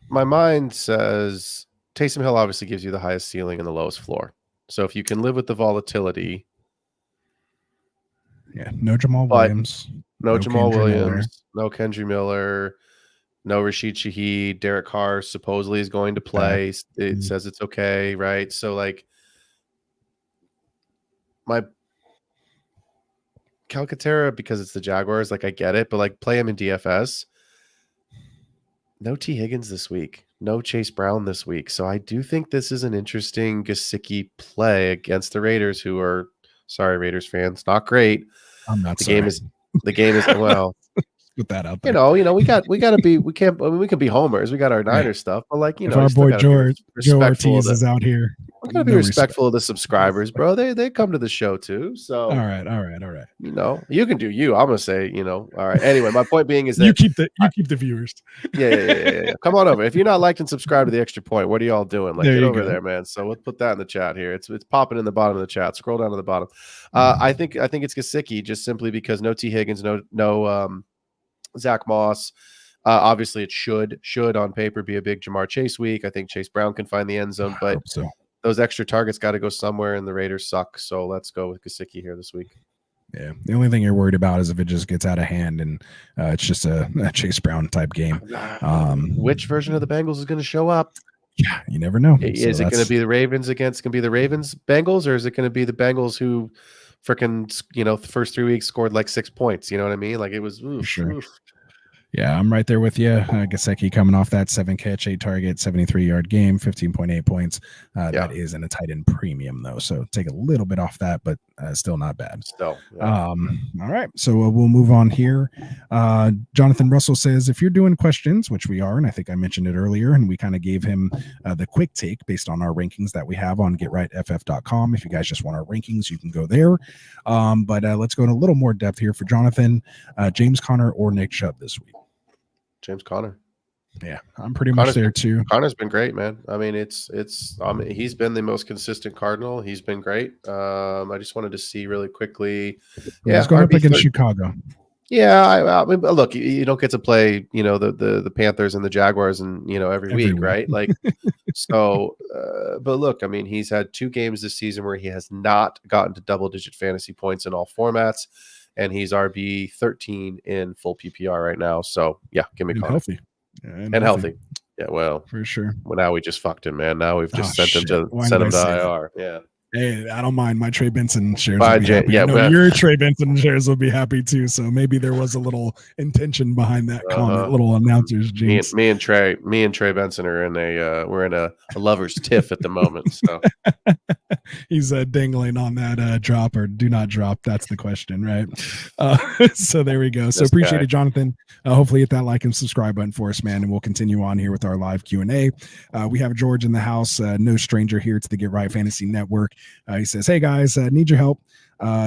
my mind says Taysom Hill obviously gives you the highest ceiling and the lowest floor. So if you can live with the volatility, yeah, no Jamal Williams, no Jamal Kendra Williams, Miller. no Kendry Miller, no Rashid Shaheed. Derek Carr supposedly is going to play. It says it's okay, right? So like my Calcaterra, because it's the Jaguars, like I get it, but like play him in DFS. No T. Higgins this week. No Chase Brown this week. So I do think this is an interesting Gesicki play against the Raiders, who are, sorry, Raiders fans, not great. I'm not The sorry. game is well. Put that out there. We got to be. We can't. I mean, we can be homers. We got our Niners stuff, but like if our boy Joe Ortiz is out here, we gotta be respectful of the subscribers, bro. They come to the show too. So all right. You can do you. I'm gonna say, all right. Anyway, my point being is that you keep the viewers. Yeah. Come on over. If you're not liked and subscribed to the Extra Point, what are y'all doing? Like, get over there, man. So let's put that in the chat here. It's popping in the bottom of the chat. Scroll down to the bottom. I think it's Gesicki, just simply because no T. Higgins, no Zach Moss. Obviously, it should on paper be a big Jamar Chase week. I think Chase Brown can find the end zone, but those extra targets got to go somewhere, and the Raiders suck. So let's go with Gesicki here this week. Yeah, the only thing you're worried about is if it just gets out of hand and it's just a Chase Brown type game. Which version of the Bengals is going to show up? Yeah, you never know. Is it going to be the Ravens Bengals, or is it going to be the Bengals who freaking, the first 3 weeks scored like 6 points? You know what I mean? Like it was sure. Yeah, I'm right there with you. Gesicki coming off that 7-catch, 8-target, 73-yard game, 15.8 points. That is in a tight end premium, though. So take a little bit off that, but still not bad. Still. Yeah. All right. So we'll move on here. Jonathan Russell says, if you're doing questions, which we are, and I think I mentioned it earlier, and we kind of gave him the quick take based on our rankings that we have on getrightff.com. If you guys just want our rankings, you can go there. But let's go in a little more depth here for Jonathan. James Conner or Nick Chubb this week? James Conner. Yeah, I'm pretty much there too. Connor's been great, man. I mean, he's been the most consistent Cardinal. He's been great. I just wanted to see really quickly. Yeah, he's going up against Chicago. Yeah, I mean, look, you don't get to play, the Panthers and the Jaguars and every week, right? Like, so, but look, I mean, he's had 2 games this season where he has not gotten to double-digit fantasy points in all formats. And he's RB 13 in full PPR right now. So yeah, give me Conner. Healthy. And healthy. Yeah, well, for sure. Well, now we just fucked him, man. Now we've just sent him to IR. Yeah. Hey, I don't mind. My Trey Benson shares. Your Trey Benson shares will be happy too. So maybe there was a little intention behind that comment. Little announcer's jinx. Me and Trey Benson are in we're in a lover's tiff at the moment. So he's dangling on that drop or do not drop. That's the question, right? So there we go. So appreciate it, Jonathan. Hopefully hit that like and subscribe button for us, man, and we'll continue on here with our live Q&A. We have George in the house, no stranger here to the Get Right Fantasy Network. He says, hey guys, need your help.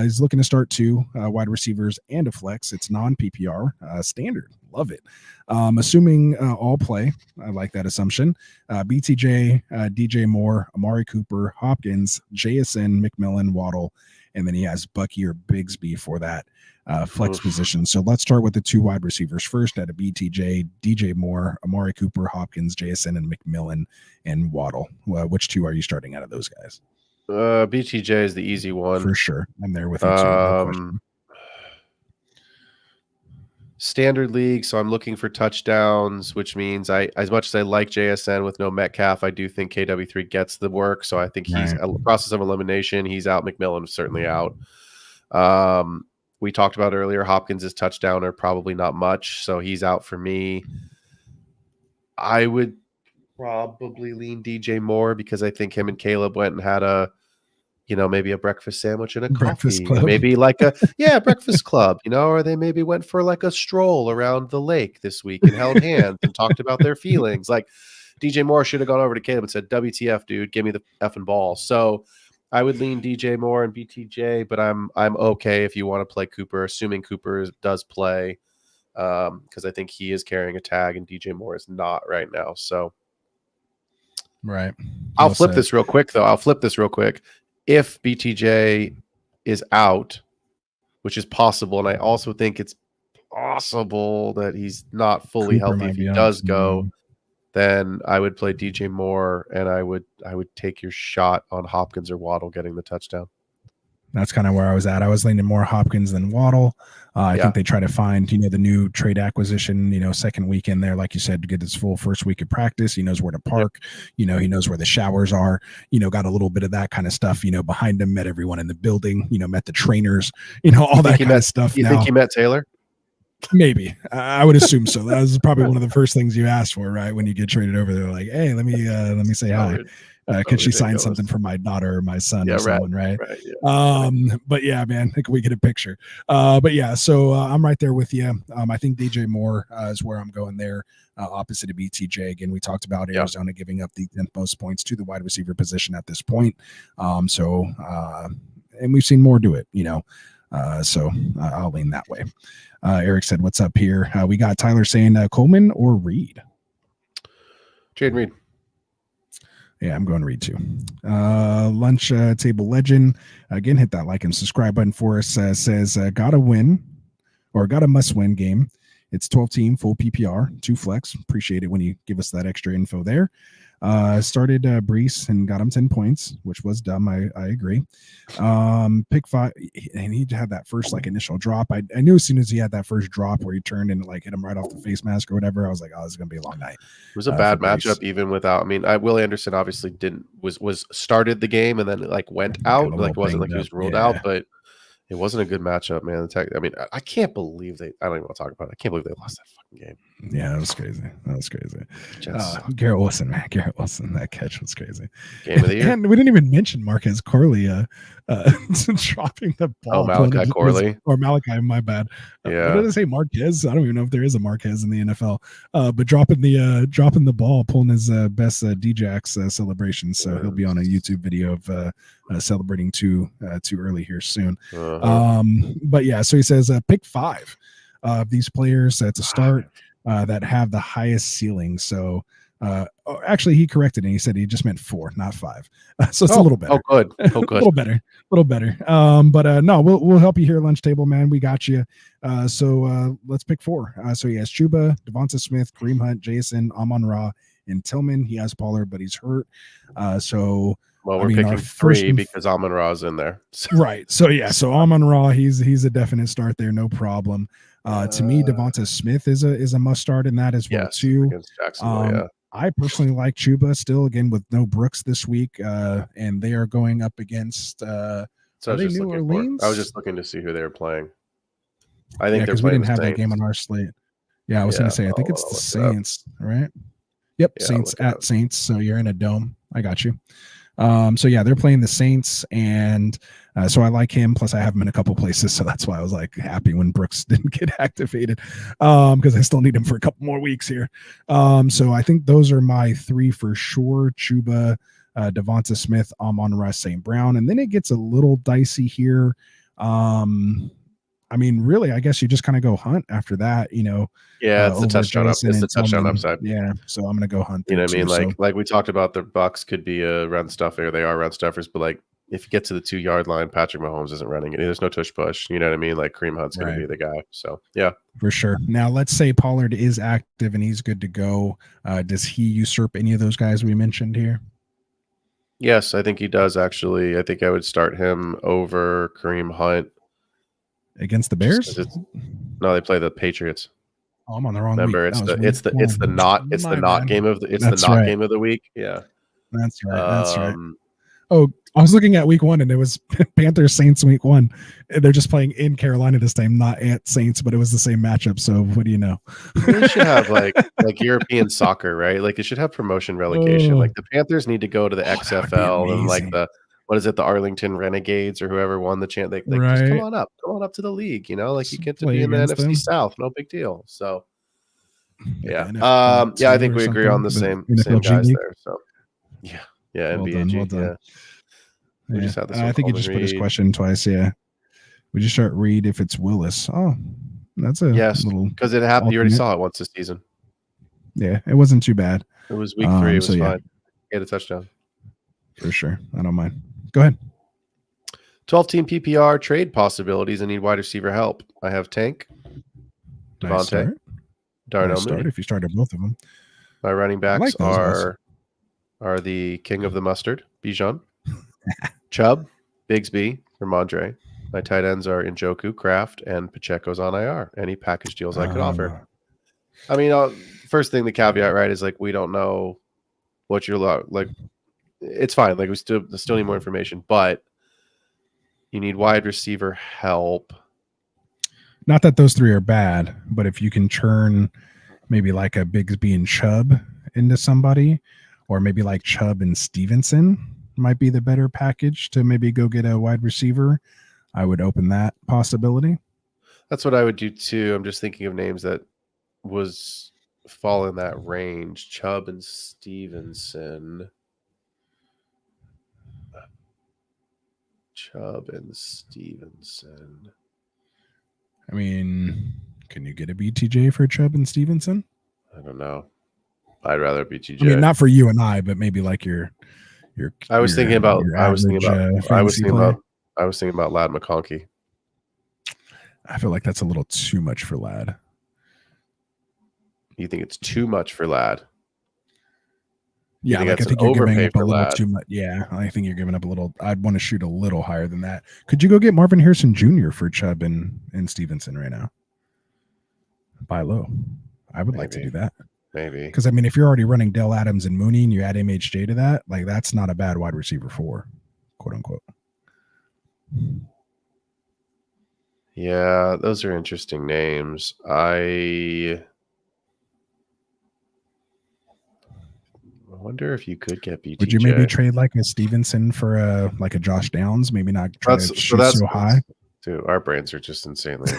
He's looking to start 2 wide receivers and a flex. It's non-PPR standard. Love it. Assuming all play. I like that assumption. BTJ, DJ Moore, Amari Cooper, Hopkins, JSN, McMillan, Waddle, and then he has Bucky or Bigsby for that flex position. So let's start with the 2 wide receivers first at a BTJ, DJ Moore, Amari Cooper, Hopkins, JSN, and McMillan, and Waddle. Which 2 are you starting out of those guys? BTJ is the easy one. For sure. I'm there with you too. No question. Standard league, so I'm looking for touchdowns, which means as much as I like JSN with no Metcalf, I do think KW3 gets the work. So I think he's a process of elimination. He's out. McMillan is certainly out. We talked about earlier, Hopkins' touchdown are probably not much, so he's out for me. I would probably lean DJ Moore because I think him and Caleb went and had a maybe a breakfast sandwich and a Breakfast coffee, club. maybe like a breakfast club, or they maybe went for like a stroll around the lake this week and held hands and talked about their feelings. Like DJ Moore should have gone over to Caleb and said, WTF, dude, give me the effing ball. So I would lean DJ Moore and BTJ, but I'm okay if you want to play Cooper, assuming Cooper does play, because I think he is carrying a tag and DJ Moore is not right now. So Right. I'll flip this real quick, though. If BTJ is out, which is possible, and I also think it's possible that he's not fully Cooper healthy if he might be does out. go, then I would play DJ Moore, and I would take your shot on Hopkins or Waddle getting the touchdown. That's kind of where I was at. I was leaning more Hopkins than Waddle. I think they try to find, the new trade acquisition, second weekend there, like you said, to get his full first week of practice. He knows where to park. He knows where the showers are. Got a little bit of that kind of stuff, behind him, met everyone in the building, met the trainers, all that kind of stuff. You think he met Taylor? Maybe. I would assume so. That was probably one of the first things you asked for, right? When you get traded over, they're like, hey, let me say hi. Could she sign something for my daughter or my son or someone, right? Yeah. But yeah, man, we get a picture. But yeah, so I'm right there with you. I think DJ Moore is where I'm going there, opposite of BTJ. Again, we talked about Arizona giving up the 10th most points to the wide receiver position at this point. And we've seen Moore do it, so I'll lean that way. Eric said, what's up here? We got Tyler saying Coleman or Reed. Jaden Reed. Yeah, I'm going Reed too. Lunch Table Legend. Again, hit that like and subscribe button for us. Says, got a must win game. It's 12 team, full PPR, 2 flex. Appreciate it when you give us that extra info there. Started Brees and got him 10 points, which was dumb. I agree. Pick 5, and he had that first initial drop. I knew as soon as he had that first drop where he turned and hit him right off the face mask or whatever, I was like, oh, this is gonna be a long night. It was a bad matchup, even without. Will Anderson obviously was started the game and then went out. It wasn't like he was ruled out, but it wasn't a good matchup, man. I can't believe I don't even want to talk about it. I can't believe they lost that fucking game. Yeah, that was crazy. Garrett Wilson, man. Garrett Wilson, that catch was crazy. Game of the year. And we didn't even mention Marquez Corley dropping the ball. Malachi Corley. Or Malachi, my bad. Yeah. What did I say? Marquez? I don't even know if there is a Marquez in the NFL. But dropping the ball, pulling his best D-Jax celebration. So he'll be on a YouTube video of celebrating too early here soon. But yeah, so he says pick 5 of these players to start that have the highest ceiling. So actually he corrected and he said he just meant 4, not 5. So it's a little better. Oh, good. a little better. But no, we'll help you here, Lunch Table, man. We got you. So let's pick 4. So he has Chuba, Devonta Smith, Kareem Hunt, Jason, Amon-Ra, and Tillman. He has Pollard, but he's hurt. We're picking 3 because Amon-Ra is in there. Right. So yeah, so Amon-Ra, he's a definite start there, no problem. To me, Devonta Smith is a must start in that as well too. Against Jacksonville, I personally like Chuba still, again with no Brooks this week, and they are going up against New Orleans. I was just looking to see who they were playing. I think they're playing. We didn't have Saints. that game on our slate. Yeah, I was going to say I think it's the Saints, right? Yep, Saints at Saints. So you're in a dome. I got you. So yeah, they're playing the Saints, and so I like him. Plus, I have him in a couple places, so that's why I was happy when Brooks didn't get activated, because I still need him for a couple more weeks here. So I think those are my 3 for sure: Chuba, Devonta Smith, Amon-Ra, St. Brown, and then it gets a little dicey here. Really, I guess you just kind of go Hunt after that, Yeah, it's the touchdown. It's the touchdown upside. Yeah, so I'm gonna go Hunt. You know what I mean? Like we talked about, the Bucks could be a run stuffer. They are run stuffers, but if you get to the 2-yard line, Patrick Mahomes isn't running it. There's no tush push. You know what I mean? Kareem Hunt's gonna be the guy. So yeah, for sure. Now let's say Pollard is active and he's good to go. Does he usurp any of those guys we mentioned here? Yes, I think he does. Actually, I think I would start him over Kareem Hunt. Against the Bears? No, they play the Patriots. Oh, I'm on the wrong. Remember, week. it's the not game of the week. Yeah, that's right. That's right. Oh, I was looking at week 1 and it was Panthers Saints week 1. They're just playing in Carolina this time, not at Saints, but it was the same matchup. So what do you know? They should have like European soccer, right? It should have promotion relegation. The Panthers need to go to the XFL and what is it, the Arlington Renegades or whoever won the chance. They just Right. come on up to the league. You know, like you get to Play be in the against NFC them. South, no big deal. So yeah, NFL yeah, I think or we agree on the something. same NFL G guys League? there. So yeah, Well NBA done, G, well done. yeah. We Yeah. just had this. I think he just put his question twice. Yeah. We just start read if it's Willis. Oh, that's a little because it happened. You already alternate. saw it once this season. Yeah, it wasn't too bad. It was week 3. It was so yeah. fine. He had a touchdown. For sure. I don't mind. Go ahead. 12-team PPR trade possibilities. I need wide receiver help. I have Tank, Nice Devontae, start. Darnell Nice start Mooney. if you started both of them. My running backs like those are the king of the mustard, Bijan, Chubb, Bigsby, Ramondre. My tight ends are Njoku, Kraft, and Pacheco's on IR. Any package deals I could offer. I mean, first thing, the caveat, right, is like we don't know what you're like. It's fine. Like we still need more information, but you need wide receiver help. Not that those 3 are bad, but if you can turn maybe like a Bigsby and Chubb into somebody, or maybe like Chubb and Stevenson might be the better package to maybe go get a wide receiver, I would open that possibility. That's what I would do too. I'm just thinking of names that fall in that range. Chubb and Stevenson. I mean, can you get a BTJ for Chubb and Stevenson? I don't know. I'd rather BTJ. I mean, not for you and I, but maybe like your. I was thinking about Lad McConkey. I feel like that's a little too much for Lad. You think it's too much for Lad? Yeah, like I think you're giving up a little too much. Yeah, I think you're giving up a little. I'd want to shoot a little higher than that. Could you go get Marvin Harrison Jr. for Chubb and Stevenson right now? Buy low. I would like to do that. Maybe. Because, I mean, if you're already running Dell Adams and Mooney and you add MHJ to that, like that's not a bad wide receiver 4, quote unquote. Yeah, those are interesting names. I wonder if you could get BTJ. Would you maybe trade like a Stevenson for a Josh Downs? Maybe not try to shoot so high. Dude, our brains are just insanely.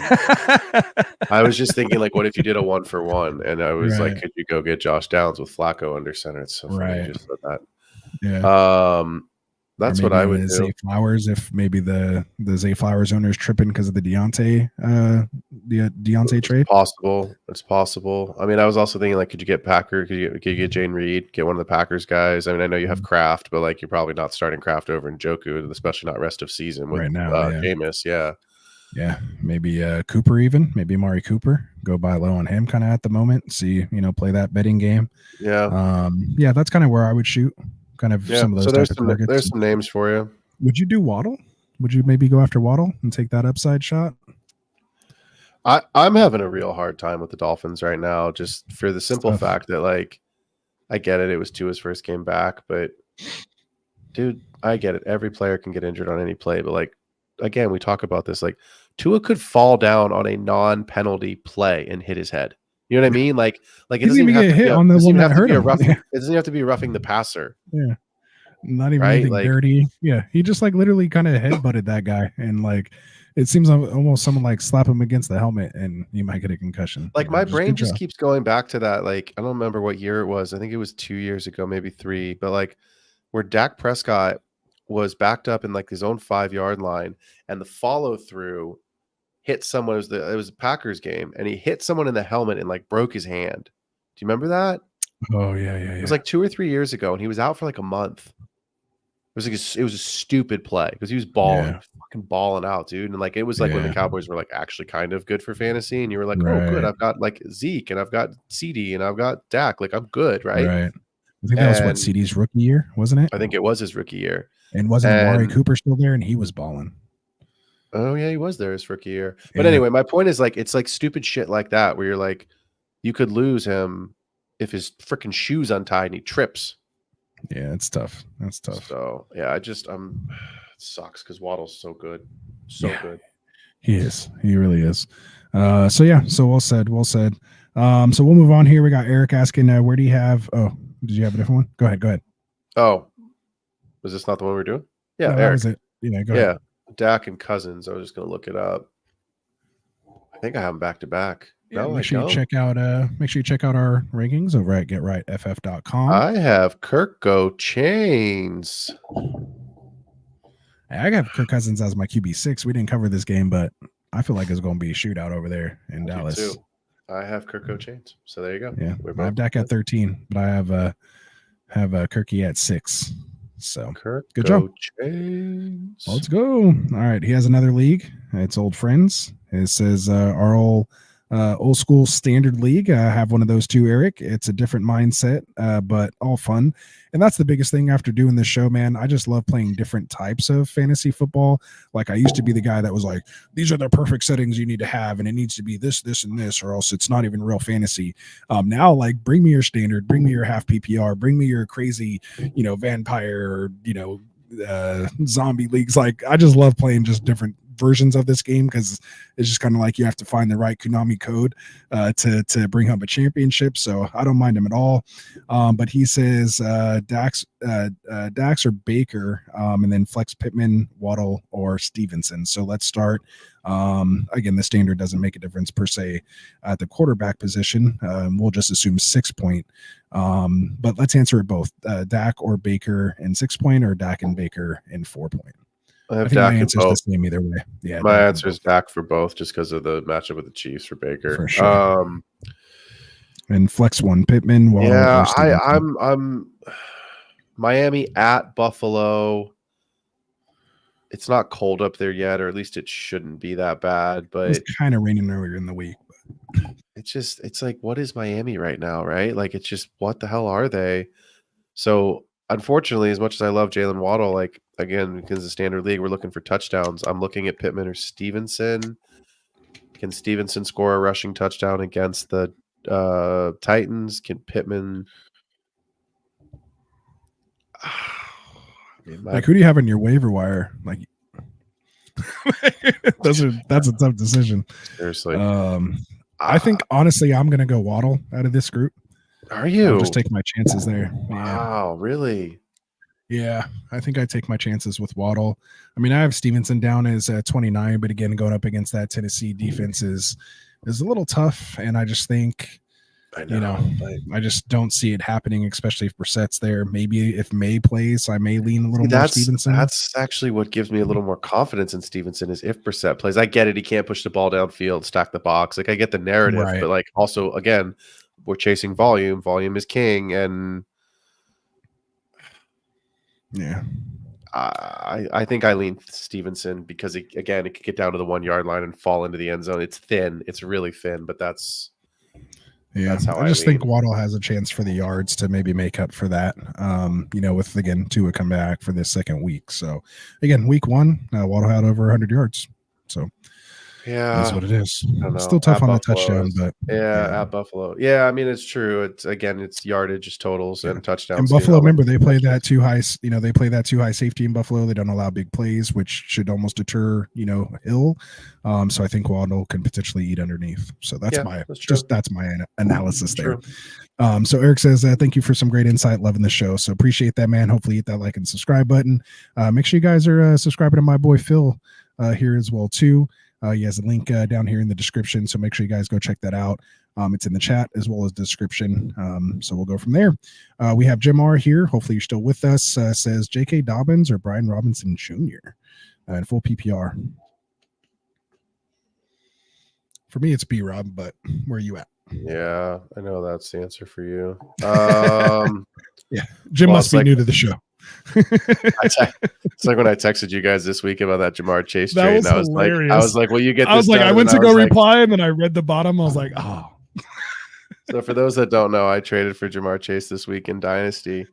I was just thinking, like, what if you did a 1-for-1? And I was like, could you go get Josh Downs with Flacco under center? It's so funny you just said that. Yeah. That's what I would do. Zay Flowers, if maybe the Zay Flowers owner is tripping because of the Deontay trade. It's possible. I mean, I was also thinking, like, could you get Packer? Could you get Jane Reed? Get one of the Packers guys? I mean, I know you have Kraft, but like, you're probably not starting Kraft over Njoku, especially not rest of season with right now. Jameis. Yeah, maybe Cooper even, maybe Amari Cooper. Go buy low on him kind of at the moment. See, play that betting game. Yeah. Yeah, that's kind of where I would shoot. Kind of some of those. So there's some names for you. Would you do Waddle? Would you maybe go after Waddle and take that upside shot? I'm having a real hard time with the Dolphins right now, just for the simple fact that, like, I get it. It was Tua's first game back, but dude, I get it. Every player can get injured on any play, but like, again, we talk about this. Like, Tua could fall down on a non-penalty play and hit his head. You know what I mean? Like it doesn't even have to hit on the one that hurt him. It doesn't have to be roughing the passer. Yeah, not even anything dirty. Yeah, he just like literally kind of headbutted that guy, and like it seems almost someone like slap him against the helmet, and you might get a concussion. Like my brain just keeps going back to that. Like I don't remember what year it was. I think it was 2 years ago, maybe 3. But like where Dak Prescott was backed up in like his own 5-yard line, and the follow through hit someone. It was a Packers game, and he hit someone in the helmet and like broke his hand. Do you remember that? Oh yeah. It was like 2 or 3 years ago, and he was out for like a month. It was like it was a stupid play because he was fucking balling out, dude. And like it was like when the Cowboys were like actually kind of good for fantasy, and you were like, oh, good, I've got like Zeke, and I've got CD, and I've got Dak. Like I'm good, right? Right. I think that was what CD's rookie year, wasn't it? I think it was his rookie year. And wasn't Amari Cooper still there? And he was balling. Oh yeah, he was there his rookie year. But anyway, my point is like it's like stupid shit like that where you're like, you could lose him if his freaking shoe's untied and he trips. Yeah, it's tough. That's tough. So yeah, it sucks because Waddle's so good, good. He is. He really is. So well said. So we'll move on here. We got Eric asking, where do you have? Oh, did you have a different one? Go ahead. Oh, was this not the one we're doing? Yeah, No, that Eric. was it. Yeah, go ahead. Dak and Cousins. I was just gonna look it up. I think I have them back to back. Yeah, No, make sure you check out our rankings over at getrightff.com. I have Kirk go Chains. I have Kirk Cousins as my QB6. We didn't cover this game, but I feel like it's going to be a shootout over there in Dallas. Too. I have Kirk go Chains. So there you go. Yeah, I have Dak at 13, but I have Kirky at 6. So Kirk good job. Chains. Let's go. All right, he has another league. It's Old Friends. It says our old school standard league. I have one of those too, Eric. It's a different mindset, but all fun. And that's the biggest thing after doing this show, man. I just love playing different types of fantasy football. Like I used to be the guy that was like, these are the perfect settings you need to have, and it needs to be this, this, and this, or else it's not even real fantasy. Now, like, bring me your standard, bring me your half PPR, bring me your crazy, vampire, zombie leagues. Like, I just love playing just different versions of this game because it's just kind of like you have to find the right Konami code to bring home a championship. So I don't mind him at all. But he says Dax or Baker, and then flex Pittman, Waddle, or Stevenson. So let's start. Again, the standard doesn't make a difference per se at the quarterback position. We'll just assume 6 point. But let's answer it both. Dak or Baker in 6 point, or Dak and Baker in 4 point. I have think Dak my answer is both. the same either way. Yeah, my answer is Dak for both, just because of the matchup with the Chiefs for Baker. For sure. And flex one, Pittman. Yeah, I'm Miami at Buffalo. It's not cold up there yet, or at least it shouldn't be that bad. But it's kind of raining earlier in the week. It's like, what is Miami right now, right? Like, it's just, what the hell are they? So unfortunately, as much as I love Jalen Waddle, like, again, because the standard league, we're looking for touchdowns. I'm looking at Pittman or Stevenson. Can Stevenson score a rushing touchdown against the Titans? Can Pittman? Like, who do you have in your waiver wire? Like, that's a tough decision. Seriously. I think honestly, I'm gonna go Waddle out of this group. Are you? I'll just take my chances there. Wow, really? Yeah, I think I take my chances with Waddle. I mean, I have Stevenson down as 29, but again, going up against that Tennessee defense is a little tough, and I just think, I just don't see it happening, especially if Brissett's there. Maybe if May plays, I may lean a little more Stevenson. That's actually what gives me a little more confidence in Stevenson is if Brissett plays. I get it; he can't push the ball downfield, stack the box. Like, I get the narrative, right. But like, also, again, we're chasing volume. Volume is king, and yeah, I think I lean Stevenson because it could get down to the 1 yard line and fall into the end zone. It's thin. It's really thin, but that's how I just think Waddle has a chance for the yards to maybe make up for that. With, again, Tua come back for this second week. So again, week 1, Waddle had over 100 yards. So yeah, that's what it is. It's still tough on the touchdown, but at Buffalo. Yeah, I mean, it's true. It's yardage, it's totals, and touchdowns. And Buffalo, remember, they play that too high. They play that too high safety in Buffalo. They don't allow big plays, which should almost deter Hill. So I think Waddle can potentially eat underneath. So that's that's my analysis there. So Eric says, thank you for some great insight. Loving the show. So appreciate that, man. Hopefully hit that like and subscribe button. Make sure you guys are subscribing to my boy Phil here as well too. He has a link down here in the description, so make sure you guys go check that out. It's in the chat as well as the description. So we'll go from there. We have Jim R here. Hopefully you're still with us. Says J.K. Dobbins or Brian Robinson Jr. In full PPR. For me, it's B-Rob, but where are you at? Yeah, I know that's the answer for you. Yeah, Jim must be new to the show. It's like when I texted you guys this week about that Jamar Chase trade, and I was like, well, you get this. I was like, I went to go reply, and then I read the bottom. I was like, oh. So for those that don't know, I traded for Jamar Chase this week in Dynasty,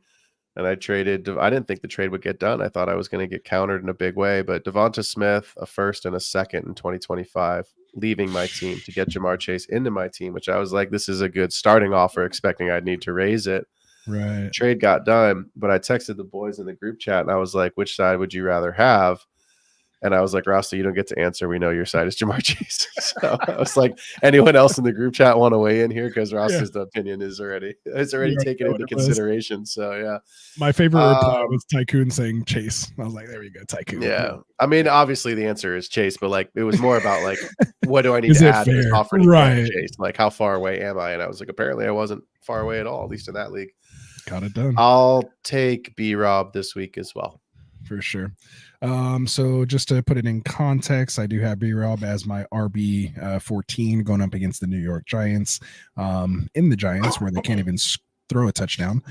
and I didn't think the trade would get done. I thought I was going to get countered in a big way, but Devonta Smith, a first and a second in 2025, leaving my team to get Jamar Chase into my team, which I was like, this is a good starting offer, expecting I'd need to raise it. Right. Trade got done, but I texted the boys in the group chat and I was like, which side would you rather have? And I was like, Rasta, you don't get to answer. We know your side is Jamar Chase. So I was like, anyone else in the group chat want to weigh in here? Because Rasta's opinion is already taken into consideration. So yeah. My favorite reply was Tycoon saying Chase. I was like, there we go, Tycoon. Yeah. I mean, obviously the answer is Chase, but like it was more about like, what do I need to add to this offer to get Chase? Like, how far away am I? And I was like, apparently I wasn't far away at all, at least in that league. Got it done. I'll take B-Rob this week as well. For sure. So just to put it in context, I do have B-Rob as my RB 14 going up against the New York Giants. In the Giants, where they can't even throw a touchdown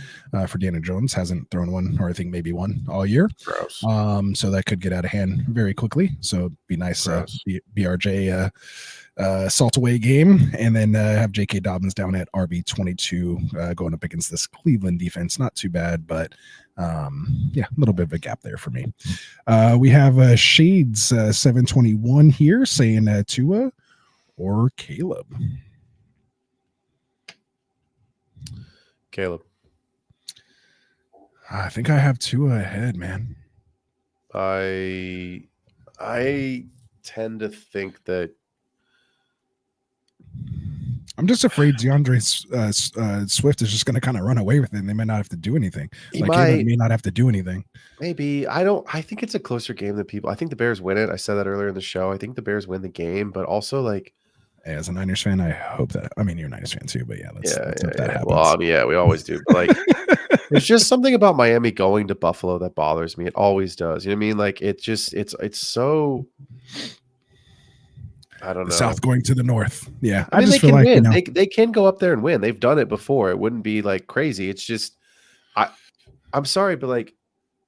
for Daniel Jones, hasn't thrown one, or I think maybe one all year. Gross. So that could get out of hand very quickly. So it'd be nice BRJ salt away game, and then have J.K. Dobbins down at RB 22 going up against this Cleveland defense. Not too bad, but a little bit of a gap there for me. We have Shades 721 here saying Tua or Caleb. Caleb. I think I have Tua ahead, man. I tend to think that I'm just afraid DeAndre Swift is just going to kind of run away with it, and they may not have to do anything. Caleb may not have to do anything. Maybe. I think it's a closer game than people. I think the Bears win it. I said that earlier in the show. I think the Bears win the game, but also like, as a Niners fan, I hope that. I mean, you're a Niners fan too, but let's hope that happens. Well, we always do. But like, there's just something about Miami going to Buffalo that bothers me. It always does. You know what I mean? Like, it's so. I don't know. The South going to the North. Yeah, I mean, just feel like win. They can go up there and win. They've done it before. It wouldn't be like crazy. It's just, I'm sorry, but like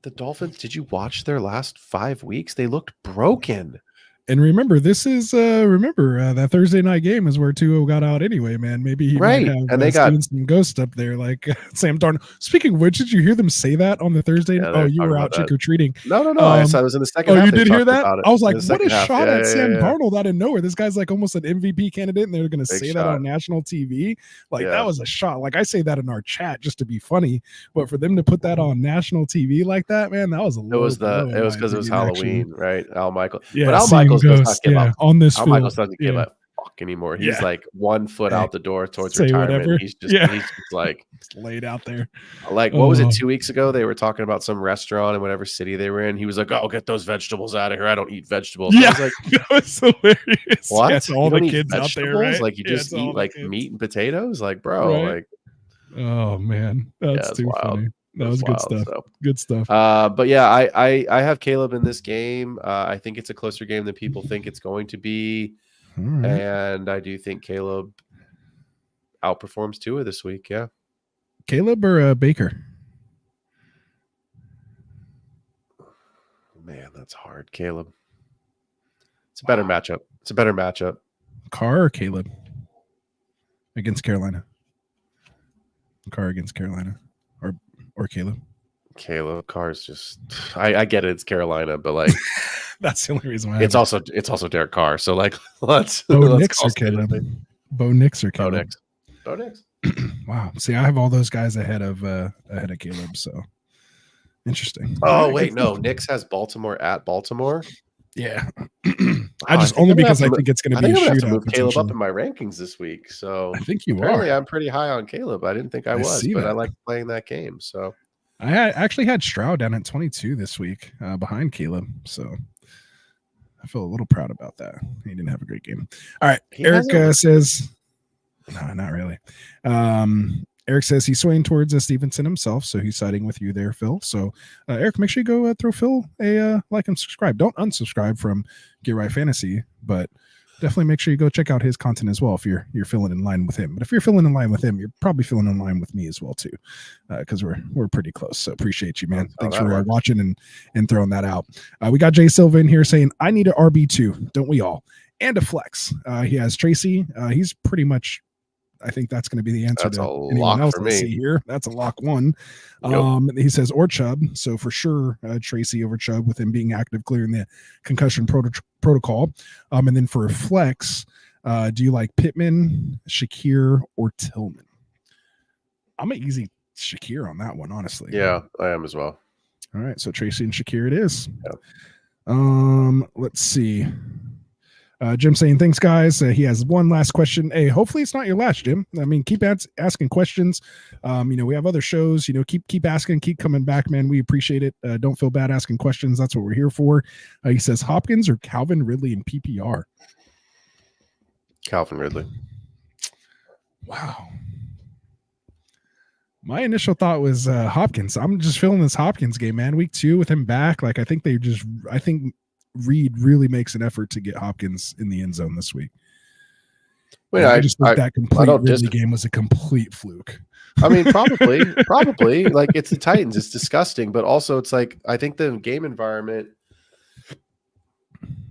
the Dolphins. Did you watch their last 5 weeks? They looked broken. And remember, this is that Thursday night game is where Tua got out anyway, man. Maybe he might have, and they got some ghost up there like Sam Darnold. Speaking of which, did you hear them say that on the Thursday? Yeah, you were out trick or treating. No. I was in the second. Oh, you did hear that? I was like, what a shot at Sam Yeah. Darnold out of nowhere. This guy's like almost an MVP candidate, and they're going to say that on national TV. Like that was a shot. Like I say that in our chat just to be funny, but for them to put that on national TV like that, man, that was a little. It was because it was Halloween, right? Al Michael. Yeah, but Al Michaels does not give up. On this Al Michaels doesn't give a fuck anymore. He's like 1 foot out the door towards retirement. Whatever. He's just like laid out there. Like what was it 2 weeks ago? They were talking about some restaurant in whatever city they were in. He was like, "Oh, get those vegetables out of here. I don't eat vegetables." Yeah, I was like, that was hilarious. What? Yes, all the kids out there, right? Like you just eat like meat and potatoes, like bro. Right. Like, oh man, that's too wild. funny. That was good stuff. So. Good stuff. But yeah, I have Caleb in this game. I think it's a closer game than people think it's going to be. Right. And I do think Caleb outperforms Tua this week. Yeah. Caleb or Baker? Man, that's hard. Caleb. It's a better matchup. Carr or Caleb against Carolina? Carr against Carolina or Caleb? Caleb. Carr's just I get it, it's Carolina, but like that's the only reason why it's also Derek Carr. So like let's Bo Nix or Caleb. Bo Nix or Caleb. Bo Nix. Wow. See, I have all those guys ahead of Caleb, so interesting. Oh, wait, no. Nix has Baltimore at Baltimore. Yeah. I just only because I think it's going to be a shootout. To move Caleb up in my rankings this week. So I think you apparently are. I'm pretty high on Caleb. I didn't think I was, but I like playing that game. So I actually had Stroud down at 22 this week behind Caleb. So I feel a little proud about that. He didn't have a great game. All right. Eric says, no, not really. Eric says he's swaying towards Stevenson himself, so he's siding with you there, Phil. So, Eric, make sure you go throw Phil a like and subscribe. Don't unsubscribe from Get Right Fantasy, but definitely make sure you go check out his content as well if you're feeling in line with him. But if you're feeling in line with him, you're probably feeling in line with me as well too, because we're pretty close. So appreciate you, man. Thanks for watching and throwing that out. We got Jay Silva in here saying I need an RB2, don't we all? And a flex. He has Tracy. He's pretty much. I think that's going to be the answer to anyone else for I see here. That's a lock one. Yep. He says, or Chubb. So for sure, Tracy over Chubb with him being active, clearing the concussion protocol. And then for a flex, do you like Pittman, Shakir, or Tillman? I'm an easy Shakir on that one, honestly. Yeah, I am as well. All right. So Tracy and Shakir it is. Yeah. Let's see. Jim saying thanks, guys. He has one last question. Hey, hopefully it's not your last, Jim. I mean, keep asking questions. We have other shows. Keep asking, keep coming back, man. We appreciate it. Don't feel bad asking questions. That's what we're here for. He says Hopkins or Calvin Ridley in PPR. Calvin Ridley. Wow. My initial thought was Hopkins. I'm just feeling this Hopkins game, man. Week 2 with him back. Like, I think Reed really makes an effort to get Hopkins in the end zone this week. Wait, I just think that complete Ridley game was a complete fluke. I mean, probably. Like, it's the Titans. It's disgusting, but also it's like I think the game environment.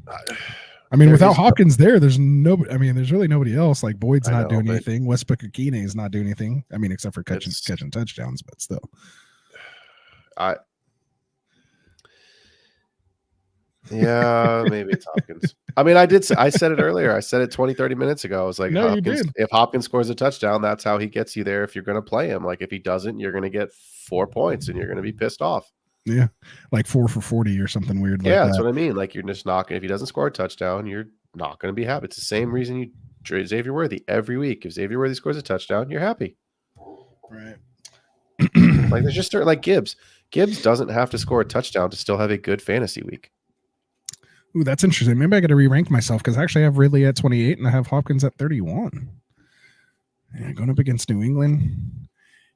I mean, without Hopkins there's nobody. I mean, there's really nobody else. Like Boyd's not doing anything. Westbrook Akine is not doing anything. I mean, except for catching touchdowns, but still. Yeah, maybe it's Hopkins. I mean, I said it earlier. I said it 20, 30 minutes ago. I was like, no, you did. If Hopkins scores a touchdown, that's how he gets you there if you're going to play him. Like, if he doesn't, you're going to get 4 points and you're going to be pissed off. Yeah, like 4 for 40 or something weird. Yeah, that's what I mean. Like, you're just not going. If he doesn't score a touchdown, you're not going to be happy. It's the same reason you trade Xavier Worthy every week. If Xavier Worthy scores a touchdown, you're happy. Right. Like, there's just certain, like Gibbs. Gibbs doesn't have to score a touchdown to still have a good fantasy week. Ooh, that's interesting. Maybe I got to re-rank myself because actually I have Ridley at 28 and I have Hopkins at 31. Yeah, going up against New England.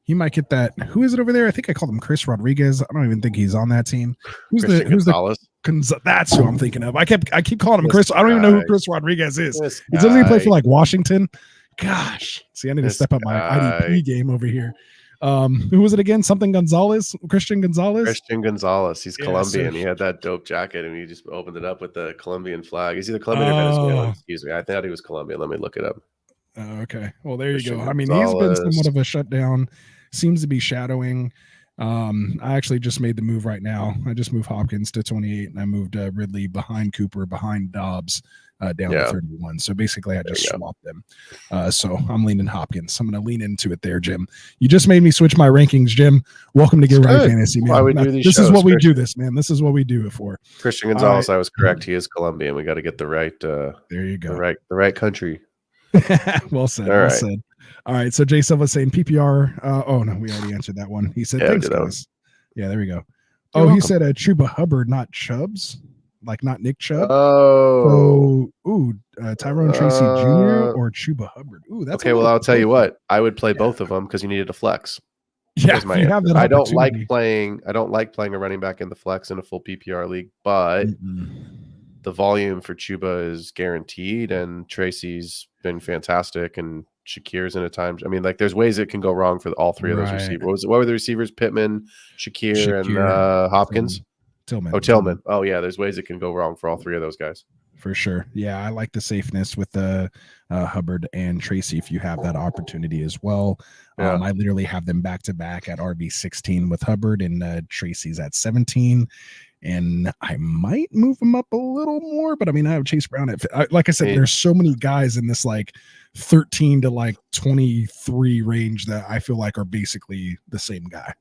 He might get that. Who is it over there? I think I called him Chris Rodriguez. I don't even think he's on that team. Who's Gonzalez? That's who I'm thinking of. I keep calling him Chris. I don't even know who Chris Rodriguez is. He doesn't even play for like Washington. Gosh. See, I need to step up my IDP game over here. Who was it again? Something Gonzalez? Christian Gonzalez? He's Colombian. He had that dope jacket and he just opened it up with the Colombian flag. Is he the Colombian or Venezuelan? Excuse me. I thought he was Colombian. Let me look it up. Okay. Well, there Christian you go. Gonzalez. I mean, he's been somewhat of a shutdown. Seems to be shadowing. I actually just made the move right now. I just moved Hopkins to 28 and I moved Ridley behind Cooper, behind Dobbs down to 31. So basically I just swapped them. So I'm leaning Hopkins. I'm going to lean into it there, Jim. You just made me switch my rankings, Jim. Welcome to Get Right Fantasy, man. Why we do these this shows, is what we do this, man. This is what we do it for. Christian Gonzalez, I was correct. He is Colombian. We got to get the right there you go. The right country. Well said. Well said. All right. So Jay Silva saying PPR. Oh no, we already answered that one. He said thanks, guys. Yeah, there we go. He said Chuba Hubbard, not Chubbs, like not Nick Chubb. Oh, so Tyrone Tracy Jr. or Chuba Hubbard. Ooh, that's okay. Well, I'll tell you what. I would play both of them because you needed a flex. Yeah, I don't like playing a running back in the flex in a full PPR league, but the volume for Chuba is guaranteed, and Tracy's been fantastic, and Shakir's in a time. I mean, like, there's ways it can go wrong for all three of those receivers. What were the receivers? Pittman, Shakir, and Hopkins. Tillman. Oh yeah, there's ways it can go wrong for all three of those guys. For sure. Yeah, I like the safeness with Hubbard and Tracy if you have that opportunity as well. I literally have them back to back at RB 16 with Hubbard, and Tracy's at 17. And I might move him up a little more, but I mean, I have Chase Brown at, like I said, there's so many guys in this like 13 to like 23 range that I feel like are basically the same guy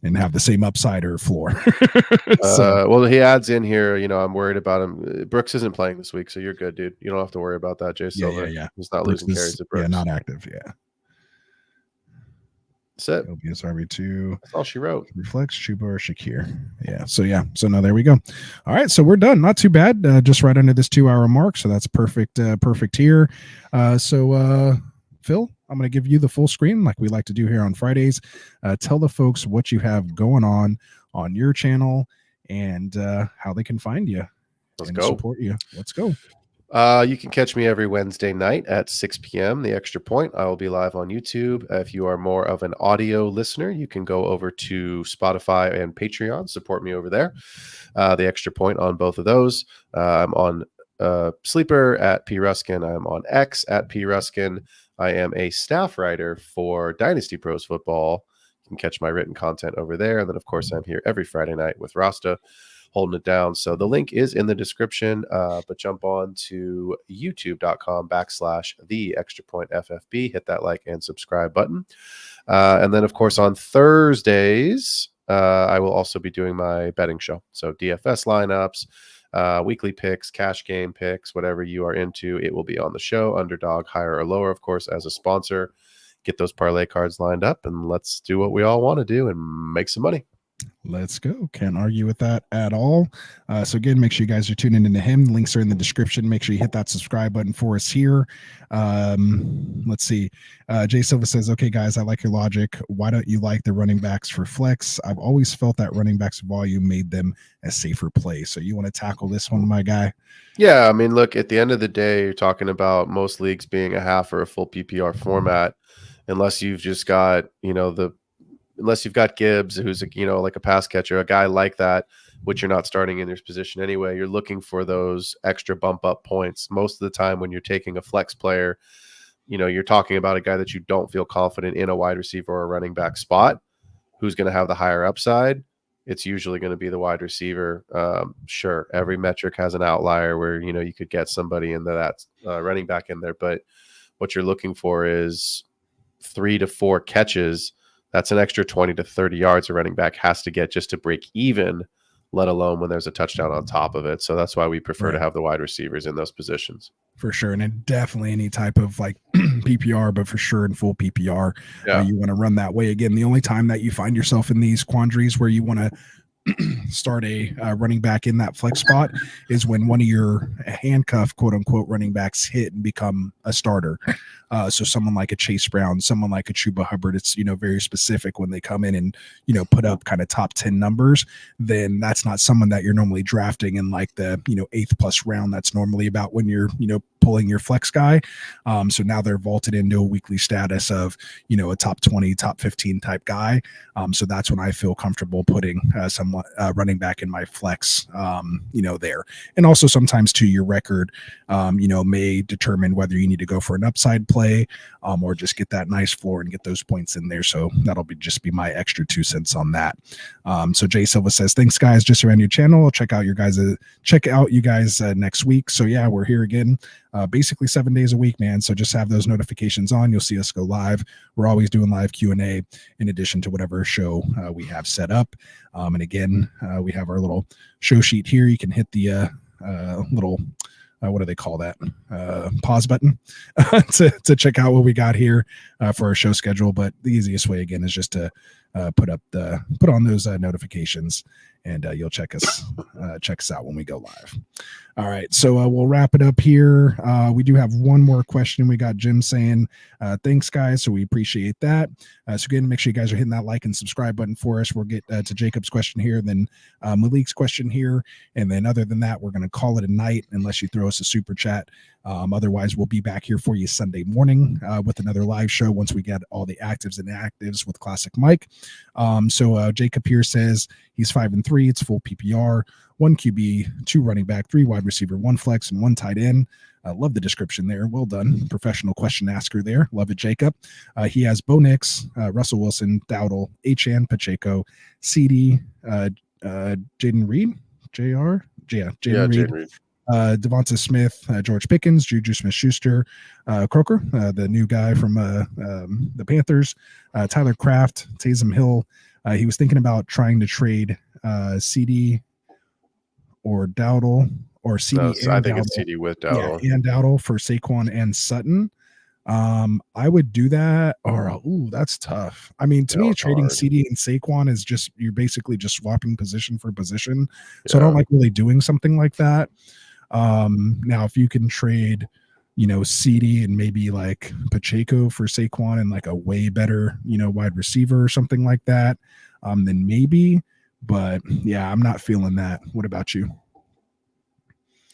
and have the same upside or floor. Well, he adds in here, I'm worried about him. Brooks isn't playing this week, so you're good, dude. You don't have to worry about that. Jay Silva, he's not losing carries to Brooks. Yeah, not active. Yeah. That's it. It'll be his RB2. That's all she wrote. Reflex, Chuba, or Shakir. Yeah. So no, there we go. All right. So we're done. Not too bad. Just right under this 2-hour mark. So that's perfect. Perfect here. So Phil, I'm going to give you the full screen like we like to do here on Fridays. Tell the folks what you have going on your channel and how they can find you. Let's go. Support you. Let's go. You can catch me every Wednesday night at 6 p.m. The Extra Point. I will be live on YouTube. If you are more of an audio listener, you can go over to Spotify and Patreon. Support me over there. The Extra Point on both of those. I'm on Sleeper at P. Ruskin. I'm on X at P. Ruskin. I am a staff writer for Dynasty Pros Football. You can catch my written content over there. And then, of course, I'm here every Friday night with Rasta, holding it down. So the link is in the description, but jump on to youtube.com/the extra point FFB, hit that like and subscribe button. And then of course on Thursdays, I will also be doing my betting show. So DFS lineups, weekly picks, cash game picks, whatever you are into, it will be on the show. Underdog, higher or lower, of course, as a sponsor. Get those parlay cards lined up, and let's do what we all want to do and make some money. Let's go. Can't argue with that at all. So again, make sure you guys are tuning into him. The links are in the description. Make sure you hit that subscribe button for us here. Let's see. Jay Silva says, okay, guys, I like your logic. Why don't you like the running backs for flex? I've always felt that running backs volume made them a safer play. So you want to tackle this one, my guy? Yeah, I mean, look, at the end of the day, you're talking about most leagues being a half or a full PPR format, unless you've just got, unless you've got Gibbs, who's like a pass catcher, a guy like that, which you're not starting in this position anyway. You're looking for those extra bump up points. Most of the time when you're taking a flex player, you're talking about a guy that you don't feel confident in a wide receiver or a running back spot, who's going to have the higher upside. It's usually going to be the wide receiver. Sure, every metric has an outlier where, you could get somebody in that running back in there, but what you're looking for is 3 to 4 catches. That's an extra 20 to 30 yards a running back has to get just to break even, let alone when there's a touchdown on top of it. So that's why we prefer to have the wide receivers in those positions. For sure. And then definitely any type of like PPR, but for sure in full PPR, you want to run that way. Again, the only time that you find yourself in these quandaries where you want to start a running back in that flex spot is when one of your handcuff quote unquote running backs hit and become a starter. So someone like a Chase Brown, someone like a Chuba Hubbard, it's, very specific when they come in and, put up kind of top 10 numbers, then that's not someone that you're normally drafting in like the, 8th plus round. That's normally about when you're, pulling your flex guy. So now they're vaulted into a weekly status of, a top 20, top 15 type guy. So that's when I feel comfortable putting some running back in my flex, there. And also sometimes too, your record, may determine whether you need to go for an upside play or just get that nice floor and get those points in there. So that'll just be my extra 2 cents on that. So Jay Silva says, thanks guys, just around your channel. I'll check out you guys next week. So yeah, we're here again, basically 7 days a week, man. So just have those notifications on. You'll see us go live. We're always doing live Q&A in addition to whatever show we have set up. And again, we have our little show sheet here. You can hit the little what do they call that? Pause button to check out what we got here for our show schedule. But the easiest way again is just to put on those notifications, and you'll check us out when we go live. All right, so we'll wrap it up here. We do have one more question. We got Jim saying, thanks, guys. So we appreciate that. So again, make sure you guys are hitting that like and subscribe button for us. We'll get to Jacob's question here, then Malik's question here. And then other than that, we're going to call it a night unless you throw us a super chat. Otherwise, we'll be back here for you Sunday morning with another live show once we get all the actives and inactives with Classic Mike. So Jacob here says he's 5-3. It's full PPR. 1 QB, 2 running back, 3 wide receiver, 1 flex, and 1 tight end. Love the description there. Well done. Professional question asker there. Love it, Jacob. He has Bo Nix, Russell Wilson, Dowdle, Achane, Pacheco, CD, Jaden Reed, Jaden Reed. Devonta Smith, George Pickens, Juju Smith-Schuster, Croker, the new guy from the Panthers, Tyler Kraft, Taysom Hill. He was thinking about trying to trade CD or Dowdle or CD. I think it's CD with Dowdle. Yeah, and Dowdle for Saquon and Sutton. I would do that. Or that's tough. I mean, to me, trading hard. CD and Saquon is just you're basically just swapping position for position. So I don't like really doing something like that. Now, if you can trade, CD and maybe like Pacheco for Saquon and like a way better, wide receiver or something like that, then maybe. But yeah, I'm not feeling that. What about you?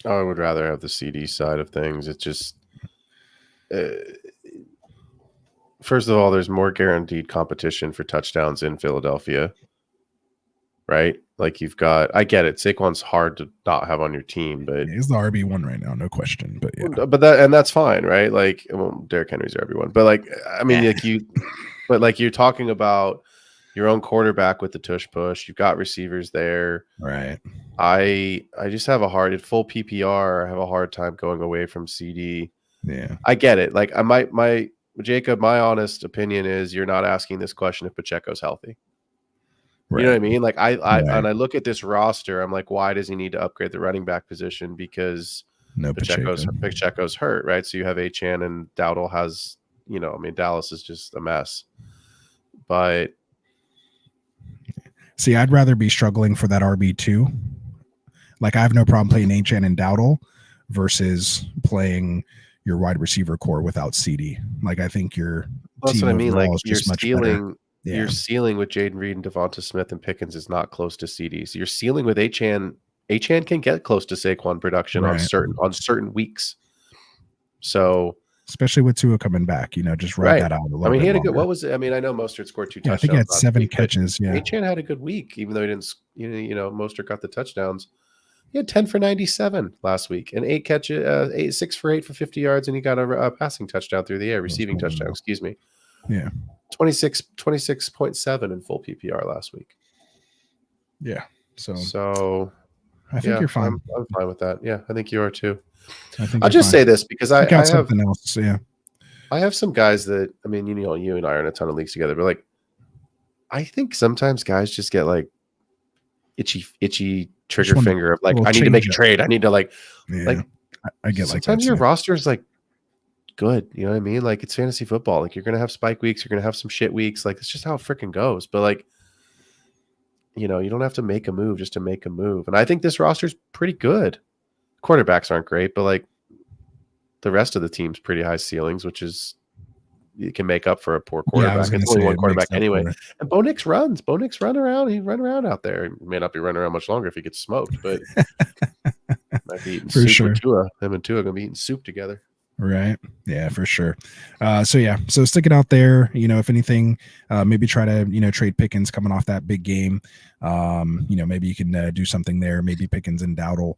I would rather have the CD side of things. It's just, first of all, there's more guaranteed competition for touchdowns in Philadelphia, right? Like I get it. Saquon's hard to not have on your team, but he's the RB1 right now, no question. But yeah, but that's fine, right? Like, well, Derrick Henry's RB1, but like, I mean, like you're talking about your own quarterback with the tush push. You've got receivers there, right? I just have full PPR. I have a hard time going away from CD. Yeah, I get it. Like my Jacob, my honest opinion is you're not asking this question if Pacheco's healthy. You know what I mean? Like I Right. and I look at this roster, I'm like, why does he need to upgrade the running back position? Because No Pacheco's hurt, right? So you have Achane and Dowdle has, I mean, Dallas is just a mess. But see, I'd rather be struggling for that RB2. Like I have no problem playing Achane and Dowdle versus playing your wide receiver core without CD. Like I think your that's team what I mean. Like is just much better. Yeah. Your ceiling with Jaden Reed and Devonta Smith and Pickens is not close to CD. So your ceiling with Achane can get close to Saquon production on certain weeks. So especially with Tua coming back, just ride that out a little bit. He had longer. what was it? I mean, I know Mostert scored 2 touchdowns. I think he had 7 catches. Yeah. Achane had a good week, even though he didn't, Mostert got the touchdowns. He had 10 for 97 last week and 8 catches, 6 for 8 for 50 yards. And he got a passing touchdown through the air, receiving touchdown, excuse me. Yeah. 26.7 in full PPR last week. Yeah. So I think you're fine. I'm fine with that. Yeah, I think you are too. I'll just say this because I got have something else. Yeah. I have some guys that, I mean, you and I are in a ton of leagues together, but like, I think sometimes guys just get like itchy trigger finger of like, I need to make a trade. I need to I get like sometimes your roster is like good. You know what I mean? Like it's fantasy football. Like you're going to have spike weeks. You're going to have some shit weeks. Like it's just how it freaking goes. But like, you don't have to make a move just to make a move. And I think this roster is pretty good. Quarterbacks aren't great, but like the rest of the team's pretty high ceilings, which is you can make up for a poor quarterback. It's only one quarterback anyway. And Bo Nix runs. Bo Nix run around. He run around out there. He may not be running around much longer if he gets smoked, but might be eating for soup sure. with Tua. Him and Tua are gonna be eating soup together. Right. Yeah, for sure. So stick it out there. If anything, maybe try to, trade Pickens coming off that big game. Maybe you can do something there. Maybe Pickens and Dowdle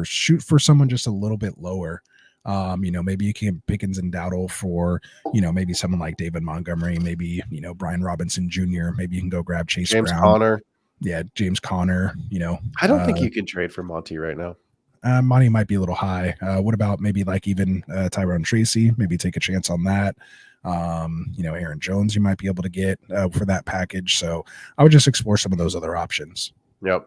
shoot for someone just a little bit lower. Maybe you can Pickens and Dowdle for, maybe someone like David Montgomery, maybe, Brian Robinson Jr. Maybe you can go grab James Brown. Conner. Yeah, James Conner, I don't think you can trade for Monty right now. Monty might be a little high. What about maybe like even Tyrone Tracy? Maybe take a chance on that. Aaron Jones you might be able to get for that package. So I would just explore some of those other options. Yep.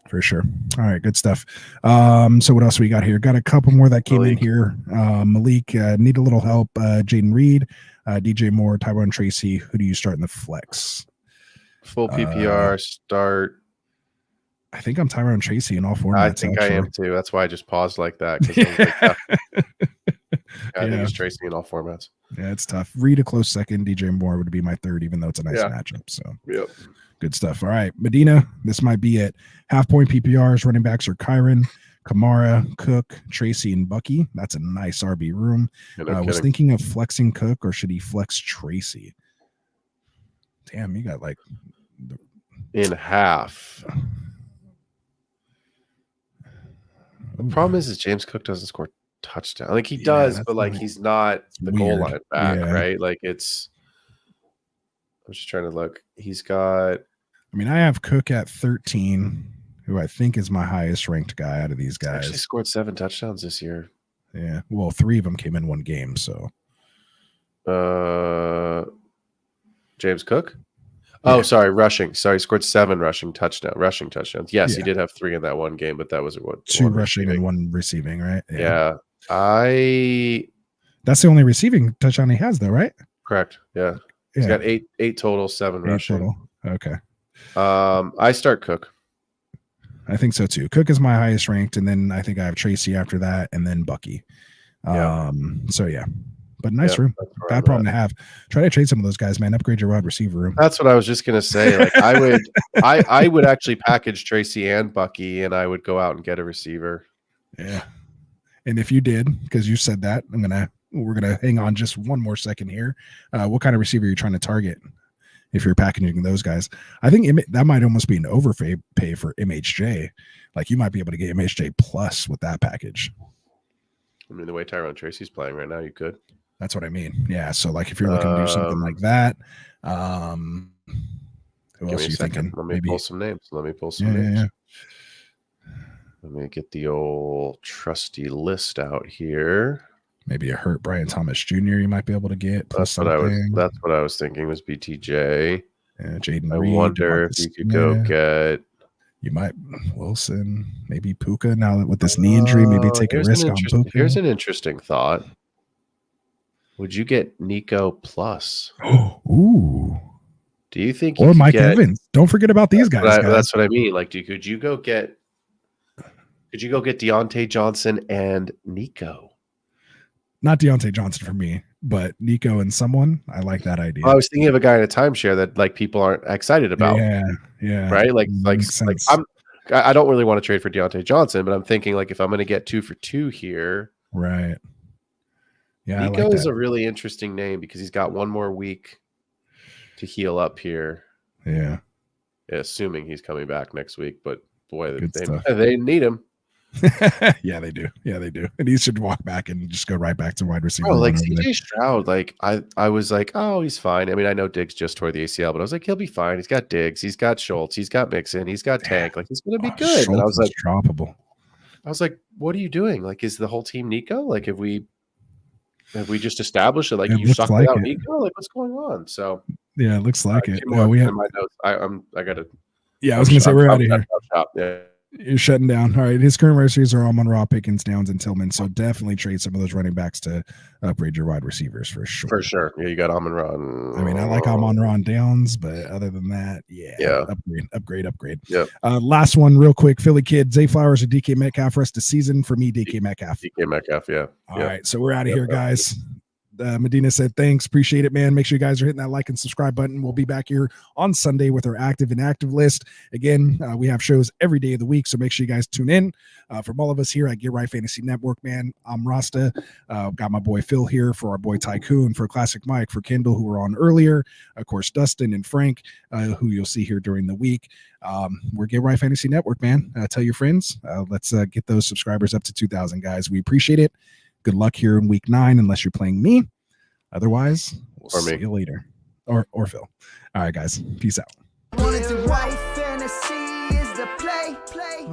For sure. All right, good stuff. So what else we got here? Got a couple more that came in here. Malik, need a little help. Jaden Reed, DJ Moore, Tyrone Tracy. Who do you start in the flex? Full PPR start. I think I'm Tyrone Tracy in all formats. I think I am too. That's why I just paused like that. I think it's Tracy in all formats. Yeah, it's tough. Reed a close second. DJ Moore would be my third, even though it's a nice matchup. So good stuff. All right, Medina, this might be it. 0.5 point PPRs. Running backs are Kyron, Kamara, Cook, Tracy, and Bucky. That's a nice RB room. I was thinking of flexing Cook, or should he flex Tracy? Damn, you got like in half. The problem is James Cook doesn't score touchdown. Like he does, but like he's not the goal line back, right? Like it's. I'm just trying to look. He's got. I mean, I have Cook at 13, who I think is my highest ranked guy out of these guys. Actually scored 7 touchdowns this year. Yeah, well, 3 of them came in one game. So. James Cook. Oh, sorry, rushing. Sorry, scored 7 rushing touchdowns. Yes, he did have 3 in that one game, but that was what 2 rushing and 1 receiving, right? Yeah. That's the only receiving touchdown he has, though, right? Correct. Yeah. He's got 8 total, 7 rushing. Total. Okay. I start Cook. I think so too. Cook is my highest ranked, and then I think I have Tracy after that, and then Bucky. So yeah. But nice room. Bad problem to have. Try to trade some of those guys, man. Upgrade your wide receiver room. That's what I was just gonna say. Like I would actually package Tracy and Bucky, and I would go out and get a receiver. Yeah. And if you did, because you said that, we're gonna hang on just one more second here. What kind of receiver are you trying to target if you're packaging those guys? I think that might almost be an overpay for MHJ. Like you might be able to get MHJ plus with that package. I mean, the way Tyrone Tracy's playing right now, you could. That's what I mean. Yeah. So like if you're looking to do something like that, who else are you thinking? Let me pull some names. Yeah. Let me get the old trusty list out here. Maybe a hurt Brian Thomas Jr. you might be able to get. That's what I was thinking was BTJ. Jaden I Reed. wonder if you could go get. You might Wilson, maybe Puka. Now that with this knee injury, maybe take a risk on Puka. Here's an interesting thought. Would you get Nico plus? Ooh. Do you think or Mike Evans? Don't forget about these guys. That's what I mean. Like, could you go get Deontay Johnson and Nico? Not Deontay Johnson for me, but Nico and someone. I like that idea. I was thinking of a guy in a timeshare that like people aren't excited about. Yeah. Right. Like I don't really want to trade for Deontay Johnson, but I'm thinking like if I'm going to get 2 for 2 here. Right. Yeah. Nico is a really interesting name because he's got one more week to heal up here. Yeah. Assuming he's coming back next week, but boy, Good they need him. Yeah, they do. And he should walk back and just go right back to wide receiver. Oh, like CJ Stroud, like I was like, oh, he's fine. I mean, I know Diggs just tore the ACL, but I was like, he'll be fine. He's got Diggs, he's got Schultz, he's got Mixon, he's got Tank. Like he's gonna be good. And I was like, droppable. I was like, what are you doing? Like, is the whole team Nico? Like, have we just established it? Like you suck like without Nico? Like what's going on? So yeah, it looks like it. Well, we have my notes. I gotta. Yeah, I was gonna say we're out of here. Yeah. You're shutting down. All right. His current receivers are Amon Ra, Pickens, Downs, and Tillman. So definitely trade some of those running backs to upgrade your wide receivers for sure. For sure. Yeah, you got Amon Ra. I mean, I like Amon Ra and Downs, but other than that, yeah. Upgrade. Yep. Last one, real quick. Philly kid, Zay Flowers or DK Metcalf rest of season. For me, DK Metcalf. DK Metcalf, yeah. All right. So we're out of here, guys. Medina said, thanks. Appreciate it, man. Make sure you guys are hitting that like and subscribe button. We'll be back here on Sunday with our active and inactive list. Again, we have shows every day of the week, so make sure you guys tune in. From all of us here at Get Right Fantasy Network, man, I'm Rasta. Got my boy Phil here, for our boy Tycoon, for Classic Mike, for Kendall, who were on earlier. Of course, Dustin and Frank, who you'll see here during the week. We're Get Right Fantasy Network, man. Tell your friends. Let's get those subscribers up to 2,000, guys. We appreciate it. Good luck here in week 9, unless you're playing me. Otherwise, we'll see you later. Or Phil. All right, guys. Peace out. Wanted to white fantasy is the play.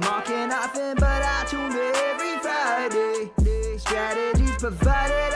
Marking nothing, but I tune every Friday. Strategies provided.